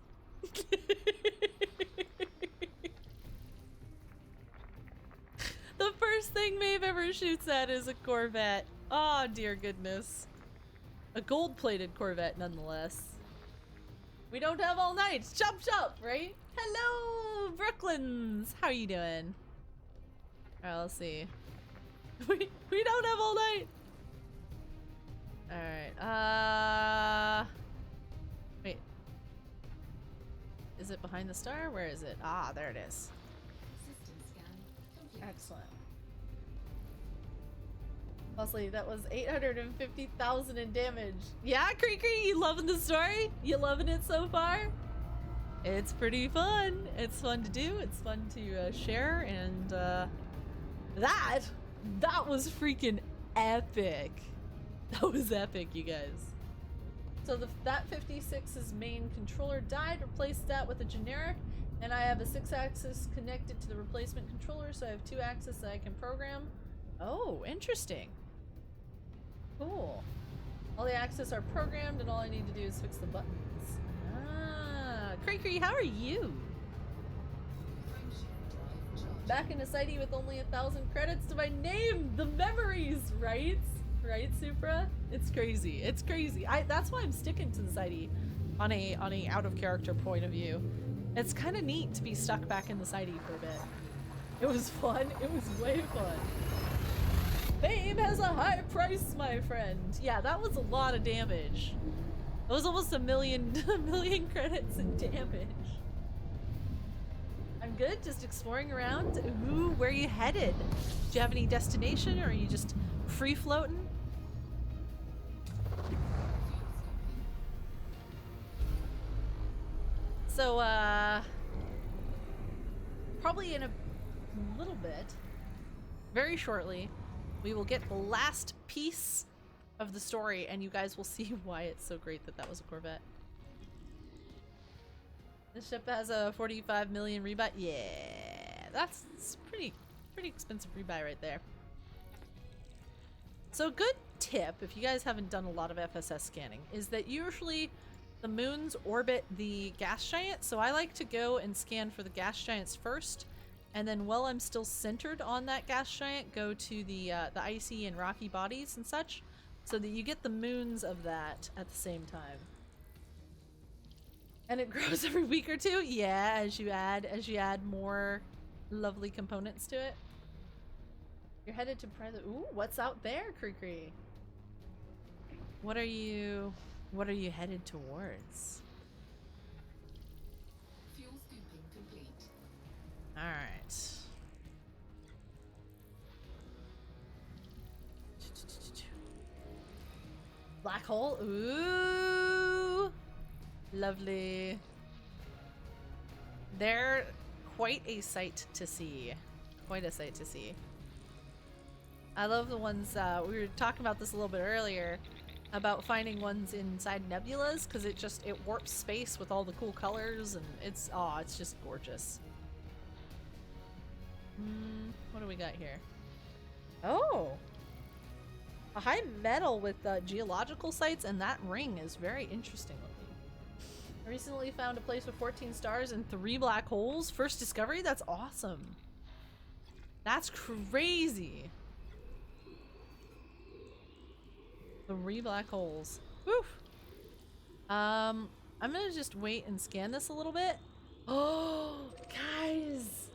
The first thing Maeve ever shoots at is a Corvette. Oh, dear goodness. A gold-plated Corvette, nonetheless. We don't have all night. Chop chop, right? Hello, Brooklyns. How are you doing? Alright, let's see. We don't have all night. Alright, wait. Is it behind the star? Where is it? Ah, there it is. Excellent. Leslie, that was 850,000 in damage. Yeah, Creaky, you loving the story? You loving it so far? It's pretty fun. It's fun to do. It's fun to share, and that was freaking epic. That was epic, you guys. So that 56's main controller died. Replaced that with a generic, and I have a 6-axis connected to the replacement controller, so I have 2 axes that I can program. Oh, interesting. Cool. All the axes are programmed, and all I need to do is fix the buttons. Ah, Creaky, how are you? Back in Ascites with only 1,000 credits to my name. The memories, right? Right, Supra? It's crazy. It's crazy. That's why I'm sticking to the Ascites on a out of character point of view. It's kind of neat to be stuck back in the Ascites for a bit. It was fun. It was way fun. Babe has a high price, my friend. Yeah, that was a lot of damage. That was almost a million credits in damage. I'm good, just exploring around. Ooh, where are you headed? Do you have any destination, or are you just free floating? So, probably in a little bit, very shortly, we will get the last piece of the story, and you guys will see why it's so great that that was a Corvette. This ship has a 45 million rebuy. Yeah, that's pretty expensive rebuy right there. So, good tip, if you guys haven't done a lot of FSS scanning, is that usually the moons orbit the gas giant. So I like to go and scan for the gas giants first, and then while I'm still centered on that gas giant, go to the icy and rocky bodies and such, so that you get the moons of that at the same time. And it grows every week or two. Yeah, as you add more lovely components to it. You're headed to private. Ooh, what's out there, Creaky? What are you headed towards? Fuel scooping complete. All right. Black hole. Ooh, lovely. They're quite a sight to see. Quite a sight to see. I love the ones, we were talking about this a little bit earlier, about finding ones inside nebulas, because it warps space with all the cool colors, and it's just gorgeous. What do we got here? Oh! A high metal with geological sites, and that ring is very interesting looking. I recently found a place with 14 stars and 3 black holes. First discovery? That's awesome. That's crazy. 3 black holes. Woof. I'm gonna just wait and scan this a little bit. Oh, guys!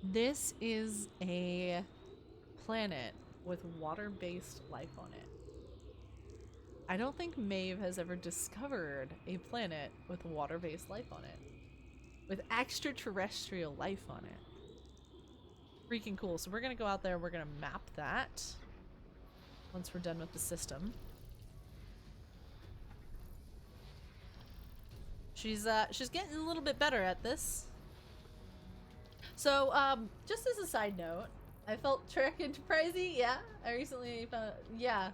This is a planet with water-based life on it. I don't think Maeve has ever discovered a planet with water-based life on it. With extraterrestrial life on it. Freaking cool. So we're gonna go out there, we're gonna map that once we're done with the system. She's getting a little bit better at this. So, just as a side note, I felt Trek Enterprisey. Yeah, I recently found. Yeah.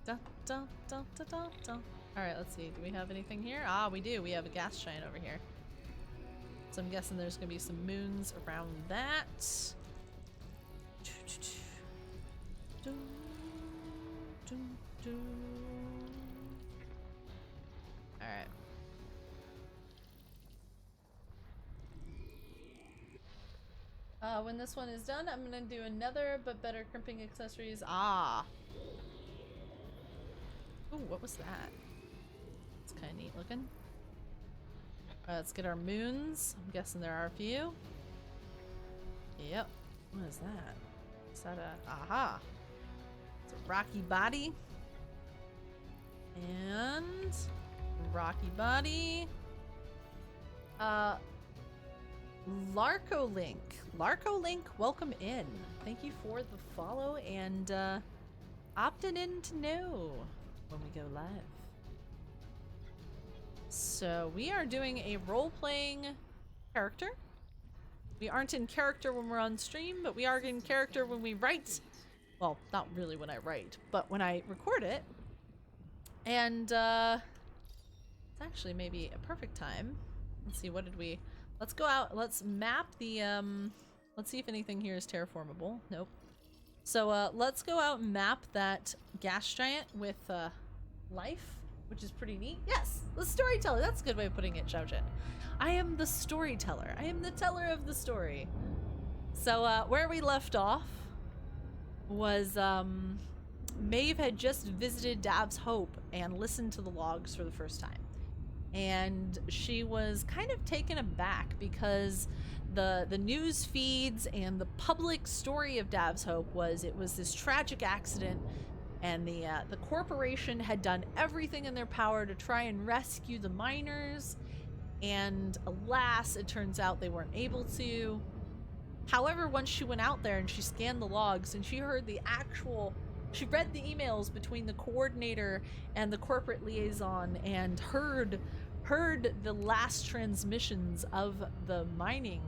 Dun, dun, dun, dun, dun, dun. Alright, let's see. Do we have anything here? Ah, we do. We have a gas giant over here. So I'm guessing there's gonna be some moons around that. Alright. When this one is done, I'm gonna do another but better crimping accessories. Ah. Ooh, what was that? It's kind of neat looking. Let's get our moons. I'm guessing there are a few. Yep. What is that? Is that a... Aha! It's a rocky body. And... rocky body. Larkolink. Larkolink, welcome in. Thank you for the follow and opting in to know when we go live. So we are doing a role-playing character. We aren't in character when we're on stream, but we are in character when we write. Well, not really when I write, but when I record it. And it's actually maybe a perfect time. Let's see, what did we... Let's go out, let's map the, let's see if anything here is terraformable. Nope. So, let's go out and map that gas giant with, life, which is pretty neat. Yes, the storyteller. That's a good way of putting it, Xiaojin. I am the storyteller. I am the teller of the story. So, where we left off was, Maeve had just visited Dav's Hope and listened to the logs for the first time. And she was kind of taken aback because the news feeds and the public story of Dav's Hope was it was this tragic accident, and the corporation had done everything in their power to try and rescue the miners, and alas, it turns out they weren't able to. However, once she went out there and she scanned the logs and she heard she read the emails between the coordinator and the corporate liaison and heard the last transmissions of the mining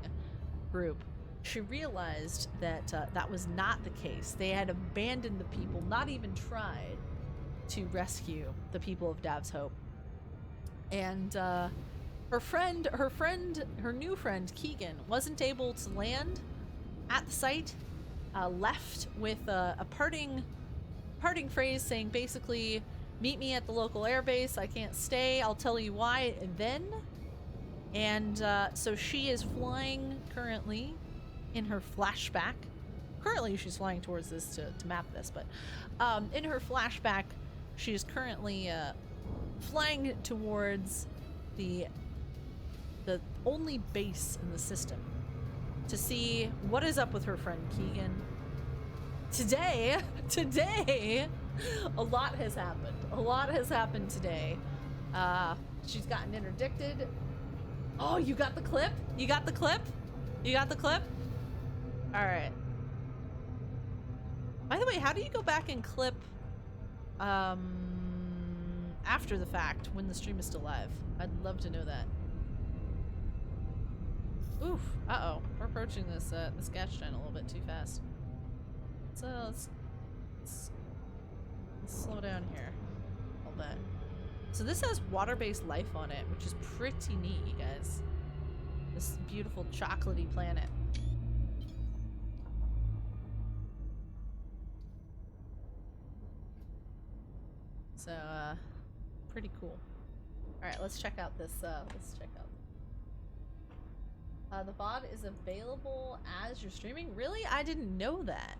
group, she realized that that was not the case. They had abandoned the people, not even tried to rescue the people of Dav's Hope. And her new friend Keegan wasn't able to land at the site, left with a parting phrase saying basically, meet me at the local airbase. I can't stay. I'll tell you why then. And so she is flying currently in her flashback. Currently she's flying towards this to map this, but in her flashback she is currently flying towards the only base in the system to see what is up with her friend Keegan. Today, a lot has happened. A lot has happened today. She's gotten interdicted. Oh, you got the clip? You got the clip? You got the clip? All right. By the way, how do you go back and clip after the fact when the stream is still live? I'd love to know that. Oof. Uh-oh. We're approaching this this gas giant a little bit too fast. So let's slow down here a little bit. So this has water-based life on it, which is pretty neat, you guys. This beautiful chocolatey planet. So, pretty cool. Alright, let's check out this, the VOD is available as you're streaming? Really? I didn't know that.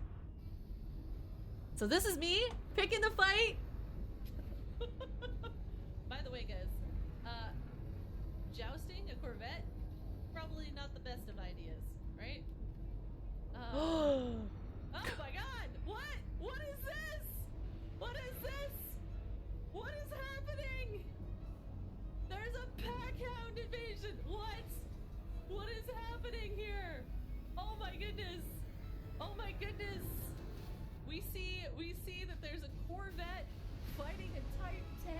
So this is me picking the fight. By the way, guys, jousting a Corvette, probably not the best of ideas, right? Oh my god! What? What is this? What is this? What is happening? There's a packhound invasion. What? What is happening here? Oh my goodness. Oh my goodness. We see that there's a Corvette fighting a Type 10.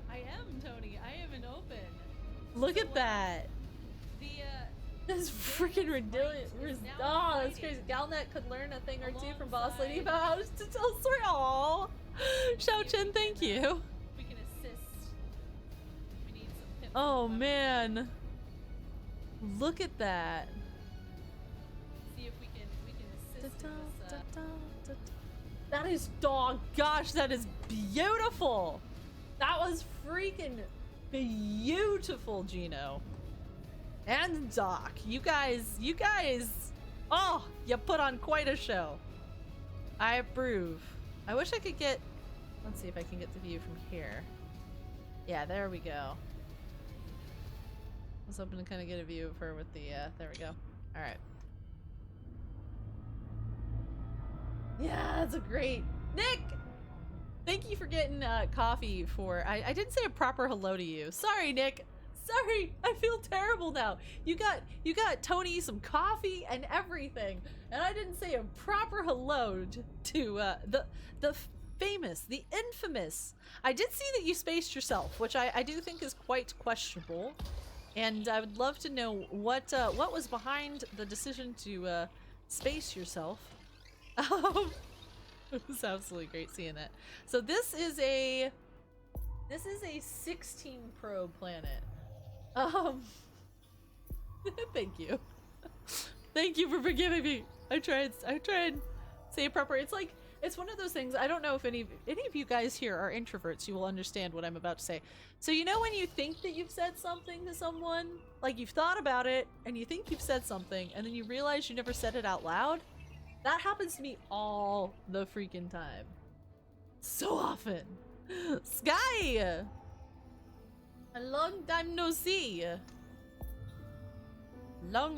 I am, Tony. I am an open. Look at that. That's freaking ridiculous. Oh, that's crazy. Galnet could learn a thing or two from Boss Lady about how to tell story. Aww. Xiaochen, thank you. We can assist Oh man. Look at that. See if we can assist in this, That is, oh gosh, that is beautiful. That was freaking beautiful, Gino. And Doc, you guys, oh, you put on quite a show. I approve. I wish I could get, let's see if I can get the view from here. Yeah, there we go. I was hoping to kind of get a view of her with the, there we go. All right. Yeah, that's a great, Nick! Thank you for getting coffee for, I didn't say a proper hello to you. Sorry, Nick. Sorry, I feel terrible now. You got Tony some coffee and everything, and I didn't say a proper hello to the famous, the infamous. I did see that you spaced yourself, which I do think is quite questionable, and I would love to know what was behind the decision to space yourself. It was absolutely great seeing that. So this is a 16 probe planet. Thank you. Thank you for forgiving me. I tried to say it proper. It's like, it's one of those things, I don't know if any of you guys here are introverts, you will understand what I'm about to say. So you know when you think that you've said something to someone, like you've thought about it, and you think you've said something, and then you realize you never said it out loud? That happens to me all the freaking time. So often. Sky! A long time no see. Long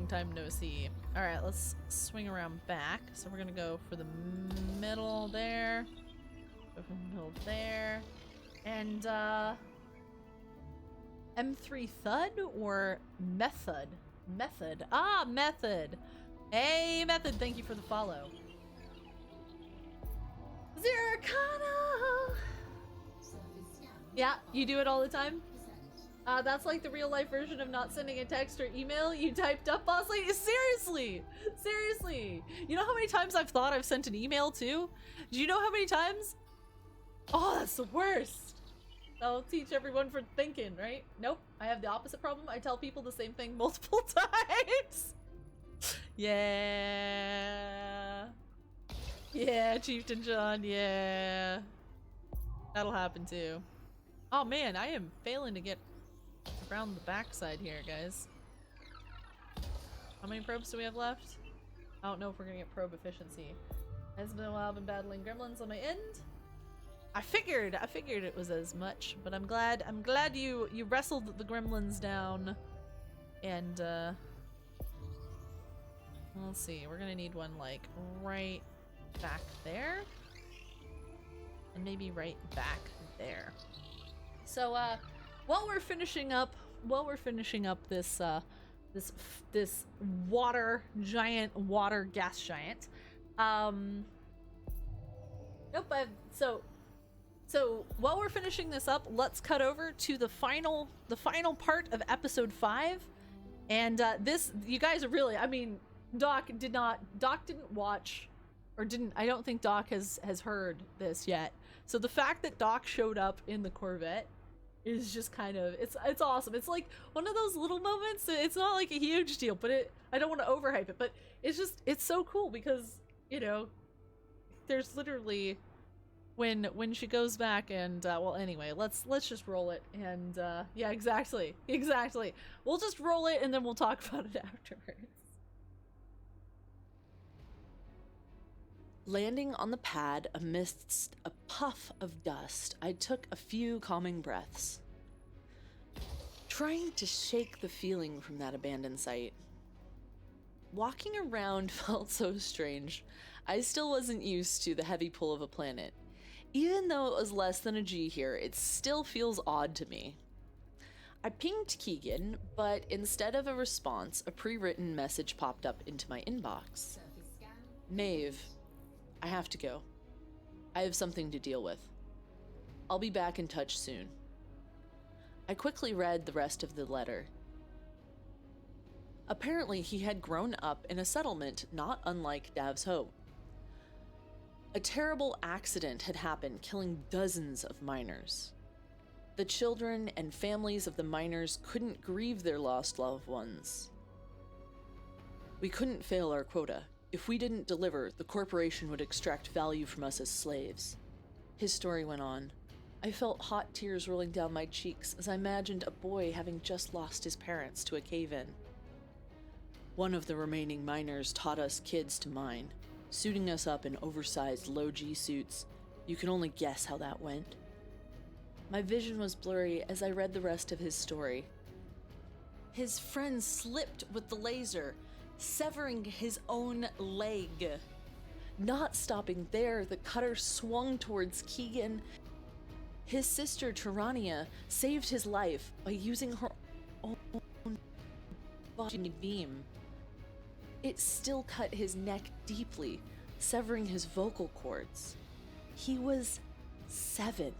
time no see. Alright, let's swing around back. So we're gonna go for the middle there. Go for the middle there. And, M3 Thud or Method? Method. Ah, Method. Hey, Method, thank you for the follow. Zircano! Surface scan. Yeah, you do it all the time? 5%. That's like the real life version of not sending a text or email. You typed up, boss lady. Seriously! Seriously! You know how many times I've thought I've sent an email too? Do you know how many times? Oh, that's the worst! I'll teach everyone for thinking, right? Nope, I have the opposite problem. I tell people the same thing multiple times. Yeah. Yeah, Chieftain John, yeah. That'll happen too. Oh man, I am failing to get around the backside here, guys. How many probes do we have left? I don't know if we're gonna get probe efficiency. It's been a while, I've been battling gremlins on my end. I figured it was as much, but I'm glad you wrestled the gremlins down. And let's see, we're gonna need one like right back there. And maybe right back there. So while we're finishing up this this water gas giant, so while we're finishing this up, let's cut over to the final part of episode 5. And this, you guys are really, I mean, Doc didn't watch, or I don't think Doc has heard this yet. So the fact that Doc showed up in the Corvette is just kind of, it's awesome. It's like one of those little moments. It's not like a huge deal, but I don't want to overhype it, but it's so cool because, you know, there's literally when she goes back and well, anyway, let's just roll it. And yeah, exactly. We'll just roll it and then we'll talk about it afterwards. Landing on the pad amidst a puff of dust, I took a few calming breaths, trying to shake the feeling from that abandoned site. Walking around felt so strange. I still wasn't used to the heavy pull of a planet. Even though it was less than a G here, it still feels odd to me. I pinged Keegan, but instead of a response, a pre-written message popped up into my inbox. Surface scan. Maeve, I have to go. I have something to deal with. I'll be back in touch soon. I quickly read the rest of the letter. Apparently, he had grown up in a settlement not unlike Dav's Hope. A terrible accident had happened, killing dozens of miners. The children and families of the miners couldn't grieve their lost loved ones. We couldn't fail our quota. If we didn't deliver, the corporation would extract value from us as slaves. His story went on. I felt hot tears rolling down my cheeks as I imagined a boy having just lost his parents to a cave-in. One of the remaining miners taught us kids to mine, suiting us up in oversized low-G suits. You can only guess how that went. My vision was blurry as I read the rest of his story. His friend slipped with the laser, severing his own leg. Not stopping there, the cutter swung towards Keegan. His sister, Tyrannia, saved his life by using her own body beam. It still cut his neck deeply, severing his vocal cords. He was 7.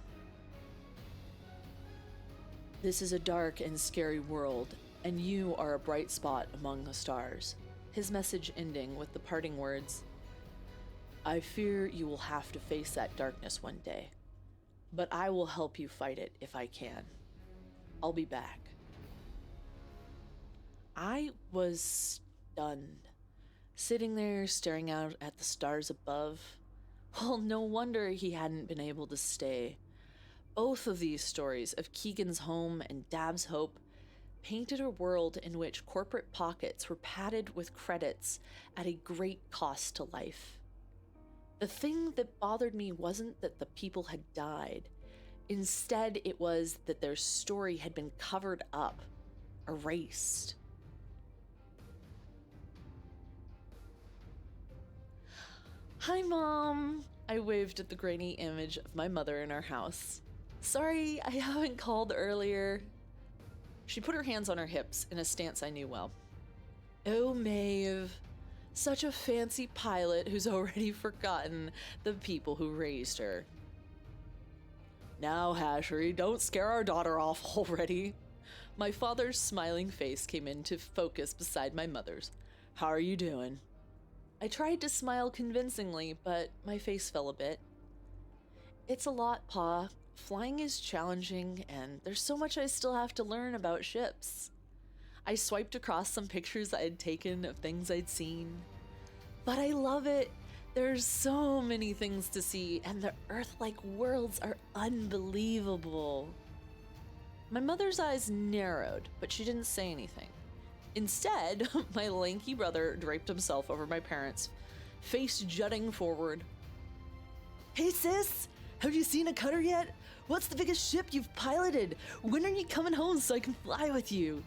This is a dark and scary world, and you are a bright spot among the stars. His message ending with the parting words, I fear you will have to face that darkness one day, but I will help you fight it if I can. I'll be back. I was stunned, sitting there staring out at the stars above. Well, no wonder he hadn't been able to stay. Both of these stories of Keegan's home and Dab's hope painted a world in which corporate pockets were padded with credits at a great cost to life. The thing that bothered me wasn't that the people had died. Instead, it was that their story had been covered up, erased. Hi, Mom! I waved at the grainy image of my mother in our house. Sorry, I haven't called earlier. She put her hands on her hips in a stance I knew well. Oh, Maeve. Such a fancy pilot who's already forgotten the people who raised her. Now, Hashery, don't scare our daughter off already. My father's smiling face came into focus beside my mother's. How are you doing? I tried to smile convincingly, but my face fell a bit. It's a lot, Pa. Flying is challenging, and there's so much I still have to learn about ships. I swiped across some pictures I had taken of things I'd seen. But I love it. There's so many things to see, and the Earth-like worlds are unbelievable. My mother's eyes narrowed, but she didn't say anything. Instead, my lanky brother draped himself over my parents, face jutting forward. Hey, sis! Have you seen a cutter yet? What's the biggest ship you've piloted? When are you coming home so I can fly with you?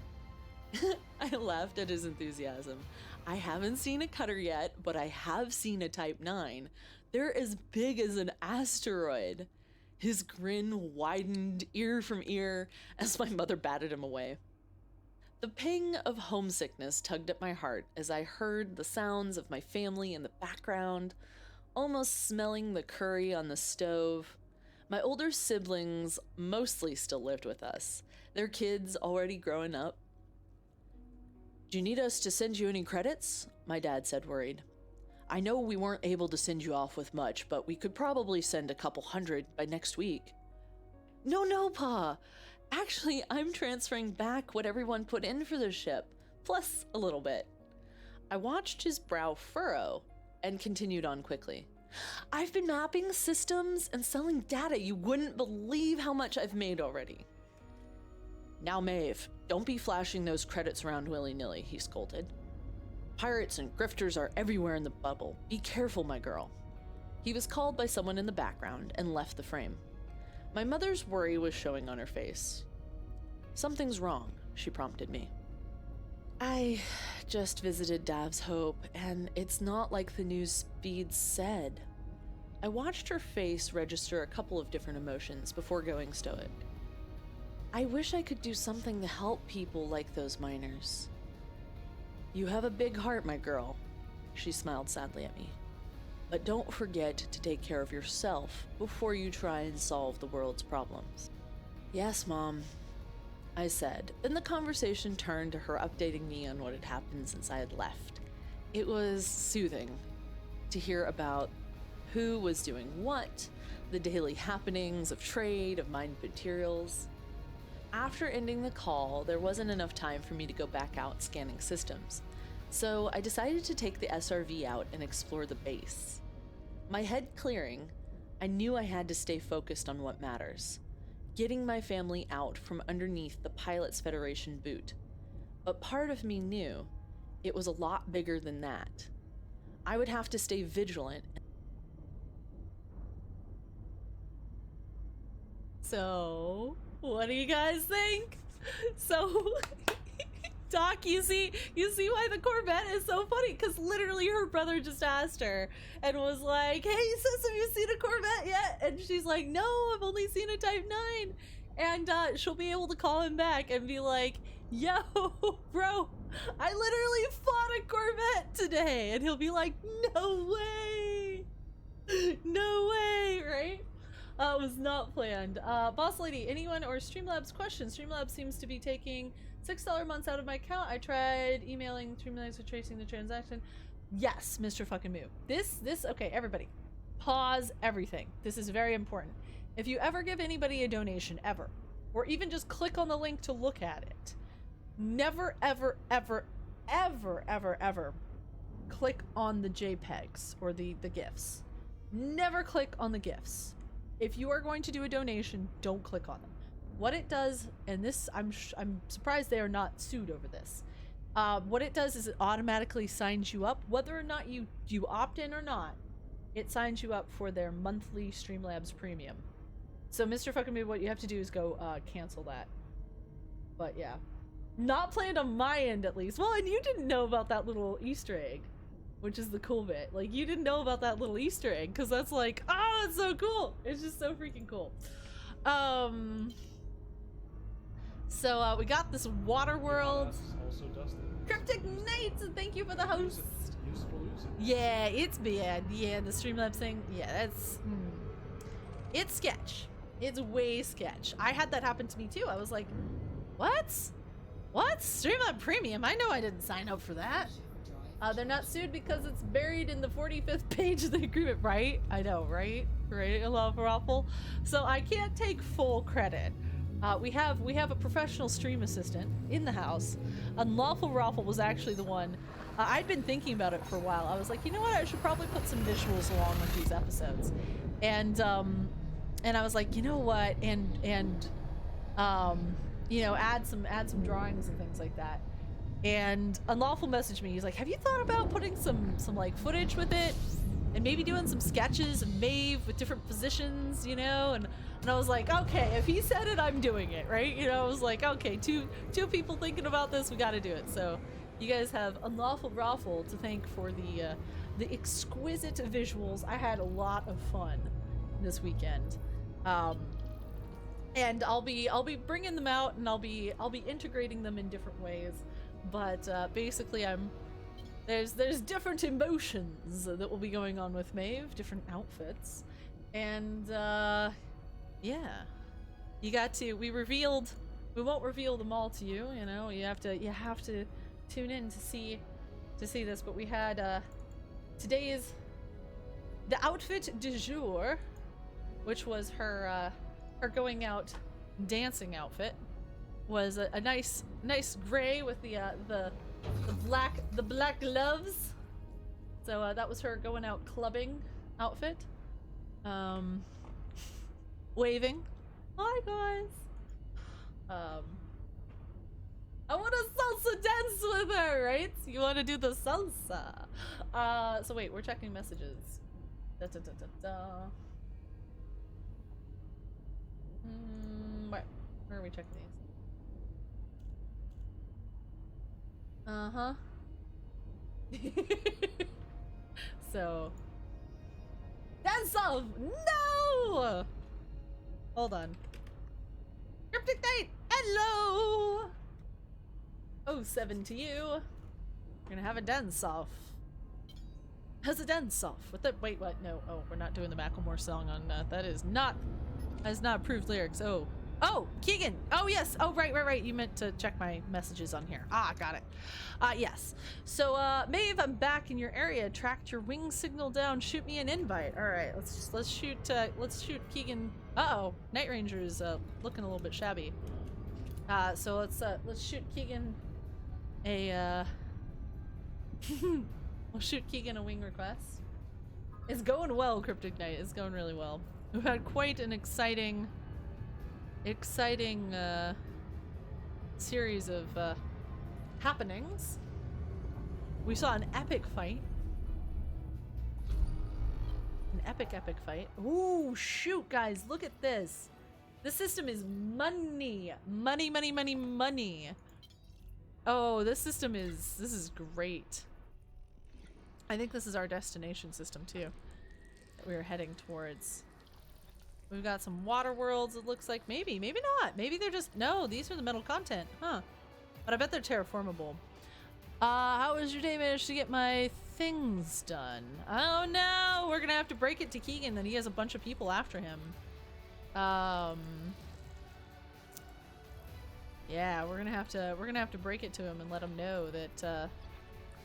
I laughed at his enthusiasm. I haven't seen a cutter yet, but I have seen a Type 9. They're as big as an asteroid. His grin widened ear from ear as my mother batted him away. The pang of homesickness tugged at my heart as I heard the sounds of my family in the background, almost smelling the curry on the stove. My older siblings mostly still lived with us, their kids already growing up. Do you need us to send you any credits? My dad said, worried. I know we weren't able to send you off with much, but we could probably send a couple hundred by next week. No, Pa. Actually, I'm transferring back what everyone put in for the ship, plus a little bit. I watched his brow furrow and continued on quickly. I've been mapping systems and selling data. You wouldn't believe how much I've made already. Now, Maeve, don't be flashing those credits around willy-nilly, he scolded. Pirates and grifters are everywhere in the bubble. Be careful, my girl. He was called by someone in the background and left the frame. My mother's worry was showing on her face. Something's wrong, she prompted me. I just visited Dav's Hope, and it's not like the news feed said. I watched her face register a couple of different emotions before going stoic. I wish I could do something to help people like those miners. You have a big heart, my girl, she smiled sadly at me. But don't forget to take care of yourself before you try and solve the world's problems. Yes, Mom, I said. Then the conversation turned to her updating me on what had happened since I had left. It was soothing to hear about who was doing what, the daily happenings of trade, of mined materials. After ending the call, there wasn't enough time for me to go back out scanning systems, so I decided to take the SRV out and explore the base. My head clearing, I knew I had to stay focused on what matters, getting my family out from underneath the Pilots Federation boot. But part of me knew it was a lot bigger than that. I would have to stay vigilant. So, what do you guys think? So, Doc, you see why the Corvette is so funny? Because literally her brother just asked her and was like, hey, sis, have you seen a Corvette yet? And she's like, no, I've only seen a Type 9. And she'll be able to call him back and be like, yo, bro, I literally fought a Corvette today. And he'll be like, no way. No way, right? It was not planned. Boss Lady, anyone or Streamlabs questions? Streamlabs seems to be taking $6 months out of my account. I tried emailing Streamlabs for tracing the transaction. Yes, Mr. fucking Moo. This, okay, everybody. Pause everything. This is very important. If you ever give anybody a donation, ever, or even just click on the link to look at it, never, ever, ever, ever, ever, ever click on the JPEGs or the GIFs. Never click on the GIFs. If you are going to do a donation, don't click on them. What it does, and this, I'm surprised they are not sued over this. What it does is it automatically signs you up, whether or not you opt in or not. It signs you up for their monthly Streamlabs premium. So, Mr. Fucking Me, what you have to do is go cancel that. But yeah, not planned on my end at least. Well, and you didn't know about that little Easter egg, which is the cool bit. Like, you didn't know about that little Easter egg because that's like, oh, it's so cool. It's just so freaking cool. So we got this water world. Also Dusty. Cryptic Knights, thank you for the host. Use it. Use it or lose it. Yeah, it's bad. Yeah, the Streamlabs thing. Yeah, that's it's sketch. It's way sketch. I had that happen to me too. I was like, what? Streamlabs Premium? I know I didn't sign up for that. They're not sued because it's buried in the 45th page of the agreement, right? I know, right? Right, Unlawful Raffle. So I can't take full credit. We have a professional stream assistant in the house. Unlawful Raffle was actually the one. I'd been thinking about it for a while. I was like, you know what? I should probably put some visuals along with these episodes. And I was like, you know what? And you know, add some drawings and things like that. And Unlawful messaged me. He's like, have you thought about putting some like footage with it? And maybe doing some sketches of Maeve with different positions, you know? And I was like, okay, if he said it, I'm doing it, right? You know, I was like, okay, two people thinking about this, we gotta do it. So you guys have Unlawful Raffle to thank for the exquisite visuals. I had a lot of fun this weekend. And I'll be bringing them out, and I'll be integrating them in different ways. But basically, there's different emotions that will be going on with Maeve, different outfits, and yeah, you got to. We won't reveal them all to you. You know, you have to tune in to see this. But we had today's the outfit du jour, which was her going out dancing outfit, was a nice gray with the black gloves. So that was her going out clubbing outfit. Waving. Hi guys. I want to salsa dance with her, right? You want to do the salsa. So wait, we're checking messages. Where are we checking these? Uh-huh. So dance off! No! Hold on. Cryptic Knight! Hello! 07 to you. We're gonna have a dance off. How's a dance off? With the wait, what? No, oh, we're not doing the Macklemore song on that is not approved lyrics. Oh, Keegan! Oh, yes! Oh, right. You meant to check my messages on here. Ah, got it. Yes. So, Maeve, I'm back in your area. Tracked your wing signal down. Shoot me an invite. All right, let's shoot Keegan. Uh-oh, Night Ranger is looking a little bit shabby. So let's shoot Keegan a we'll shoot Keegan a wing request. It's going well, Cryptic Knight. It's going really well. We've had quite an exciting series of happenings. We saw an epic fight. An epic fight. Ooh, shoot, guys, look at this. This system is money. Money. Oh, this is great. I think this is our destination system too, that we're heading towards. We've got some water worlds, it looks like. Maybe not. Maybe they're just, no, these are the metal content, huh? But I bet they're terraformable. How was your day? Managed to get my things done? Oh no, we're gonna have to break it to Keegan that he has a bunch of people after him. Yeah, we're gonna have to break it to him and let him know that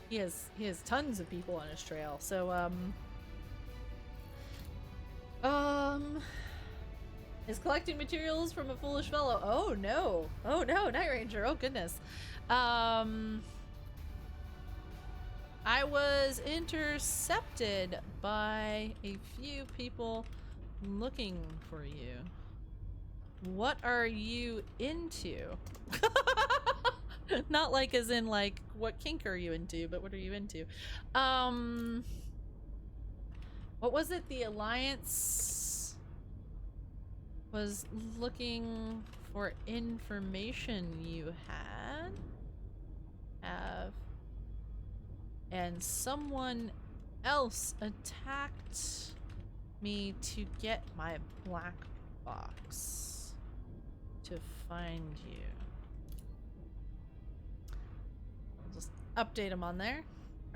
he has tons of people on his trail. So is collecting materials from a foolish fellow. Oh no, Night Ranger. Oh goodness. I was intercepted by a few people looking for you. What are you into? Not like as in like, what kink are you into, but what are you into? What was it? The Alliance was looking for information you have. And someone else attacked me to get my black box to find you. I'll just update him on there.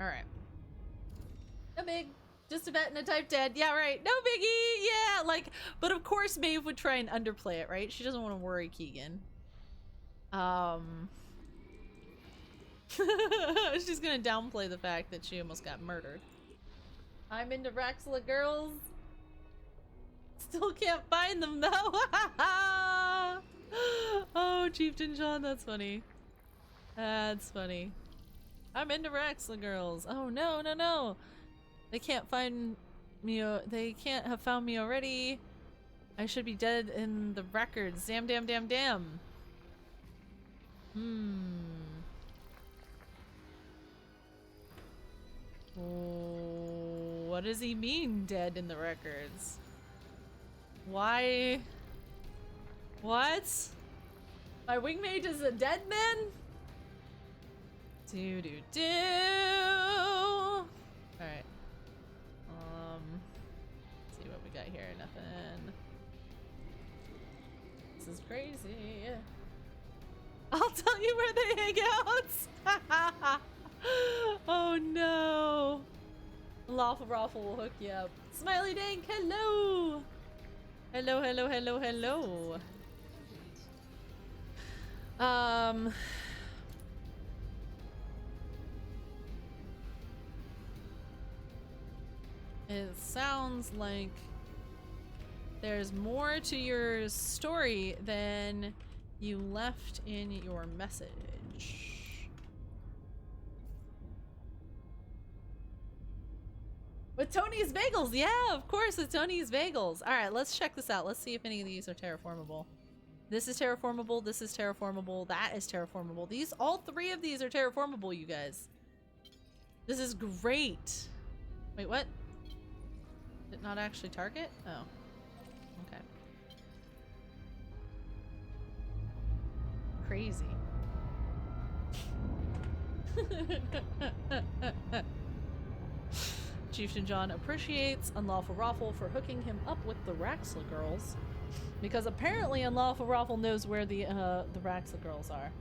Alright. No big. Just a vet and a type dead. Yeah, right. No biggie. Yeah, like, but of course Maeve would try and underplay it, right? She doesn't want to worry Keegan. She's gonna downplay the fact that she almost got murdered. I'm into Raxla girls. Still can't find them though. Oh, Chieftain John, that's funny. That's funny. I'm into Raxla girls. Oh no. They can't find me. They can't have found me already. I should be dead in the records. Damn. Oh, what does he mean, dead in the records? Why? What? My wingmate is a dead man? Alright. See what we got here. Nothing. This is crazy. I'll tell you where they hang out. Oh no. Lawful Raffle will hook you up. Smiley Dank, hello. Hello. It sounds like there's more to your story than you left in your message. With Tony's Bagels! Yeah, of course, with Tony's Bagels. Alright, let's check this out. Let's see if any of these are terraformable. This is terraformable, this is terraformable, that is terraformable. All three of these are terraformable, you guys. This is great. Wait, what? Did it not actually target? Oh. Okay. Crazy. Chieftain John appreciates Unlawful Raffle for hooking him up with the Raxla girls, because apparently Unlawful Raffle knows where the Raxla girls are.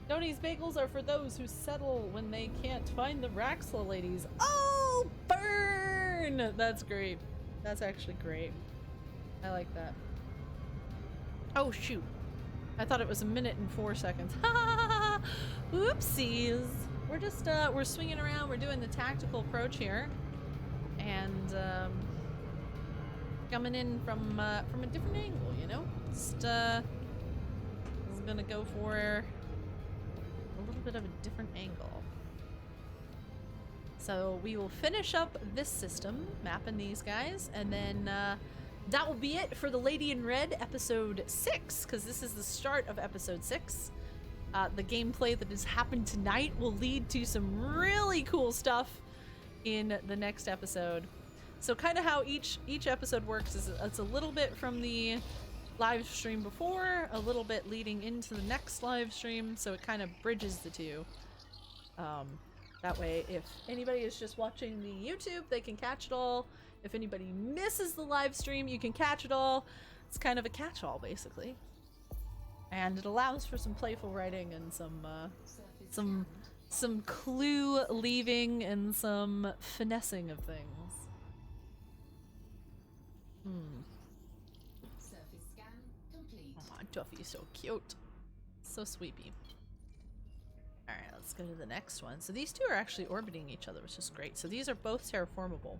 Tony's Bagels are for those who settle when they can't find the Raxla ladies. Oh, burn! That's great. That's actually great. I like that. Oh shoot. I thought it was 1 minute and 4 seconds. Ha! Oopsies. We're just we're swinging around. We're doing the tactical approach here, and coming in from a different angle. You know, just gonna go for a little bit of a different angle. So we will finish up this system, mapping these guys, and then that will be it for the Lady in Red episode 6, because this is the start of episode 6. The gameplay that has happened tonight will lead to some really cool stuff in the next episode. So kind of how each episode works is it's a little bit from the live stream before, a little bit leading into the next live stream, so it kind of bridges the two. That way, if anybody is just watching the YouTube, they can catch it all. If anybody misses the live stream, you can catch it all. It's kind of a catch-all, basically. And it allows for some playful writing and some clue leaving and some finessing of things. Surface scan complete. Aw, Duffy's so cute. So sweepy. Alright, let's go to the next one. So these two are actually orbiting each other, which is great. So these are both terraformable.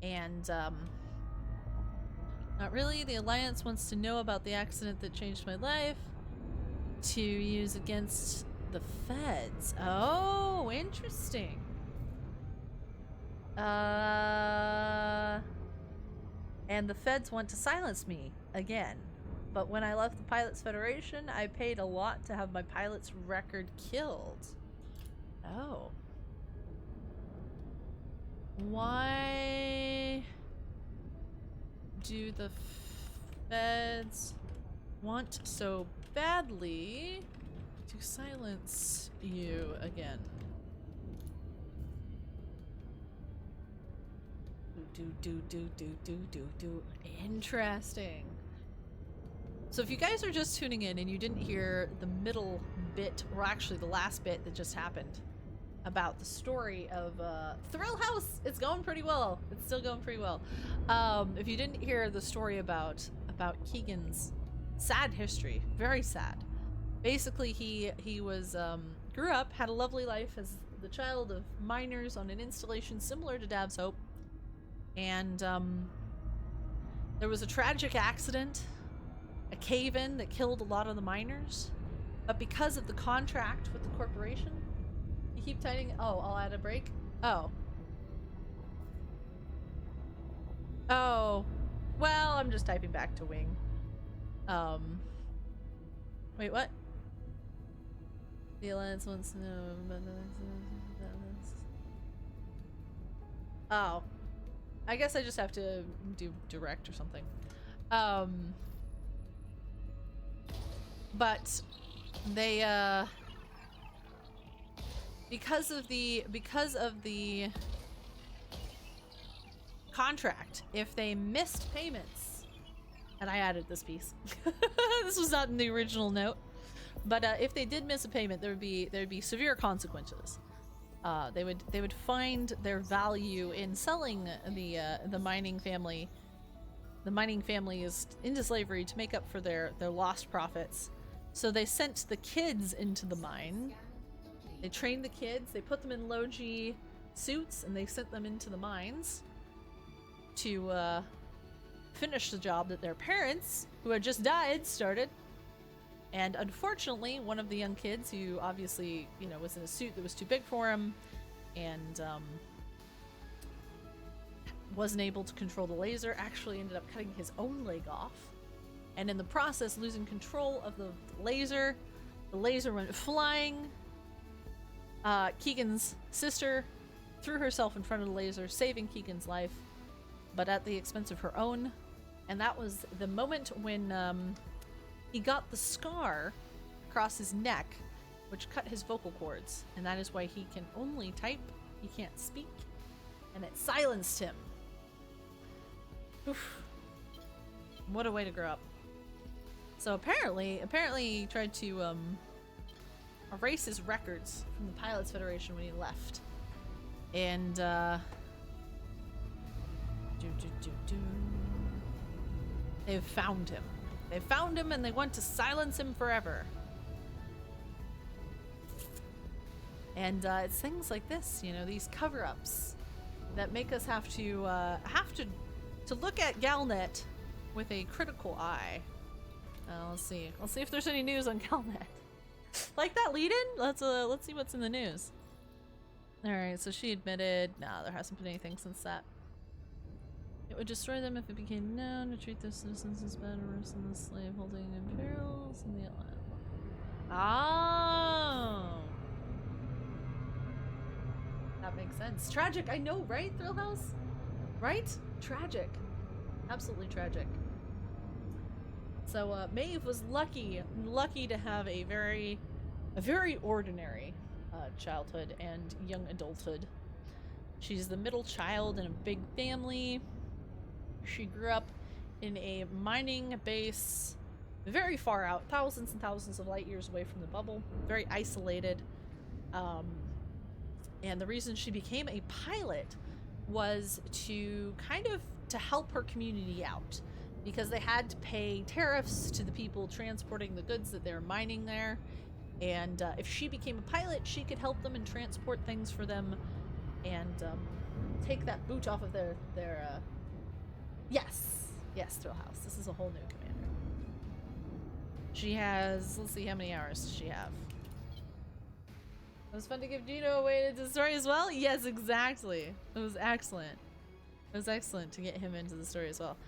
And, not really. The Alliance wants to know about the accident that changed my life to use against the feds. Oh, interesting. And the feds want to silence me again. But when I left the Pilots Federation, I paid a lot to have my pilot's record killed. Oh. Why do the feds want so badly to silence you again? Do. Interesting. So if you guys are just tuning in and you didn't hear the middle bit, or actually the last bit that just happened about the story of Thrill House, it's going pretty well. It's still going pretty well. If you didn't hear the story about Keegan's sad history, very sad. Basically, he was grew up, had a lovely life as the child of miners on an installation similar to Dab's Hope, and there was a tragic accident, a cave-in that killed a lot of the miners, but because of the contract with the corporation, you keep typing. Oh, I'll add a break. Oh, well, I'm just typing back to Wing. Wait, what? The Alliance wants to know about oh, I guess I just have to do direct or something. But they because of the contract, if they missed payments, and I added this piece. This was not in the original note, but if they did miss a payment, there'd be severe consequences. They would find their value in selling the mining family. The mining family is into slavery to make up for their lost profits. So they sent the kids into the mine. They trained the kids, they put them in low-G suits, and they sent them into the mines to finish the job that their parents, who had just died, started. And unfortunately, one of the young kids, who obviously, you know, was in a suit that was too big for him, and wasn't able to control the laser, actually ended up cutting his own leg off. And in the process, losing control of the laser went flying. Keegan's sister threw herself in front of the laser, saving Keegan's life, but at the expense of her own. And that was the moment when he got the scar across his neck, which cut his vocal cords. And that is why he can only type, he can't speak. And it silenced him. Oof. What a way to grow up. So apparently he tried to erase his records from the Pilots Federation when he left. And they've found him. They found him and they want to silence him forever. And it's things like this, you know, these cover-ups that make us have to look at Galnet with a critical eye. Let's see. Let's see if there's any news on Galnet. Like that lead-in? Let's see what's in the news. Alright, so she admitted. Nah, there hasn't been anything since that. It would destroy them if it became known to treat their citizens as bad or worse than the slave holding imperials in the Atlantic. Oh! That makes sense. Tragic, I know, right, Thrillhouse? Right? Tragic. Absolutely tragic. So, Maeve was lucky to have a very ordinary childhood and young adulthood. She's the middle child in a big family. She grew up in a mining base very far out, thousands and thousands of light years away from the bubble, very isolated. And the reason she became a pilot was to help her community out, because they had to pay tariffs to the people transporting the goods that they were mining there. And if she became a pilot, she could help them and transport things for them and take that boot off of their yes, Thrillhouse. This is a whole new commander. She has, let's see, how many hours does she have? It was fun to give Gino away to the story as well? Yes, exactly. It was excellent. It was excellent to get him into the story as well.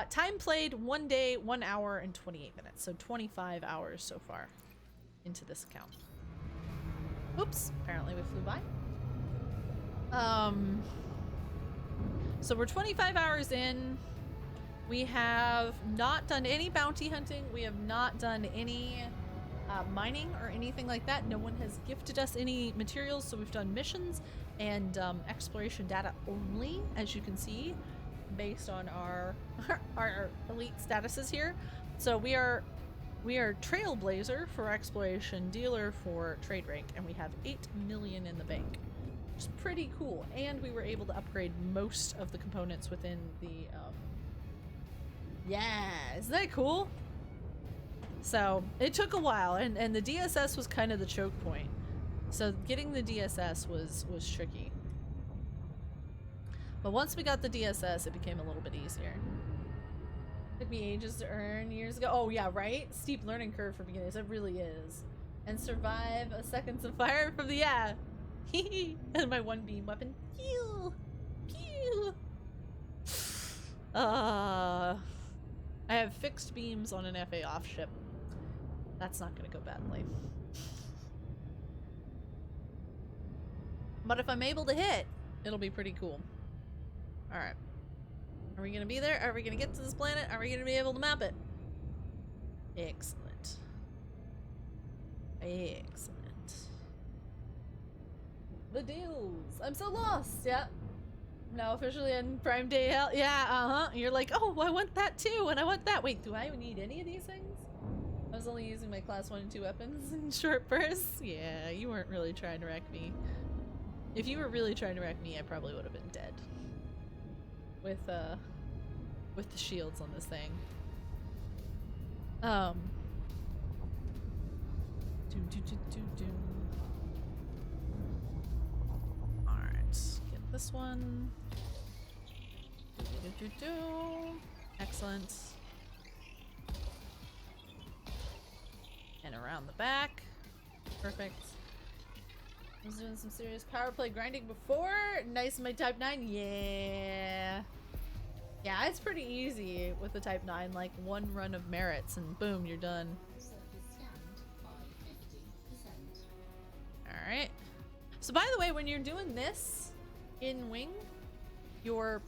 Time played 1 day, 1 hour, and 28 minutes. So 25 hours so far into this account. Oops, apparently we flew by. So we're 25 hours in. We have not done any bounty hunting. We have not done any mining or anything like that. No one has gifted us any materials, so we've done missions and exploration data only, as you can see, based on our elite statuses here. So we are trailblazer for exploration, dealer for trade rank, and we have 8 million in the bank, which is pretty cool. And we were able to upgrade most of the components within the yeah, isn't that cool? So it took a while, and the DSS was kind of the choke point. So getting the DSS was tricky. But once we got the DSS, it became a little bit easier. Took me ages to earn years ago. Oh yeah, right? Steep learning curve for beginners. It really is. And survive a seconds of fire from the yeah. And my one beam weapon. Pew! Pew! I have fixed beams on an FA off ship. That's not gonna go badly. But if I'm able to hit, it'll be pretty cool. Alright. Are we gonna be there? Are we gonna get to this planet? Are we gonna be able to map it? Excellent. Excellent. The deals. I'm so lost. Yep. Now officially in Prime Day Hell. Yeah, You're like, oh, I want that too, and I want that. Wait, do I need any of these things? I was only using my class 1 and 2 weapons in short bursts. Yeah, you weren't really trying to wreck me. If you were really trying to wreck me, I probably would have been dead. With the shields on this thing. Alright, get this one. Excellent. And around the back. Perfect. I was doing some serious power play grinding before. Nice in my Type 9. Yeah. Yeah, it's pretty easy with the Type 9. Like one run of merits and boom, you're done. Surface scanned by 50%. Alright. So by the way, when you're doing this in Wing, your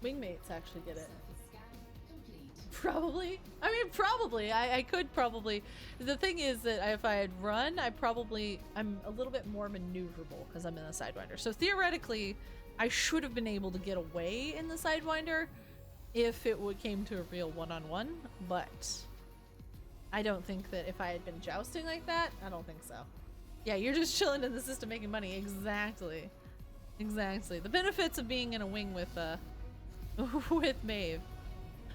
wingmates actually get it. Surface scan complete. Probably. I mean, probably. I could probably. The thing is that if I had run, I'm a little bit more maneuverable because I'm in the Sidewinder. So theoretically, I should have been able to get away in the Sidewinder if it came to a real one-on-one, but I don't think that if I had been jousting like that, I don't think so. Yeah, you're just chilling in the system making money. Exactly. Exactly. The benefits of being in a wing with with Maeve.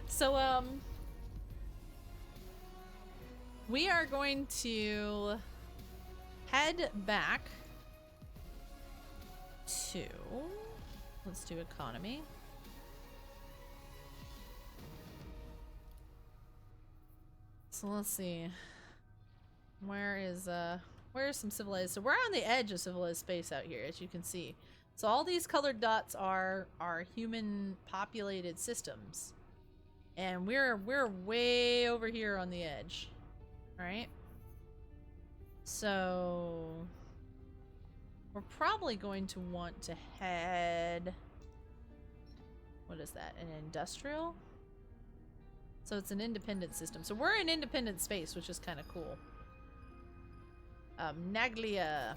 So we are going to head back to, let's do economy. So let's see. Where's some civilized? So we're on the edge of civilized space out here, as you can see. So all these colored dots are human populated systems. And we're way over here on the edge. All right? So we're probably going to want to head, what is that? An industrial? So it's an independent system. So we're in independent space, which is kind of cool. Naglia.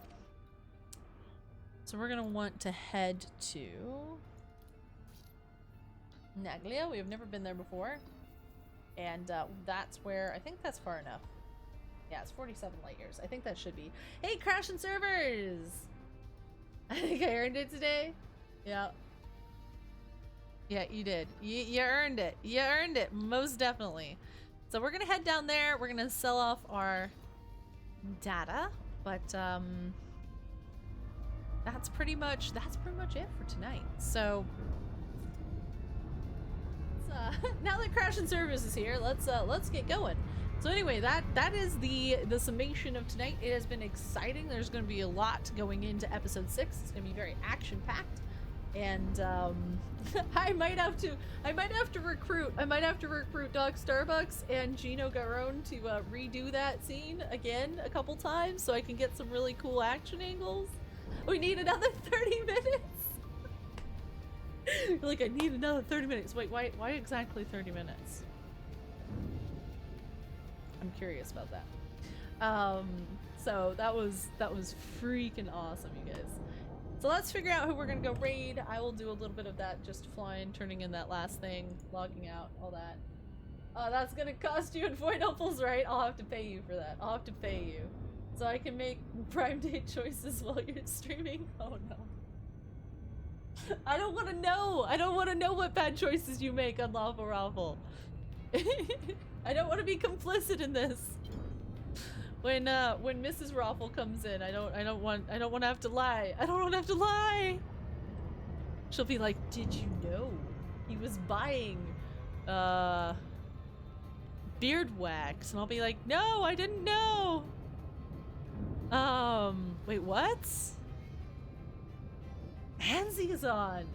So we're gonna want to head to Naglia. We have never been there before. And that's where, I think that's far enough. Yeah, it's 47 light years. I think that should be. Hey, crashing servers! I think I earned it today. Yeah. Yeah, you did. You earned it. You earned it, most definitely. So we're gonna head down there. We're gonna sell off our data, but that's pretty much it for tonight. So now that Crash and Service is here, let's get going. So anyway, that is the summation of tonight. It has been exciting. There's going to be a lot going into episode 6. It's going to be very action packed, and I might have to recruit Doc Starbucks and Gino Garon to redo that scene again a couple times so I can get some really cool action angles. We need another 30 minutes. Like, I need another 30 minutes. Wait, why exactly 30 minutes? I'm curious about that. So that was freaking awesome, you guys. So let's figure out who we're gonna go raid. I will do a little bit of that, just flying, turning in that last thing, logging out, all that. That's gonna cost you in Void Opals, right? I'll have to pay you for that. I'll have to pay you. So I can make Prime Day choices while you're streaming. Oh no. I don't want to know. I don't want to know what bad choices you make on Lava Raffle. I don't want to be complicit in this. When Mrs. Raffle comes in, I don't want to have to lie. I don't want to have to lie. She'll be like, "Did you know he was buying beard wax?" And I'll be like, "No, I didn't know." Wait, what? Anzi is on.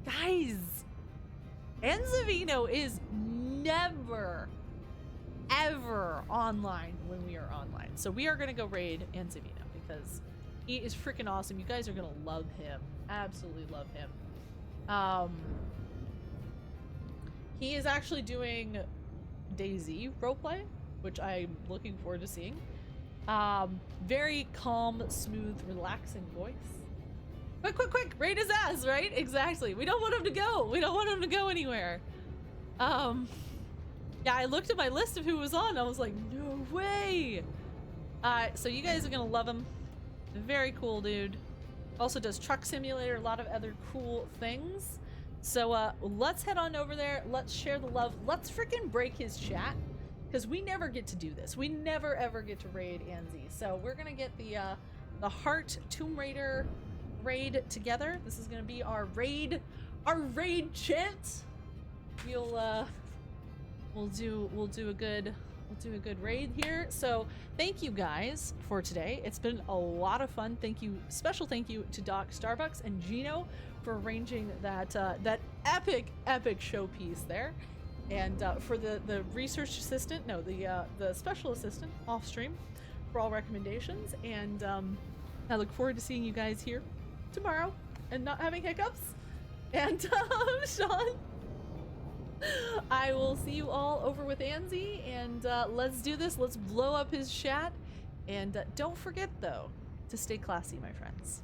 Guys, Anzavino is never, ever online when we are online. So we are going to go raid Anzavino because he is freaking awesome. You guys are going to love him. Absolutely love him. He is actually doing DayZ roleplay, which I'm looking forward to seeing. Very calm, smooth, relaxing voice. Quick, raid his ass, right? Exactly. We don't want him to go. We don't want him to go anywhere. Yeah, I looked at my list of who was on. I was like, no way. So you guys are gonna love him. Very cool dude. Also does Truck Simulator, a lot of other cool things. So let's head on over there. Let's share the love. Let's freaking break his chat, because we never get to do this. We never ever get to raid Anzi. So we're gonna get the Heart Tomb Raider raid together. This is gonna be our raid chant. We'll do a good raid here. So thank you guys for today. It's been a lot of fun. Special thank you to Doc Starbucks and Gino for arranging that epic showpiece there, and for the research assistant, no, the special assistant off stream for all recommendations. And I look forward to seeing you guys here tomorrow and not having hiccups. And Sean, I will see you all over with Anzi, and let's do this. Let's blow up his chat. And don't forget, though, to stay classy, my friends.